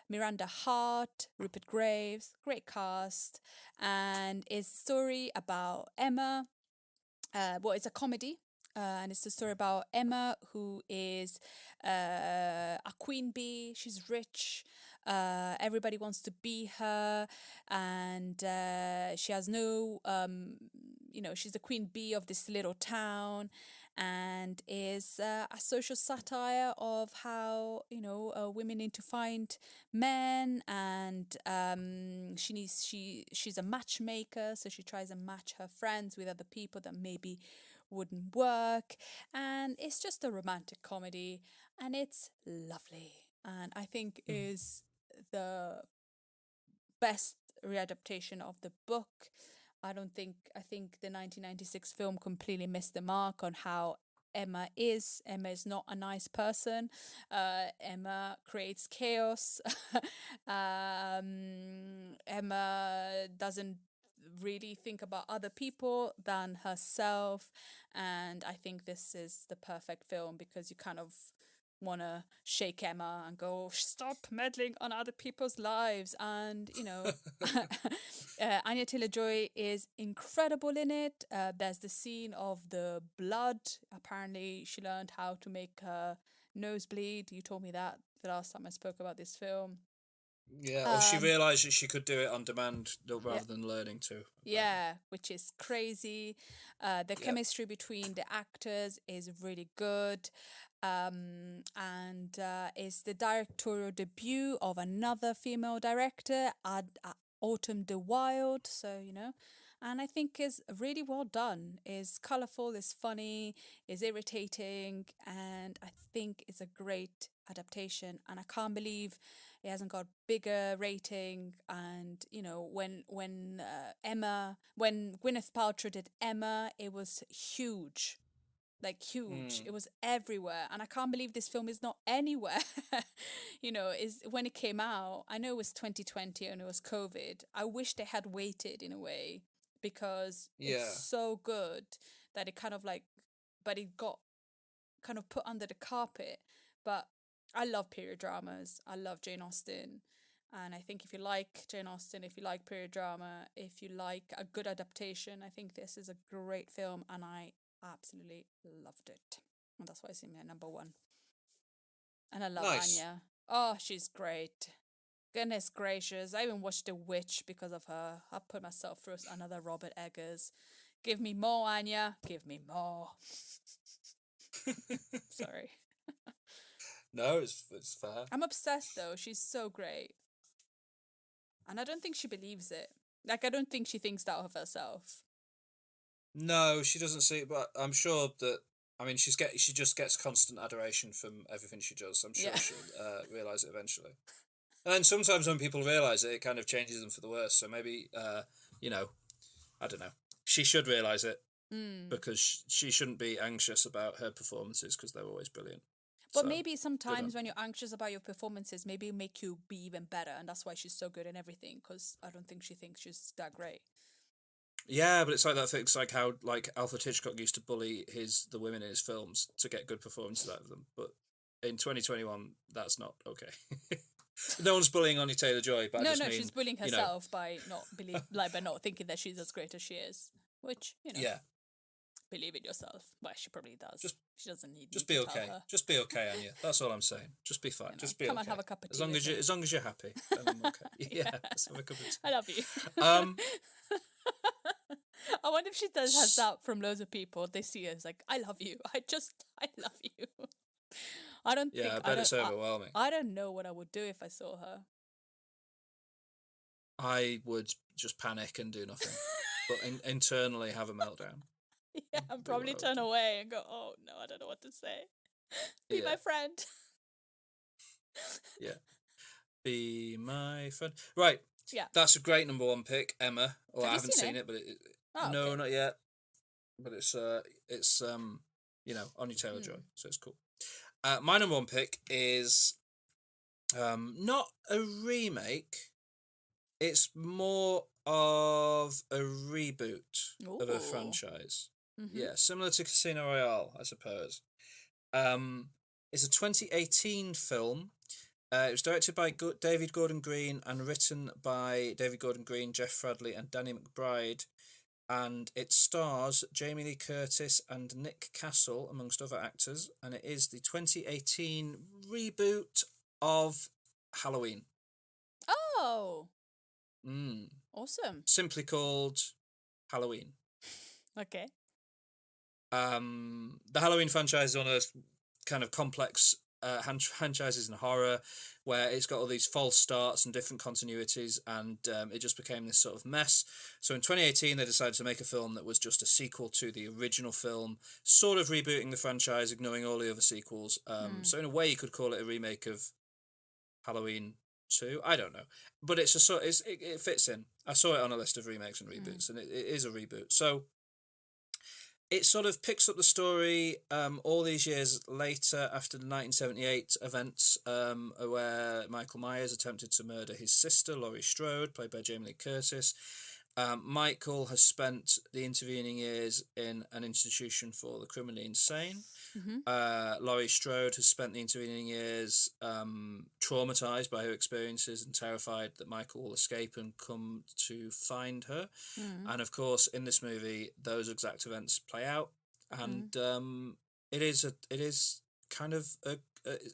Miranda Hart, Rupert Graves, great cast, and it's a story about Emma. It's a comedy, and it's a story about Emma, who is a queen bee. She's rich. Everybody wants to be her, and she has no, she's the queen bee of this little town, and is a social satire of how women need to find men, and she's a matchmaker, so she tries to match her friends with other people that maybe wouldn't work, and it's just a romantic comedy, and it's lovely, and I think is the best readaptation of the book. I think the 1996 film completely missed the mark on how Emma is. Emma is not a nice person. Emma creates chaos. Emma doesn't really think about other people than herself. And I think this is the perfect film because you kind of want to shake Emma and go, stop meddling on other people's lives. And, Anya Taylor-Joy is incredible in it. There's the scene of the blood. Apparently she learned how to make her nose bleed. You told me that the last time I spoke about this film. Yeah, or she realised that she could do it on demand rather than learning to. Yeah, which is crazy. The chemistry between the actors is really good. And it's the directorial debut of another female director, Autumn de Wilde. So, and I think is really well done. Is colourful, is funny, is irritating, and I think it's a great adaptation. And I can't believe it hasn't got bigger rating. And when Gwyneth Paltrow did Emma, it was huge. Like huge. It was everywhere, and I can't believe this film is not anywhere. Is when it came out, I know it was 2020 and it was COVID. I wish they had waited in a way, because it's so good that it kind of but it got kind of put under the carpet. But I love period dramas. I love Jane Austen. And I think if you like Jane Austen, if you like period drama, if you like a good adaptation, I think this is a great film, and I absolutely loved it. And that's why it's in my number one. And I love Anya. Oh, she's great. Goodness gracious. I even watched The Witch because of her. I put myself through another Robert Eggers. Give me more, Anya. Give me more. Sorry. No, it's fair. I'm obsessed though. She's so great. And I don't think she believes it. I don't think she thinks that of herself. No, she doesn't see it, but I'm sure that, she just gets constant adoration from everything she does. I'm sure she'll realise it eventually. And then sometimes when people realise it, it kind of changes them for the worse. So maybe, I don't know. She should realise it because she shouldn't be anxious about her performances because they're always brilliant. But maybe sometimes when you're anxious about your performances, maybe it'll make you be even better. And that's why she's so good in everything, because I don't think she thinks she's that great. Yeah, but it's like that thing. It's like how Alfred Hitchcock used to bully the women in his films to get good performances out of them. But in 2021, that's not okay. No one's bullying Anya Taylor-Joy, but no, she's bullying herself by not thinking that she's as great as she is. Which believe in yourself. Well, she probably does. She doesn't need. Just be okay. Just be okay, Anya. That's all I'm saying. Just be fine. Just be come okay. and have a cup of tea. As long as you're happy, then I'm okay. Yeah, let's have a cup of tea. I love you. I wonder if she has that from loads of people. They see her as like, I love you. I love you. I don't think. Yeah, I bet it's overwhelming. I don't know what I would do if I saw her. I would just panic and do nothing, but internally have a meltdown. Yeah, and probably turn away and go, oh no, I don't know what to say. Be my friend. Yeah. Be my friend. Right. Yeah. That's a great number one pick, Emma. Well, Have I you haven't seen seen it? it, but Oh, no, okay. not yet. But it's Anya Taylor-Joy. So it's cool. My number one pick is not a remake. It's more of a reboot of a Ooh. franchise. Mm-hmm. Yeah, similar to Casino Royale, I suppose. It's a 2018 film. It was directed by David Gordon Green and written by David Gordon Green, Jeff Fradley, and Danny McBride. And it stars Jamie Lee Curtis and Nick Castle, amongst other actors. And it is the 2018 reboot of Halloween. Oh, Mm. awesome. Simply called Halloween. Okay. The Halloween franchise is one of those kind of complex franchises in horror where it's got all these false starts and different continuities, and it just became this sort of mess. So in 2018 they decided to make a film that was just a sequel to the original film, sort of rebooting the franchise, ignoring all the other sequels. So in a way you could call it a remake of Halloween 2. I don't know, but it fits in. I saw it on a list of remakes and reboots, and it is a reboot. So it sort of picks up the story all these years later after the 1978 events where Michael Myers attempted to murder his sister, Laurie Strode, played by Jamie Lee Curtis. Michael has spent the intervening years in an institution for the criminally insane. Laurie Strode has spent the intervening years traumatized by her experiences and terrified that Michael will escape and come to find her. And of course, in this movie, those exact events play out. And it is kind of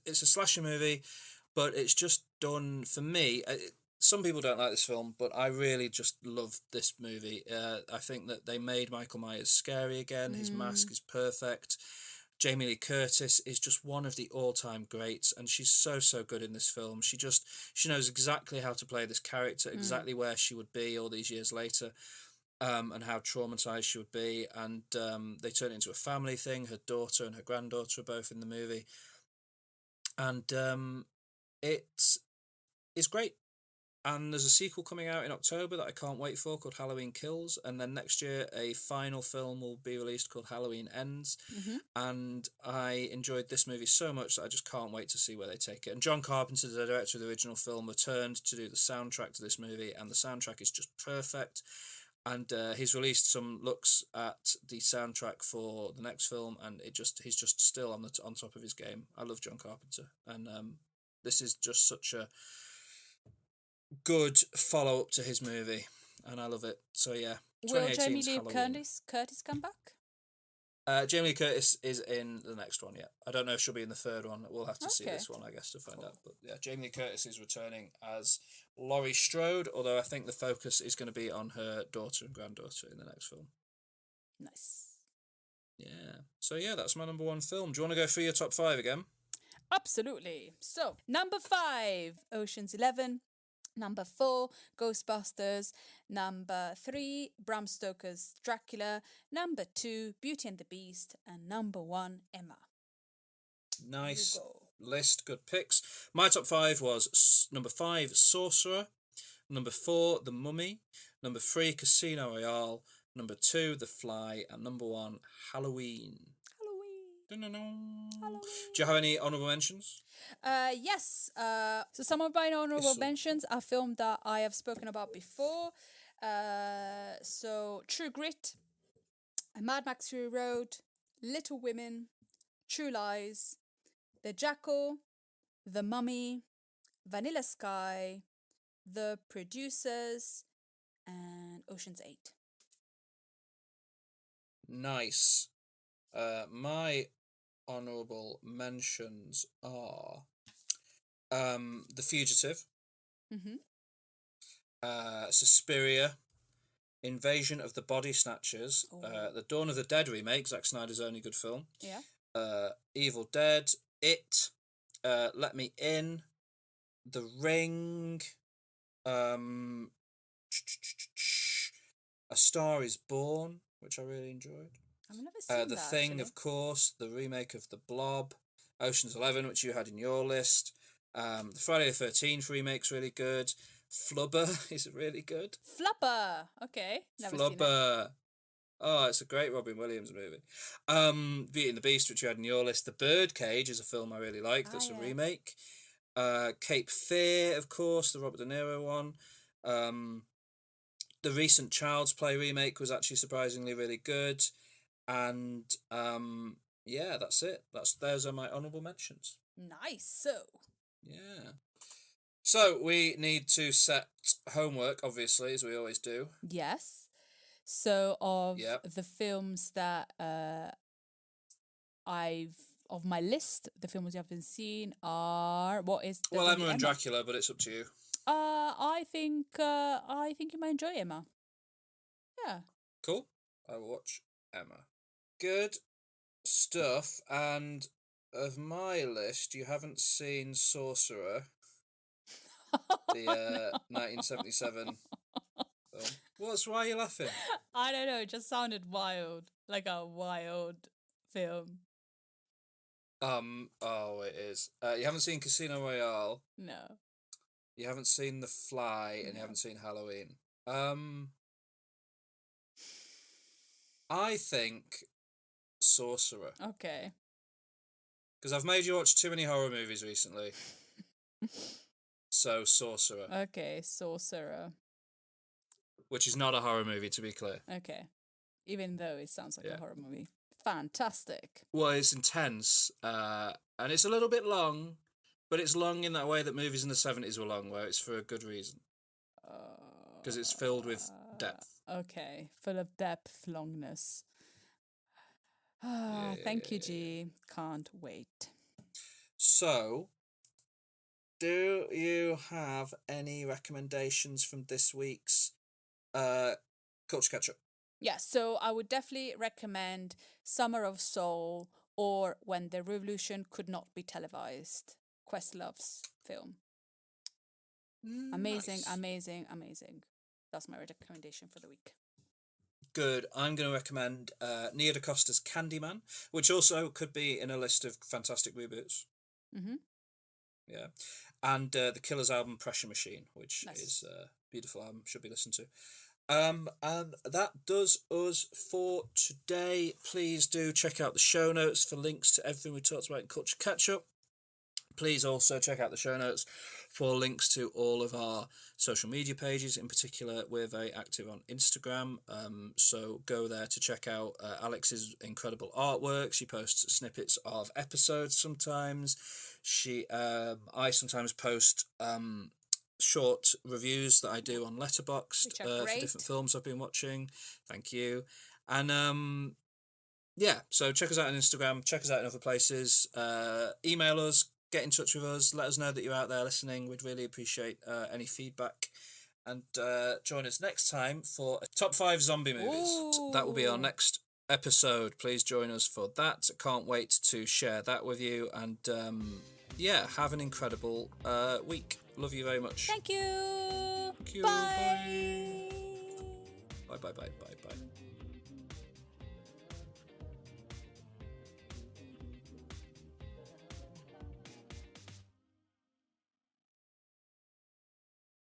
it's a slasher movie, but it's just done for me. Some people don't like this film, but I really just love this movie. I think that they made Michael Myers scary again. His mask is perfect. Jamie Lee Curtis is just one of the all-time greats, and she's so good in this film. She knows exactly how to play this character, exactly where she would be all these years later, and how traumatized she would be. And they turn it into a family thing. Her daughter and her granddaughter are both in the movie, and it's great. And there's a sequel coming out in October that I can't wait for, called Halloween Kills. And then next year, a final film will be released called Halloween Ends. And I enjoyed this movie so much that I just can't wait to see where they take it. And John Carpenter, the director of the original film, returned to do the soundtrack to this movie. And the soundtrack is just perfect. And he's released some looks at the soundtrack for the next film. And he's just still on top of his game. I love John Carpenter. And this is just such a good follow-up to his movie, and I love it. So yeah, Will Jamie 2018's Lee Halloween. Curtis come back? Jamie Lee Curtis is in the next one, yeah. I don't know if she'll be in the third one. We'll have to see this one, I guess, to find out. But yeah, Jamie Lee Curtis is returning as Laurie Strode, although I think the focus is going to be on her daughter and granddaughter in the next film. Nice. Yeah. So yeah, that's my number one film. Do you want to go through your top 5 again? Absolutely. So, number 5, Ocean's 11. Number 4, Ghostbusters. Number 3, Bram Stoker's Dracula. Number 2, Beauty and the Beast. And number 1, Emma. Nice list, good picks. My top 5 was number 5, Sorcerer. Number 4, The Mummy. Number 3, Casino Royale. Number 2, The Fly. And number 1, Halloween. Halloween. Do you have any honourable mentions? Yes. So some of my honorable mentions are films that I have spoken about before. So True Grit, Mad Max Fury Road, Little Women, True Lies, The Jackal, The Mummy, Vanilla Sky, The Producers, and Ocean's 8. Nice. My honourable mentions are The Fugitive, Suspiria, Invasion of the Body Snatchers, the Dawn of the Dead remake, Zack Snyder's only good film, Evil Dead, It, Let Me In, The Ring, A Star Is Born, which I really enjoyed. I've never seen The that, Thing, actually. of course, the remake of The Blob, Ocean's 11, which you had in your list. The Friday the 13th remake's really good. Flubber is really good. Flubber. Okay. Never seen it. Flubber. Oh, it's a great Robin Williams movie. Beauty and the Beast, which you had in your list. The Birdcage is a film I really like. That's a yes. remake. Cape Fear, of course, the Robert De Niro one. The recent Child's Play remake was actually surprisingly really good. And yeah, that's it. Those are my honourable mentions. Nice. So, Yeah. So we need to set homework, obviously, as we always do. yes. So, of Yep. the films that of my list, the films you haven't seen are what is Well, definitely Emma and Dracula, but it's up to you. I think you might enjoy Emma. Yeah. Cool. I will watch Emma. Good stuff. And of my list, you haven't seen Sorcerer, the 1977 film. Why are you laughing? I don't know. It just sounded wild, like a wild film. Oh, it is. You haven't seen Casino Royale. No. You haven't seen The Fly, and you No. haven't seen Halloween. I think Sorcerer. Okay. Because I've made you watch too many horror movies recently. So, Sorcerer. Okay, Sorcerer. Which is not a horror movie, to be clear. Okay. Even though it sounds like Yeah. a horror movie. Fantastic. Well, it's intense, and it's a little bit long, but it's long in that way that movies in the 70s were long, where it's for a good reason. Because it's filled with depth. Okay, full of depth, longness. Yeah, Thank you, G. Can't wait. So, do you have any recommendations from this week's Culture Catch-Up? Yeah, so I would definitely recommend Summer of Soul or When the Revolution Could Not Be Televised. Questlove's film. Amazing, Nice. amazing. That's my recommendation for the week. Good. I'm going to recommend Nia DaCosta's Candyman, which also could be in a list of fantastic reboots. Mm-hmm. Yeah. And the Killers album Pressure Machine, which Nice. is a beautiful album, should be listened to. And that does us for today. Please do check out the show notes for links to everything we talked about in Culture Catch-Up. Please also check out the show notes for links to all of our social media pages. In particular, we're very active on Instagram, so go there to check out Alex's incredible artwork. She posts snippets of episodes sometimes. I sometimes post short reviews that I do on Letterboxd Which are for great. different films I've been watching. Thank you. And yeah, so check us out on Instagram, check us out in other places, email us, get in touch with us, let us know that you're out there listening. We'd really appreciate any feedback. And join us next time for a top 5 zombie movies. That will be our Ooh. next episode. Please join us for that. Can't wait to share that with you. And yeah, have an incredible week. Love you very much. Thank you. Thank you. Bye. Bye. Bye.